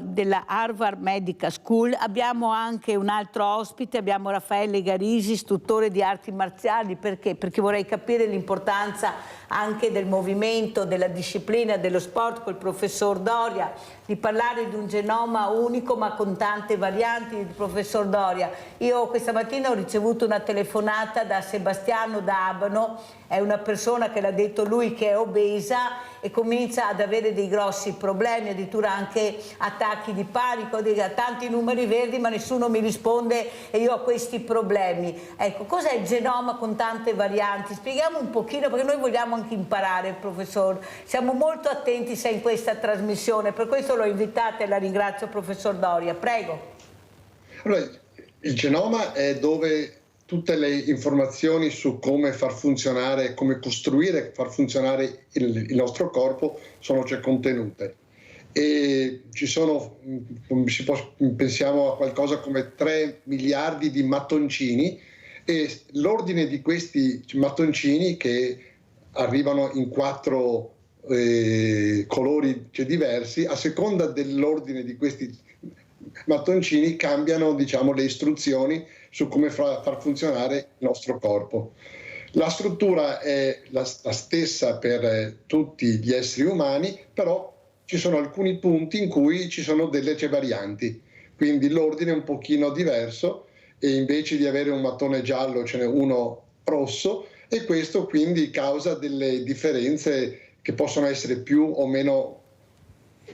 della Harvard Medical School. Abbiamo anche un altro ospite, abbiamo Raffaele Garisi, istruttore di arti marziali. Perché? Perché vorrei capire l'importanza anche del movimento, della disciplina, dello sport col professor Doria, di parlare di un genoma unico ma con tante varianti. Il professor Doria, io questa mattina ho ricevuto una telefonata da Sebastiano da Abano, è una persona che l'ha detto lui che è obesa e comincia ad avere dei grossi problemi, addirittura anche attacchi di panico, tanti numeri verdi ma nessuno mi risponde e io ho questi problemi. Ecco, cos'è il genoma con tante varianti? Spieghiamo un pochino, perché noi vogliamo anche imparare, professor, siamo molto attenti se in questa trasmissione, per questo l'ho invitata e la ringrazio, professor Doria, prego. Allora, il genoma è dove tutte le informazioni su come far funzionare, come costruire, far funzionare il nostro corpo sono già contenute. E ci sono, pensiamo a qualcosa come 3 miliardi di mattoncini e l'ordine di questi mattoncini, che arrivano in 4 colori diversi, a seconda dell'ordine di questi mattoncini cambiano, diciamo, le istruzioni su come far funzionare il nostro corpo. La struttura è la stessa per tutti gli esseri umani, però ci sono alcuni punti in cui ci sono delle varianti, quindi l'ordine è un pochino diverso e invece di avere un mattone giallo ce n'è uno rosso, e questo quindi causa delle differenze che possono essere più o meno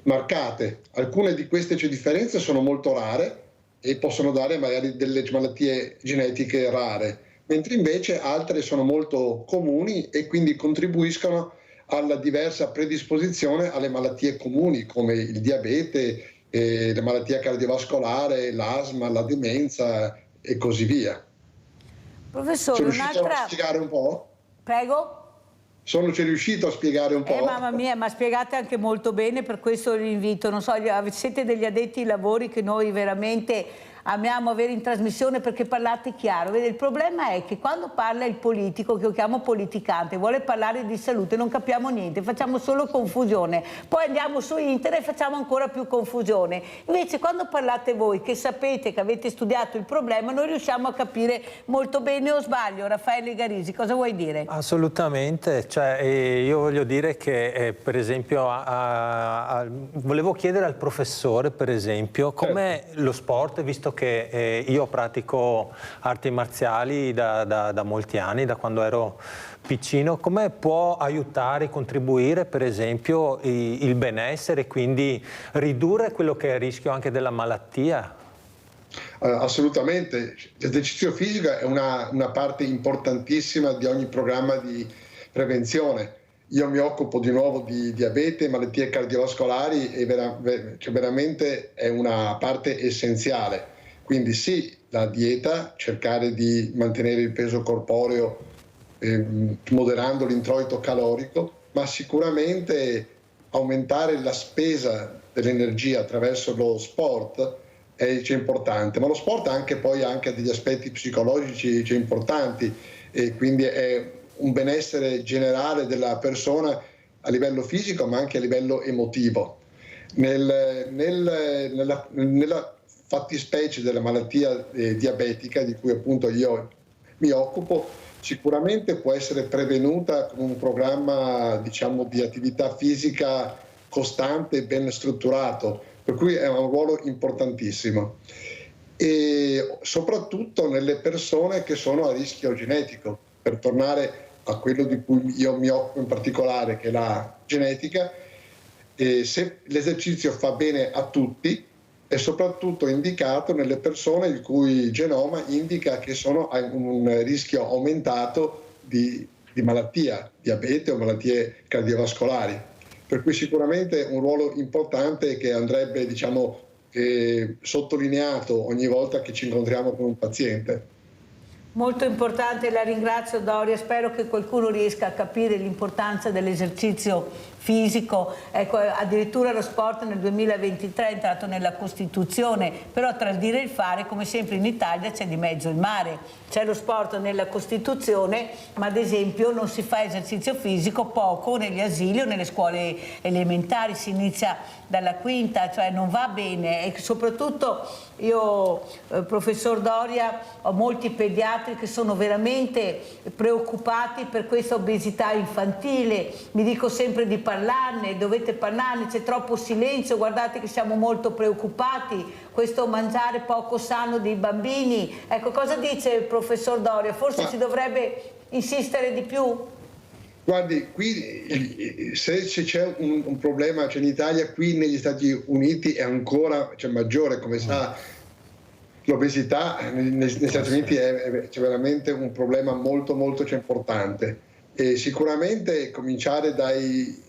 marcate. Alcune di queste differenze sono molto rare e possono dare magari delle malattie genetiche rare, mentre invece altre sono molto comuni e quindi contribuiscono alla diversa predisposizione alle malattie comuni come il diabete, la malattia cardiovascolare, l'asma, la demenza e così via. Professore, sono riuscito a spiegare un po'? Prego? Sono riuscito a spiegare un po'? Mamma mia, ma spiegate anche molto bene, per questo l'invito. Non so, siete degli addetti ai lavori che noi veramente amiamo avere in trasmissione perché parlate chiaro. Vede, il problema è che quando parla il politico, che io chiamo politicante, vuole parlare di salute, non capiamo niente, facciamo solo confusione. Poi andiamo su internet e facciamo ancora più confusione. Invece quando parlate voi, che sapete, che avete studiato il problema, noi riusciamo a capire molto bene. O sbaglio? Raffaele Garisi, cosa vuoi dire? Assolutamente, cioè, io voglio dire che per esempio volevo chiedere al professore, per esempio, come lo sport, visto che io pratico arti marziali da molti anni, da quando ero piccino, come può aiutare, contribuire per esempio il benessere e quindi ridurre quello che è il rischio anche della malattia? Assolutamente, l'esercizio fisico è una parte importantissima di ogni programma di prevenzione io mi occupo di nuovo di diabete e malattie cardiovascolari e veramente è una parte essenziale. Quindi sì, la dieta, cercare di mantenere il peso corporeo moderando l'introito calorico, ma sicuramente aumentare la spesa dell'energia attraverso lo sport è importante, ma lo sport ha anche degli aspetti psicologici importanti, e quindi è un benessere generale della persona a livello fisico ma anche a livello emotivo. Nella fattispecie della malattia diabetica di cui appunto io mi occupo, sicuramente può essere prevenuta con un programma di attività fisica costante e ben strutturato, per cui è un ruolo importantissimo, e soprattutto nelle persone che sono a rischio genetico. Per tornare a quello di cui io mi occupo in particolare, che è la genetica, se l'esercizio fa bene a tutti, è soprattutto indicato nelle persone il cui genoma indica che sono a un rischio aumentato di malattia, diabete o malattie cardiovascolari. Per cui sicuramente un ruolo importante che andrebbe sottolineato ogni volta che ci incontriamo con un paziente. Molto importante, la ringrazio Doria, spero che qualcuno riesca a capire l'importanza dell'esercizio fisico. Ecco, addirittura lo sport nel 2023 è entrato nella Costituzione, però tra il dire e il fare, come sempre in Italia, c'è di mezzo il mare. C'è lo sport nella Costituzione, ma ad esempio non si fa esercizio fisico poco negli asili o nelle scuole elementari, si inizia dalla quinta, cioè non va bene. E soprattutto io, professor Doria, ho molti pediatri che sono veramente preoccupati per questa obesità infantile. Mi dico sempre di parlarne, dovete parlarne, c'è troppo silenzio, guardate che siamo molto preoccupati, questo mangiare poco sano dei bambini. Ecco, cosa dice il professor Doria? Forse si dovrebbe insistere di più? Guardi, qui se c'è un problema, in Italia, qui negli Stati Uniti è ancora maggiore, come sa, l'obesità negli Stati Uniti c'è veramente un problema molto importante, e sicuramente cominciare dai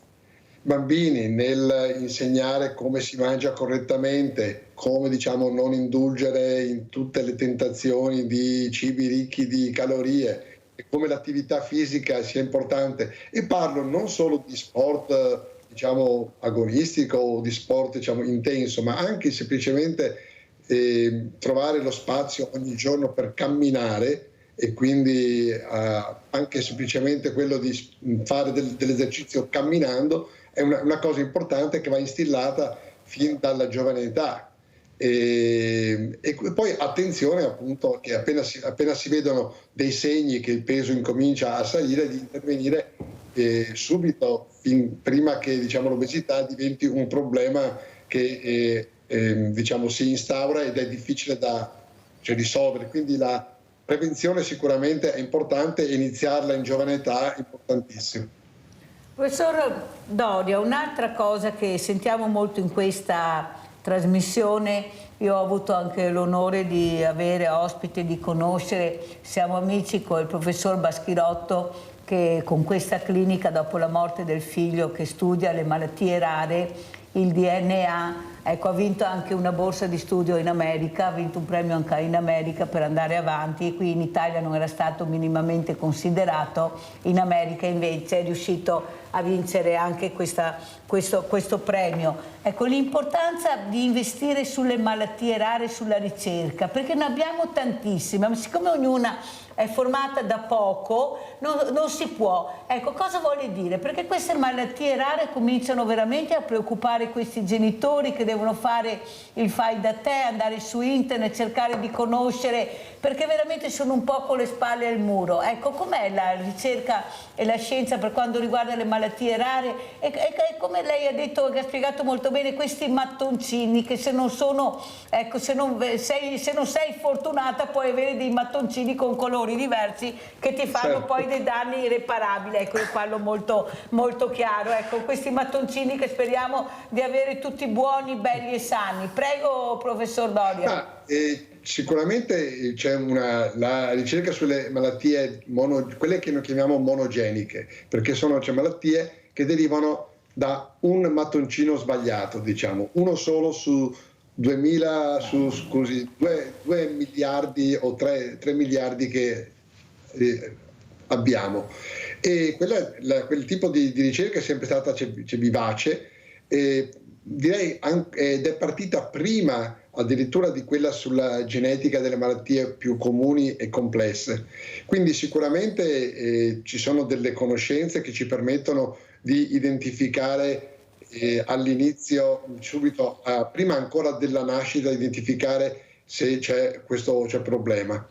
bambini nel insegnare come si mangia correttamente, come non indulgere in tutte le tentazioni di cibi ricchi di calorie, e come l'attività fisica sia importante. E parlo non solo di sport agonistico o di sport intenso, ma anche semplicemente trovare lo spazio ogni giorno per camminare, e quindi anche semplicemente quello di fare dell'esercizio camminando è una cosa importante che va instillata fin dalla giovane età. E poi attenzione appunto che appena si vedono dei segni che il peso incomincia a salire, di intervenire subito, prima che l'obesità diventi un problema che si instaura ed è difficile da risolvere. Quindi la prevenzione sicuramente è importante, e iniziarla in giovane età è importantissimo. Professor Doria, un'altra cosa che sentiamo molto in questa trasmissione, io ho avuto anche l'onore di avere ospite, di conoscere, siamo amici con il professor Baschirotto, che con questa clinica, dopo la morte del figlio, che studia le malattie rare, il DNA, ecco, ha vinto anche una borsa di studio in America, ha vinto un premio anche in America per andare avanti, e qui in Italia non era stato minimamente considerato, in America invece è riuscito a vincere anche questo premio. Ecco, l'importanza di investire sulle malattie rare, sulla ricerca, perché ne abbiamo tantissime, ma siccome ognuna è formata da poco, non si può. Ecco, cosa vuole dire? Perché queste malattie rare cominciano veramente a preoccupare questi genitori che devono fare il fai da te, andare su internet, cercare di conoscere, perché veramente sono un po' con le spalle al muro. Ecco, com'è la ricerca e la scienza per quanto riguarda le malattie rare? E come lei ha detto, che ha spiegato molto bene, questi mattoncini che se non sono, ecco, se non sei fortunata puoi avere dei mattoncini con colori diversi che ti fanno poi dei danni irreparabili. Ecco, io parlo molto chiaro. Ecco, questi mattoncini che speriamo di avere tutti buoni, belli e sani. Prego, professor Doria. sicuramente c'è la ricerca sulle malattie, quelle che noi chiamiamo monogeniche, perché c'è malattie che derivano da un mattoncino sbagliato, diciamo, uno solo su 2 miliardi o 3 miliardi che abbiamo. E quel tipo di ricerca è sempre stata vivace, direi ed è partita prima addirittura di quella sulla genetica delle malattie più comuni e complesse. Quindi sicuramente ci sono delle conoscenze che ci permettono di identificare all'inizio, subito, prima ancora della nascita, identificare se c'è questo problema.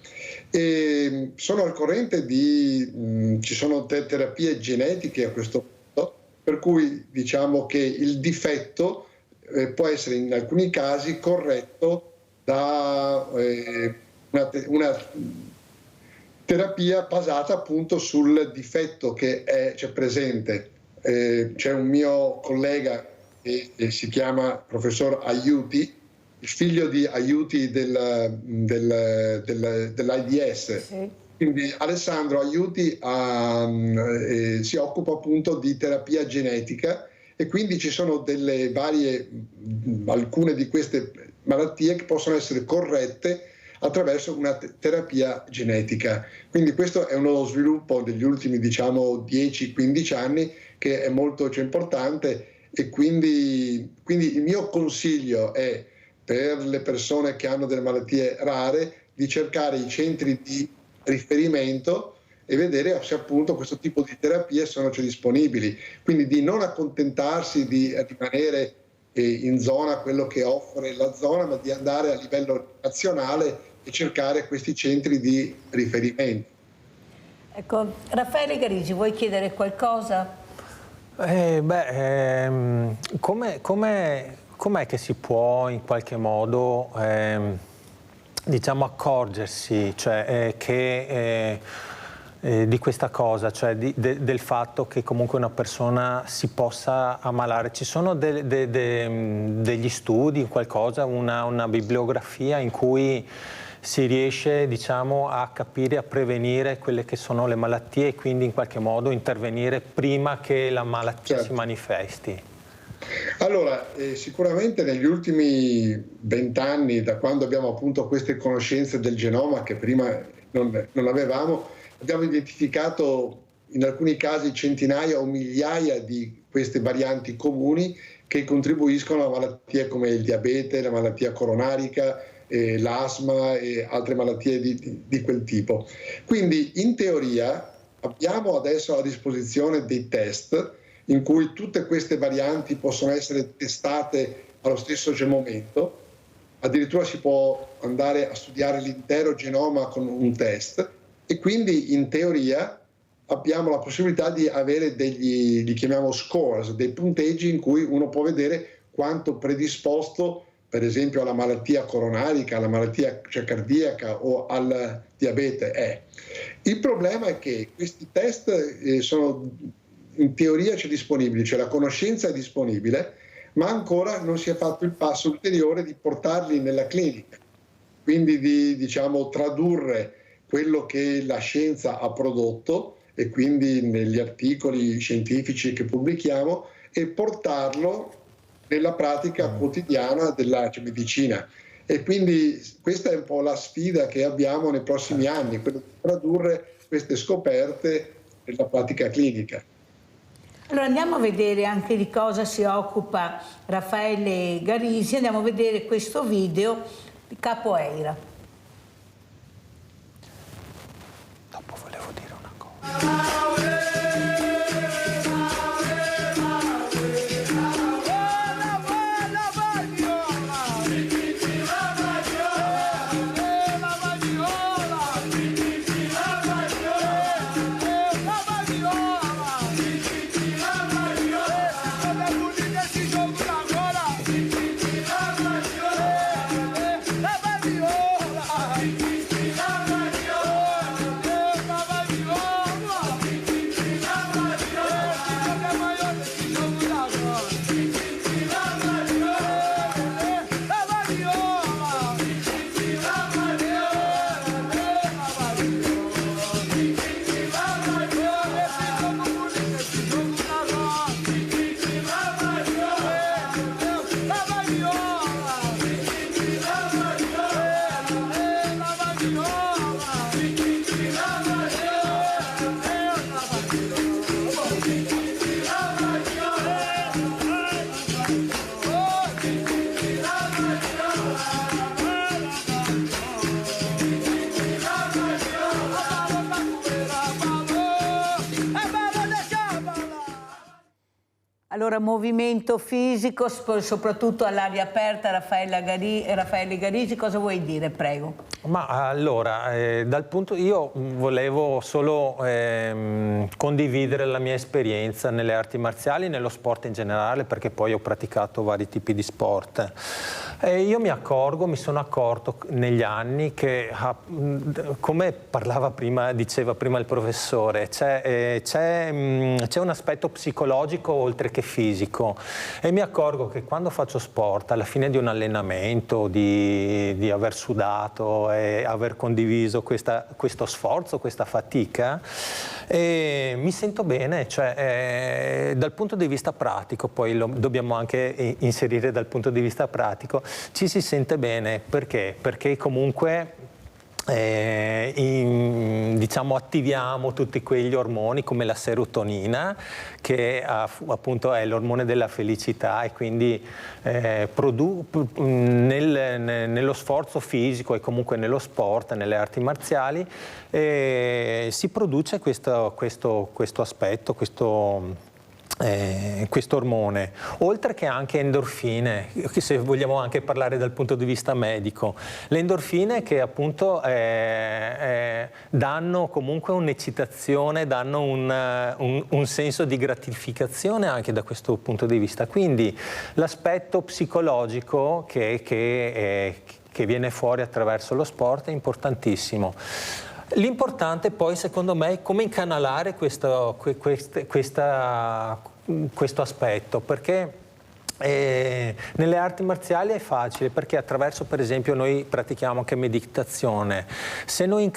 E sono al corrente ci sono terapie genetiche a questo punto, per cui diciamo che il difetto può essere in alcuni casi corretto da una terapia basata appunto sul difetto che c'è presente. C'è un mio collega che si chiama professor Aiuti, il figlio di Aiuti dell'AIDS. Sì. Quindi Alessandro Aiuti si occupa appunto di terapia genetica, e quindi ci sono alcune di queste malattie che possono essere corrette attraverso una terapia genetica. Quindi questo è uno sviluppo degli ultimi 10-15 anni che è molto importante, e quindi il mio consiglio è, per le persone che hanno delle malattie rare, di cercare i centri di riferimento e vedere se appunto questo tipo di terapie sono disponibili, quindi di non accontentarsi di rimanere in zona quello che offre la zona, ma di andare a livello nazionale e cercare questi centri di riferimento. Ecco, Raffaele Garisi, vuoi chiedere qualcosa? Com'è che si può in qualche modo diciamo accorgersi, cioè, di questa cosa, cioè del fatto che comunque una persona si possa ammalare? Ci sono degli studi, qualcosa, una bibliografia in cui si riesce, diciamo, a capire, a prevenire quelle che sono le malattie e quindi in qualche modo intervenire prima che la malattia si manifesti? Allora, sicuramente negli ultimi 20 anni, da quando abbiamo appunto queste conoscenze del genoma che prima non avevamo, abbiamo identificato in alcuni casi centinaia o migliaia di queste varianti comuni che contribuiscono a malattie come il diabete, la malattia coronarica, l'asma e altre malattie di quel tipo. Quindi in teoria abbiamo adesso a disposizione dei test in cui tutte queste varianti possono essere testate allo stesso momento. Addirittura si può andare a studiare l'intero genoma con un test, e quindi in teoria abbiamo la possibilità di avere li chiamiamo scores, dei punteggi in cui uno può vedere quanto predisposto, per esempio, alla malattia coronarica, alla malattia cardiaca o al diabete è. Il problema è che questi test sono in teoria disponibili, cioè la conoscenza è disponibile, ma ancora non si è fatto il passo ulteriore di portarli nella clinica, quindi di tradurre quello che la scienza ha prodotto, e quindi negli articoli scientifici che pubblichiamo, e portarlo nella pratica quotidiana della medicina. E quindi questa è un po' la sfida che abbiamo nei prossimi anni, quello di tradurre queste scoperte nella pratica clinica. Allora andiamo a vedere anche di cosa si occupa Raffaele Garisi, andiamo a vedere questo video di Capoeira. Dopo volevo dire una cosa. Allora, movimento fisico, soprattutto all'aria aperta, Raffaele Garisi, cosa vuoi dire? Prego. Ma allora, io volevo solo condividere la mia esperienza nelle arti marziali, nello sport in generale, perché poi ho praticato vari tipi di sport. Io mi sono accorto negli anni che, come diceva prima il professore, c'è un aspetto psicologico oltre che fisico, e mi accorgo che quando faccio sport, alla fine di un allenamento, di aver sudato e aver condiviso questo sforzo, questa fatica, mi sento bene, dal punto di vista pratico, poi lo dobbiamo anche inserire dal punto di vista pratico, ci si sente bene. Perché? Perché comunque attiviamo tutti quegli ormoni come la serotonina, che appunto è l'ormone della felicità, e quindi nello sforzo fisico e comunque nello sport, nelle arti marziali, si produce questo aspetto, questo ormone, oltre che anche endorfine, se vogliamo anche parlare dal punto di vista medico. Le endorfine che appunto danno comunque un'eccitazione, danno un senso di gratificazione anche da questo punto di vista. Quindi l'aspetto psicologico che viene fuori attraverso lo sport è importantissimo. L'importante poi, secondo me, è come incanalare questo aspetto, perché nelle arti marziali è facile, perché attraverso, per esempio, noi pratichiamo anche meditazione. Se noi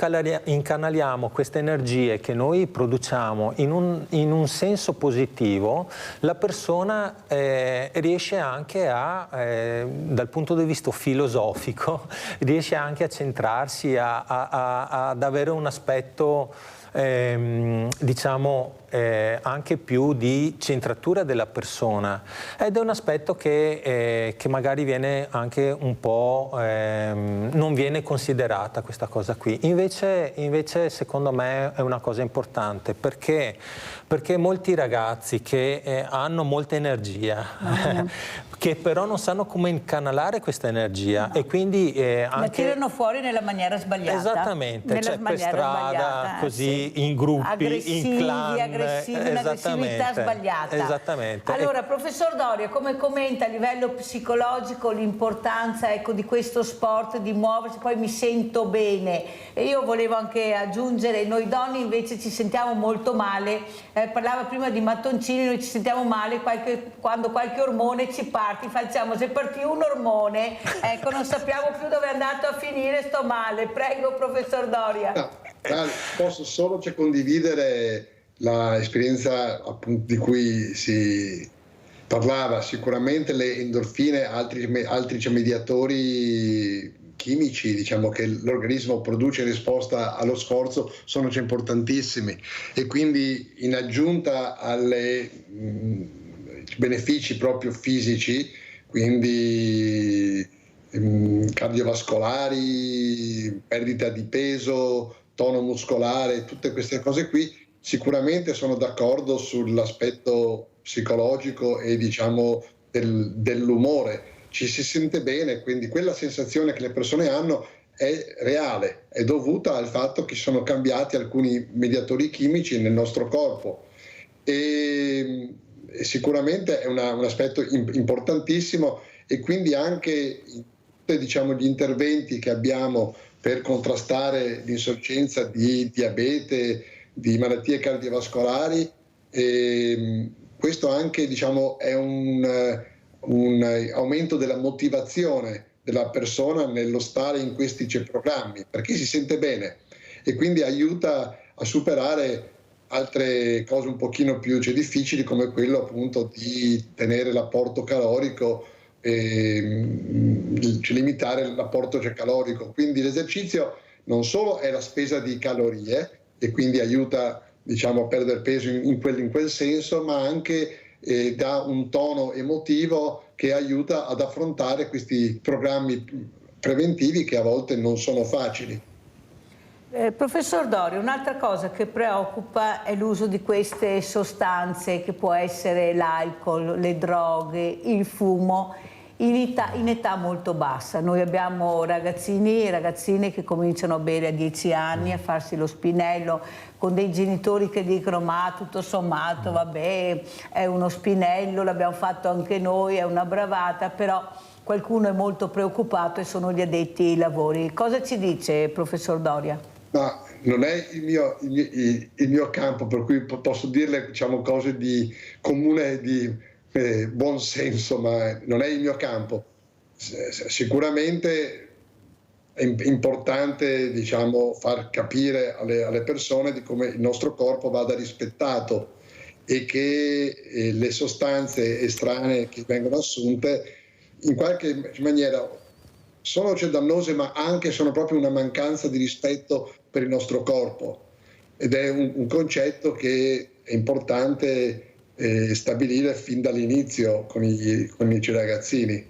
incanaliamo queste energie che noi produciamo in un senso positivo, la persona riesce anche dal punto di vista filosofico, riesce anche a centrarsi, ad avere un aspetto anche più di centratura della persona, ed è un aspetto che magari viene anche un po' non viene considerata questa cosa qui. Invece secondo me è una cosa importante, perché molti ragazzi che hanno molta energia che però non sanno come incanalare questa energia, e quindi la tirano fuori nella maniera sbagliata. Esattamente, per strada, così, in gruppi, in clan. Un'aggressività sbagliata. Esattamente. Allora, professor Doria, come commenta a livello psicologico l'importanza di questo sport, di muoversi? Poi mi sento bene, e io volevo anche aggiungere, noi donne invece ci sentiamo molto male, parlava prima di mattoncini, noi ci sentiamo male quando qualche ormone ci parte, facciamo, se partì un ormone, non sappiamo più dove è andato a finire, sto male. Prego, professor Doria. Posso solo condividere l'esperienza appunto di cui si parlava. Sicuramente le endorfine, altri mediatori chimici, diciamo, che l'organismo produce in risposta allo sforzo, sono importantissimi, e quindi in aggiunta alle benefici proprio fisici, quindi cardiovascolari, perdita di peso, tono muscolare, tutte queste cose qui, sicuramente sono d'accordo sull'aspetto psicologico e dell'umore. Ci si sente bene, quindi quella sensazione che le persone hanno è reale, è dovuta al fatto che sono cambiati alcuni mediatori chimici nel nostro corpo, e sicuramente è un aspetto importantissimo, e quindi anche gli interventi che abbiamo per contrastare l'insorgenza di diabete, di malattie cardiovascolari, questo anche è un aumento della motivazione della persona nello stare in questi programmi, perché si sente bene, e quindi aiuta a superare altre cose un pochino più difficili, come quello appunto di tenere l'apporto calorico, limitare l'apporto calorico. Quindi l'esercizio non solo è la spesa di calorie, e quindi aiuta a perdere peso in quel senso, ma anche dà un tono emotivo che aiuta ad affrontare questi programmi preventivi che a volte non sono facili. Professor Doria, un'altra cosa che preoccupa è l'uso di queste sostanze, che può essere l'alcol, le droghe, il fumo, in età molto bassa. Noi abbiamo ragazzini e ragazzine che cominciano a bere a 10 anni, a farsi lo spinello, con dei genitori che dicono ma tutto sommato vabbè è uno spinello, l'abbiamo fatto anche noi, è una bravata, però qualcuno è molto preoccupato e sono gli addetti ai lavori. Cosa ci dice, professor Doria? Ma non è il mio campo, per cui posso dirle, diciamo, cose di comune di buon senso, ma non è il mio campo. Sicuramente è importante, diciamo, far capire alle persone di come il nostro corpo vada rispettato e che le sostanze estranee che vengono assunte in qualche maniera sono dannose, ma anche sono proprio una mancanza di rispetto per il nostro corpo, ed è un concetto che è importante stabilire fin dall'inizio con i ragazzini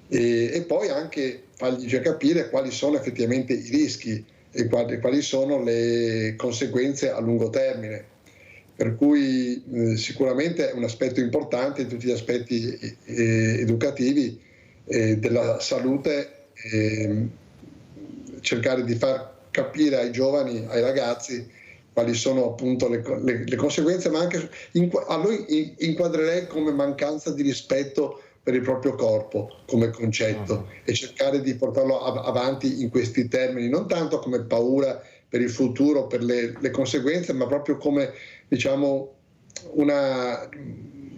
e poi anche fargli capire quali sono effettivamente i rischi e quali sono le conseguenze a lungo termine. Per cui sicuramente è un aspetto importante in tutti gli aspetti educativi della salute, cercare di far capire ai giovani, ai ragazzi, quali sono appunto le conseguenze, ma anche a lui inquadrerei come mancanza di rispetto per il proprio corpo come concetto e cercare di portarlo avanti in questi termini, non tanto come paura per il futuro, per le conseguenze, ma proprio come, diciamo,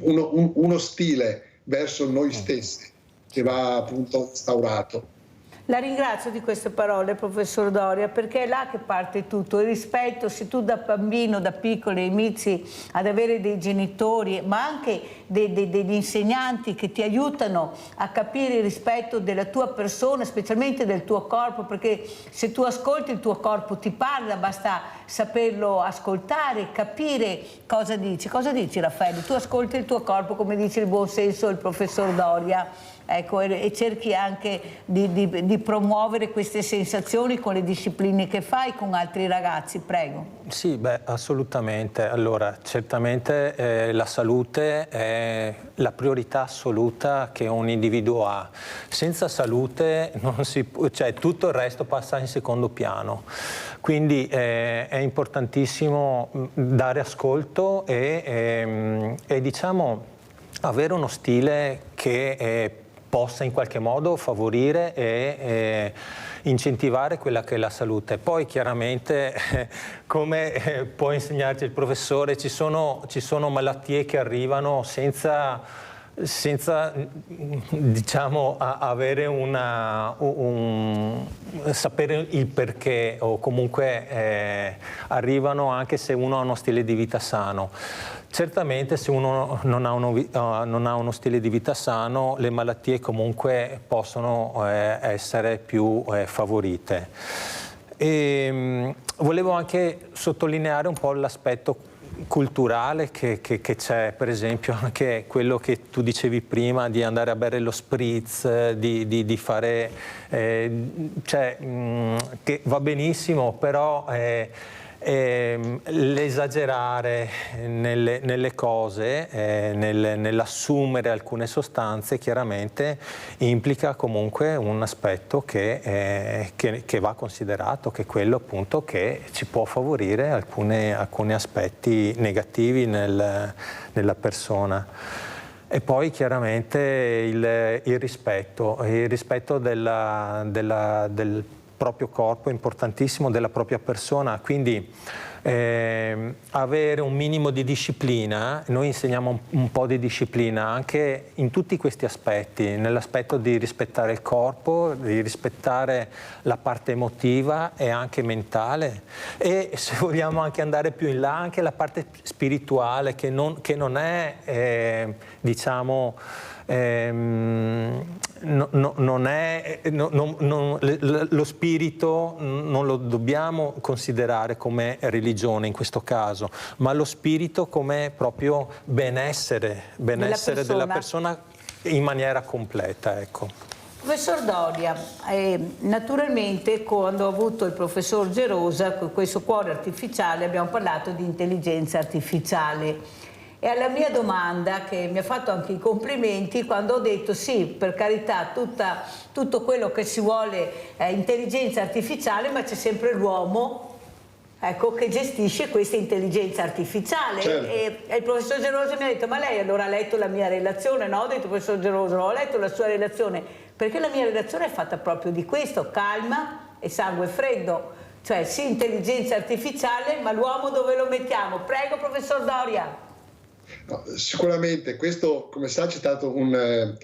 uno stile verso noi stessi che va appunto instaurato. La ringrazio di queste parole, professor Doria, perché è là che parte tutto, il rispetto. Se tu da bambino, da piccolo inizi ad avere dei genitori, ma anche degli insegnanti che ti aiutano a capire il rispetto della tua persona, specialmente del tuo corpo, perché se tu ascolti il tuo corpo ti parla, basta saperlo ascoltare, capire cosa dici. Cosa dici, Raffaele? Tu ascolti il tuo corpo, come dice il buon senso il professor Doria. Ecco, e cerchi anche di promuovere queste sensazioni con le discipline che fai con altri ragazzi, prego. Sì, beh, assolutamente. Allora, certamente la salute è la priorità assoluta che un individuo ha. Senza salute non si può, cioè, tutto il resto passa in secondo piano. Quindi è importantissimo dare ascolto e diciamo avere uno stile che possa in qualche modo favorire e incentivare quella che è la salute. Poi chiaramente, come può insegnarci il professore, ci sono malattie che arrivano senza diciamo avere sapere il perché, o comunque arrivano anche se uno ha uno stile di vita sano. Certamente se uno non ha uno stile di vita sano, le malattie comunque possono essere più favorite. Volevo anche sottolineare un po' l'aspetto culturale che c'è, per esempio anche quello che tu dicevi prima, di andare a bere lo spritz, di fare, cioè, che va benissimo, però l'esagerare nelle cose, nell'assumere alcune sostanze, chiaramente implica comunque un aspetto che va considerato, che è quello appunto che ci può favorire alcuni aspetti negativi nella persona. E poi chiaramente il rispetto del proprio corpo è importantissimo, della propria persona, quindi avere un minimo di disciplina. Noi insegniamo un po' di disciplina anche in tutti questi aspetti, nell'aspetto di rispettare il corpo, di rispettare la parte emotiva e anche mentale, e se vogliamo anche andare più in là, anche la parte spirituale, che non è diciamo lo spirito non lo dobbiamo considerare come religione in questo caso, ma lo spirito come proprio benessere della persona in maniera completa, ecco. Professor Doria, naturalmente quando ho avuto il professor Gerosa, con questo cuore artificiale, abbiamo parlato di intelligenza artificiale. E alla mia domanda, che mi ha fatto anche i complimenti, quando ho detto sì, per carità, tutto quello che si vuole è intelligenza artificiale, ma c'è sempre l'uomo, ecco, che gestisce questa intelligenza artificiale. Certo. E il professor Gerosa mi ha detto: ma lei allora ha letto la mia relazione? No, ho detto: professor Gerosa, no, ho letto la sua relazione, perché la mia relazione è fatta proprio di questo: calma e sangue freddo, cioè sì, intelligenza artificiale, ma l'uomo dove lo mettiamo? Prego, professor Doria. No, sicuramente questo, come sa, c'è stato un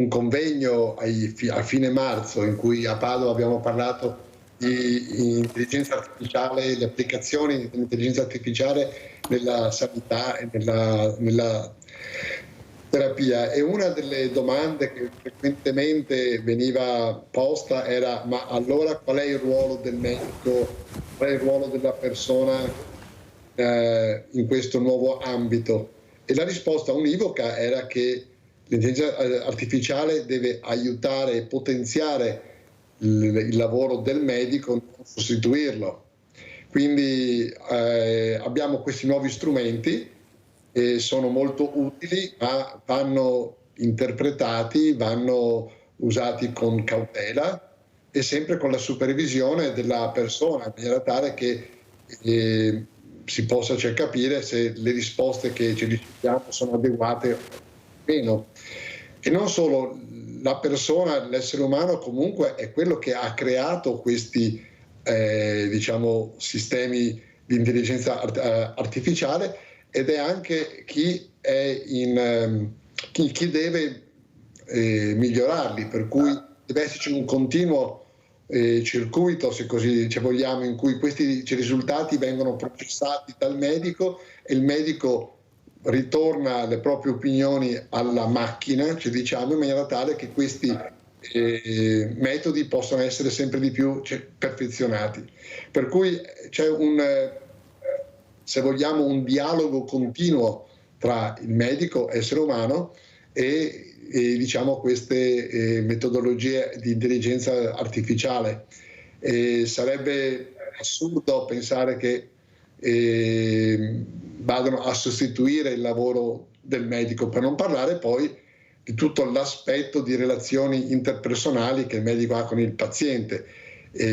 convegno a fine marzo in cui a Padova abbiamo parlato di intelligenza artificiale, le applicazioni dell'intelligenza artificiale nella sanità e nella terapia, e una delle domande che frequentemente veniva posta era: ma allora qual è il ruolo del medico, qual è il ruolo della persona in questo nuovo ambito? E la risposta univoca era che l'intelligenza artificiale deve aiutare e potenziare il lavoro del medico, non sostituirlo. Quindi abbiamo questi nuovi strumenti e sono molto utili, ma vanno interpretati, vanno usati con cautela e sempre con la supervisione della persona, in maniera tale che si possa capire se le risposte che ci riceviamo sono adeguate o meno. E non solo, la persona, l'essere umano comunque è quello che ha creato questi diciamo sistemi di intelligenza artificiale, ed è anche chi deve migliorarli, per cui deve esserci un continuo circuito, se così vogliamo, in cui questi risultati vengono processati dal medico e il medico ritorna le proprie opinioni alla macchina, diciamo, in maniera tale che questi metodi possano essere sempre di più perfezionati. Per cui c'è se vogliamo, un dialogo continuo tra il medico, essere umano, e diciamo queste metodologie di intelligenza artificiale. Sarebbe assurdo pensare che vadano a sostituire il lavoro del medico, per non parlare poi di tutto l'aspetto di relazioni interpersonali che il medico ha con il paziente.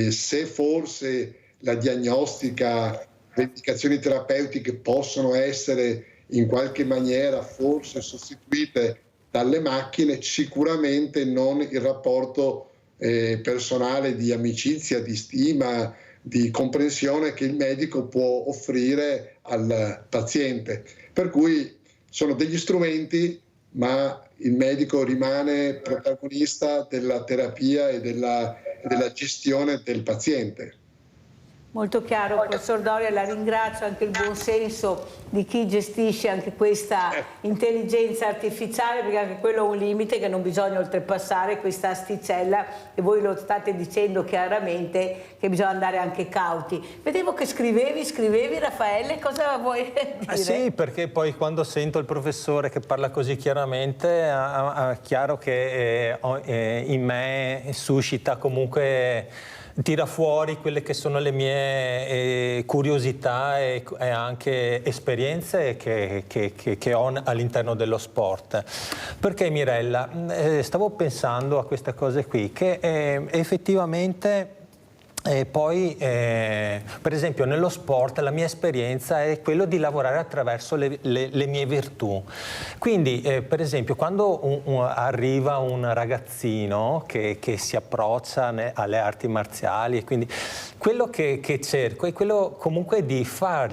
Se forse la diagnostica, le indicazioni terapeutiche possono essere in qualche maniera forse sostituite dalle macchine, sicuramente non il rapporto personale di amicizia, di stima, di comprensione che il medico può offrire al paziente. Per cui sono degli strumenti, ma il medico rimane protagonista della terapia e della gestione del paziente. Molto chiaro, professor Doria, la ringrazio, anche il buon senso di chi gestisce anche questa intelligenza artificiale, perché anche quello è un limite che non bisogna oltrepassare, questa asticella, e voi lo state dicendo chiaramente che bisogna andare anche cauti. Vedevo che scrivevi Raffaele, cosa vuoi dire? Sì, perché poi quando sento il professore che parla così chiaramente, è chiaro che in me suscita comunque, tira fuori quelle che sono le mie curiosità e anche esperienze che ho all'interno dello sport. Perché, Mirella, stavo pensando a queste cose qui, che effettivamente poi, per esempio, nello sport la mia esperienza è quello di lavorare attraverso le mie virtù. Quindi, per esempio, quando arriva un ragazzino che si approccia alle arti marziali, e quindi quello che cerco è quello comunque di far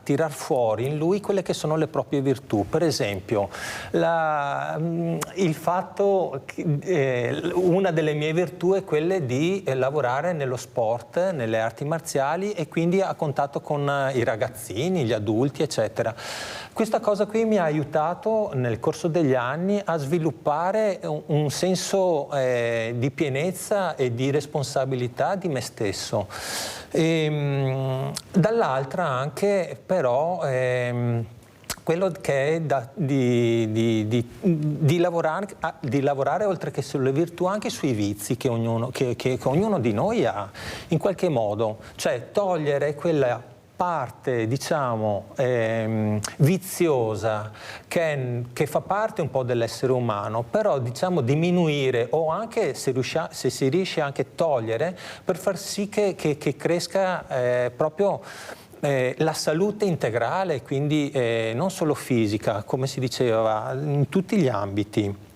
tirar fuori in lui quelle che sono le proprie virtù. Per esempio, il fatto che una delle mie virtù è quella di lavorare nello sport, nelle arti marziali, e quindi a contatto con i ragazzini, gli adulti, eccetera. Questa cosa qui mi ha aiutato nel corso degli anni a sviluppare un senso di pienezza e di responsabilità di me stesso. Dall'altra anche però quello che è di lavorare oltre che sulle virtù anche sui vizi che ognuno di noi ha, in qualche modo, cioè togliere quella parte, diciamo, viziosa che fa parte un po' dell'essere umano, però diciamo diminuire o anche se si riesce anche a togliere per far sì che cresca proprio la salute integrale, quindi non solo fisica, come si diceva, in tutti gli ambiti.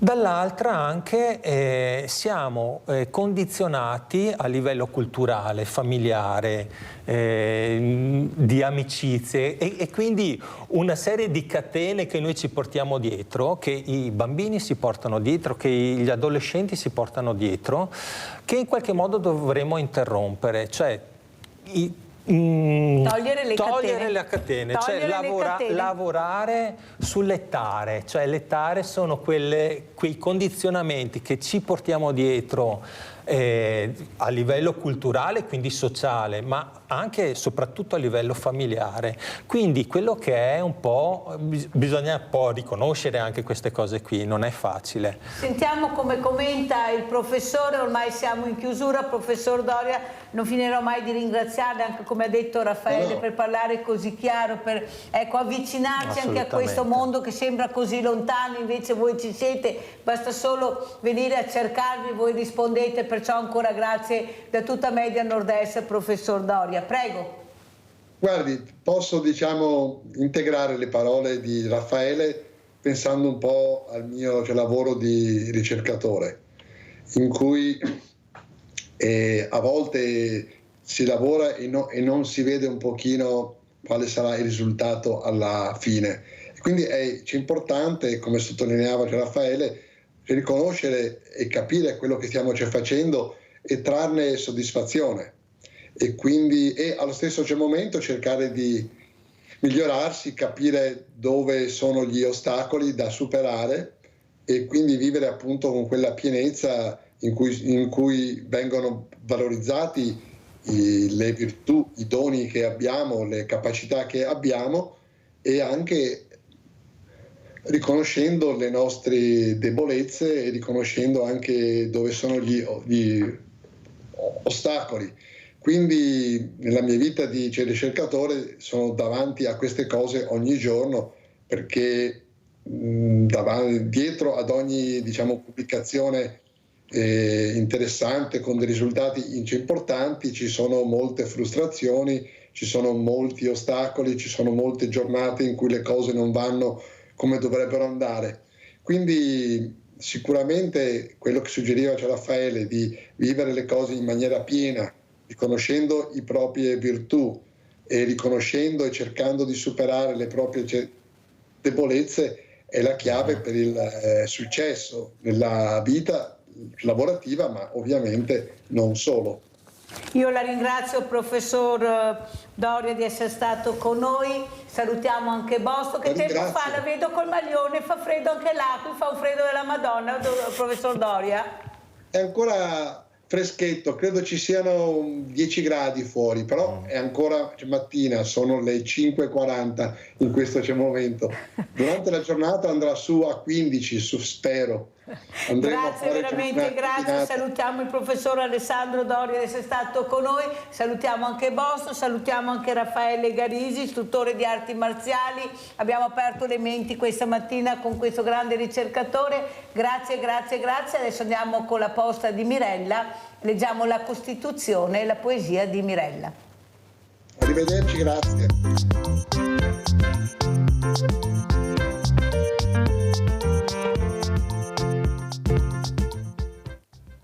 Dall'altra anche siamo condizionati a livello culturale, familiare, di amicizie e quindi una serie di catene che noi ci portiamo dietro, che i bambini si portano dietro, che gli adolescenti si portano dietro, che in qualche modo dovremo interrompere, cioè togliere le catene, cioè lavorare sull'ettare, cioè l'ettare sono quei condizionamenti che ci portiamo dietro a livello culturale, quindi sociale, ma anche e soprattutto a livello familiare. Quindi quello che è un po', bisogna un po' riconoscere anche queste cose qui, non è facile. Sentiamo come commenta il professore, ormai siamo in chiusura, professor Doria, non finirò mai di ringraziarle, anche come ha detto Raffaele, per parlare così chiaro, per avvicinarci anche a questo mondo che sembra così lontano, invece voi ci siete, basta solo venire a cercarvi, voi rispondete, perciò ancora grazie da tutta Media Nord-Est, professor Doria. Prego. Guardi, posso integrare le parole di Raffaele pensando un po' al mio lavoro di ricercatore, in cui a volte si lavora e non si vede un pochino quale sarà il risultato alla fine. Quindi è importante, come sottolineava Raffaele, riconoscere e capire quello che stiamo facendo e trarne soddisfazione. E allo stesso momento cercare di migliorarsi, capire dove sono gli ostacoli da superare e quindi vivere appunto con quella pienezza in cui vengono valorizzati le virtù, i doni che abbiamo, le capacità che abbiamo e anche riconoscendo le nostre debolezze e riconoscendo anche dove sono gli ostacoli. Quindi nella mia vita di ricercatore sono davanti a queste cose ogni giorno, perché dietro ad ogni pubblicazione interessante con dei risultati importanti ci sono molte frustrazioni, ci sono molti ostacoli, ci sono molte giornate in cui le cose non vanno come dovrebbero andare. Quindi sicuramente quello che suggeriva Raffaele di vivere le cose in maniera piena, riconoscendo le proprie virtù e riconoscendo e cercando di superare le proprie debolezze è la chiave per il successo nella vita lavorativa, ma ovviamente non solo. Io la ringrazio, professor Doria, di essere stato con noi. Salutiamo anche Boston. Che tempo fa? La vedo col maglione, fa freddo anche là, qui fa un freddo della Madonna, professor Doria. È ancora freschetto, credo ci siano 10 gradi fuori, però è ancora mattina, sono le 5:40 in questo momento. Durante la giornata andrà su a 15, spero. Grazie, veramente grazie. Salutiamo il professor Alessandro Doria di essere stato con noi, salutiamo anche Boston, salutiamo anche Raffaele Garisi, istruttore di arti marziali. Abbiamo aperto le menti questa mattina con questo grande ricercatore. Grazie, grazie, grazie. Adesso andiamo con la posta di Mirella, leggiamo la Costituzione e la poesia di Mirella. Arrivederci, grazie.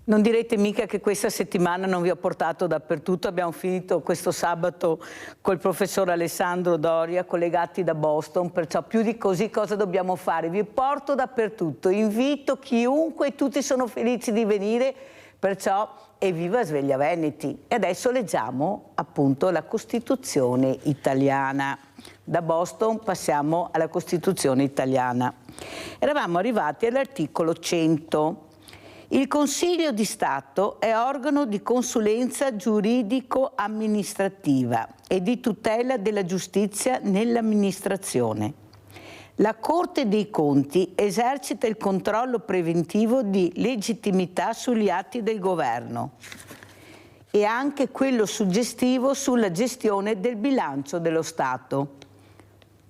Non direte mica che questa settimana non vi ho portato dappertutto, abbiamo finito questo sabato col professor Alessandro Doria, collegati da Boston, perciò più di così cosa dobbiamo fare? Vi porto dappertutto, invito chiunque, tutti sono felici di venire, perciò evviva Sveglia Veneti. E adesso leggiamo appunto la Costituzione italiana. Da Boston passiamo alla Costituzione italiana. Eravamo arrivati all'articolo 100. Il Consiglio di Stato è organo di consulenza giuridico-amministrativa e di tutela della giustizia nell'amministrazione. La Corte dei Conti esercita il controllo preventivo di legittimità sugli atti del governo e anche quello suggestivo sulla gestione del bilancio dello Stato.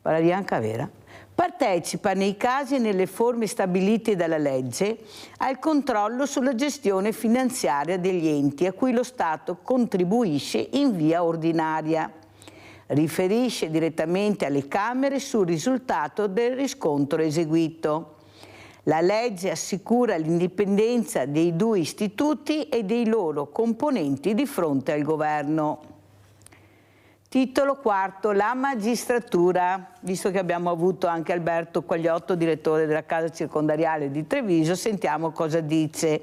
Parla bianca vera. Partecipa nei casi e nelle forme stabilite dalla legge al controllo sulla gestione finanziaria degli enti a cui lo Stato contribuisce in via ordinaria. Riferisce direttamente alle Camere sul risultato del riscontro eseguito. La legge assicura l'indipendenza dei due istituti e dei loro componenti di fronte al governo. Titolo quarto, la magistratura. Visto che abbiamo avuto anche Alberto Quagliotto, direttore della Casa Circondariale di Treviso, sentiamo cosa dice.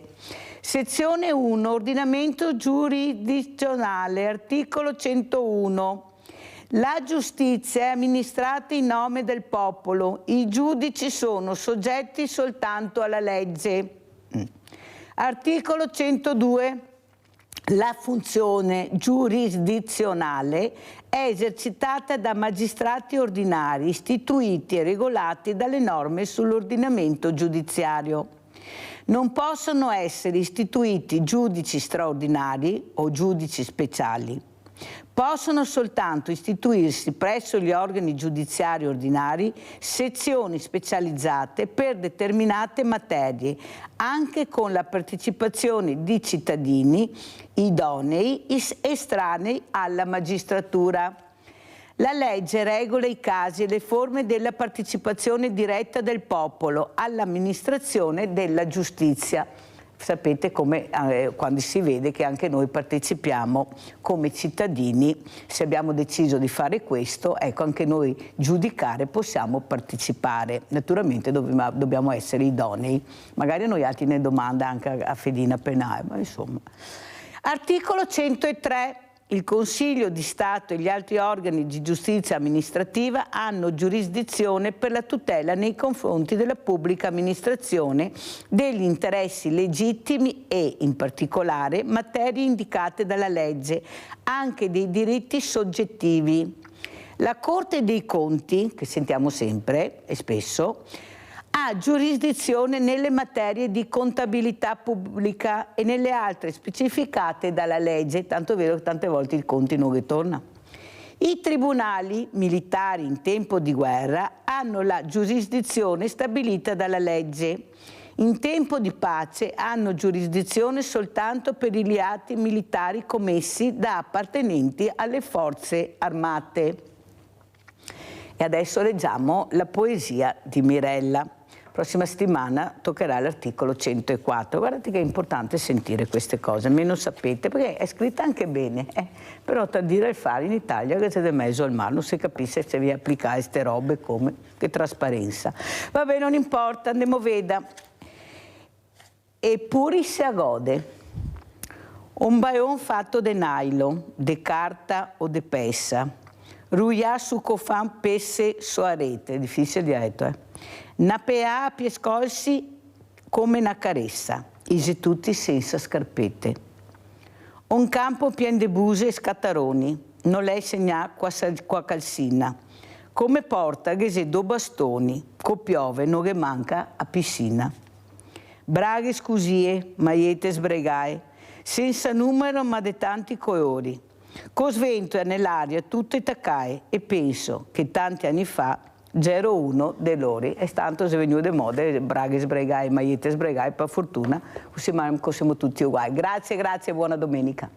Sezione 1, ordinamento giurisdizionale, articolo 101. La giustizia è amministrata in nome del popolo, i giudici sono soggetti soltanto alla legge. Articolo 102. La funzione giurisdizionale è esercitata da magistrati ordinari istituiti e regolati dalle norme sull'ordinamento giudiziario. Non possono essere istituiti giudici straordinari o giudici speciali. Possono soltanto istituirsi presso gli organi giudiziari ordinari sezioni specializzate per determinate materie, anche con la partecipazione di cittadini idonei estranei alla magistratura. La legge regola i casi e le forme della partecipazione diretta del popolo all'amministrazione della giustizia. Sapete come quando si vede che anche noi partecipiamo come cittadini, se abbiamo deciso di fare questo, ecco, anche noi giudicare possiamo partecipare. Naturalmente dobbiamo essere idonei, magari noi altri ne domanda anche a Fedina Penale, ma insomma. Articolo 103. Il Consiglio di Stato e gli altri organi di giustizia amministrativa hanno giurisdizione per la tutela nei confronti della pubblica amministrazione degli interessi legittimi e, in particolare, materie indicate dalla legge, anche dei diritti soggettivi. La Corte dei Conti, che sentiamo sempre e spesso, ha giurisdizione nelle materie di contabilità pubblica e nelle altre specificate dalla legge, tanto è vero che tante volte il Conti non ritorna. I tribunali militari in tempo di guerra hanno la giurisdizione stabilita dalla legge. In tempo di pace hanno giurisdizione soltanto per i reati militari commessi da appartenenti alle forze armate. E adesso leggiamo la poesia di Mirella. Prossima settimana toccherà l'articolo 104. Guardate che è importante sentire queste cose, almeno sapete, perché è scritta anche bene, però tra dire e fare in Italia che siete mezzo al mare, non si capisce se vi applicate queste robe come, che trasparenza. Vabbè, non importa, andiamo veda. Eppure si agode. Un baion fatto de nylon, de carta o de pessa. Ruia su cofan pesse soarete, difficile diretto, Napea a piescolsi come una caressa, isi tutti senza scarpette. Un campo pieno di buse e scattaroni, non lei segna qua calcina. Come porta che se do bastoni, copiove non che manca a piscina. Braghe scusie, maiete sbregae, senza numero ma de tanti colori. Co svento è nell'aria tutto taccai e penso che tanti anni fa c'ero uno dei loro e tanto se venuto de moda braghe sbregai, maiete sbregai, per fortuna così siamo tutti uguali. Grazie, buona domenica.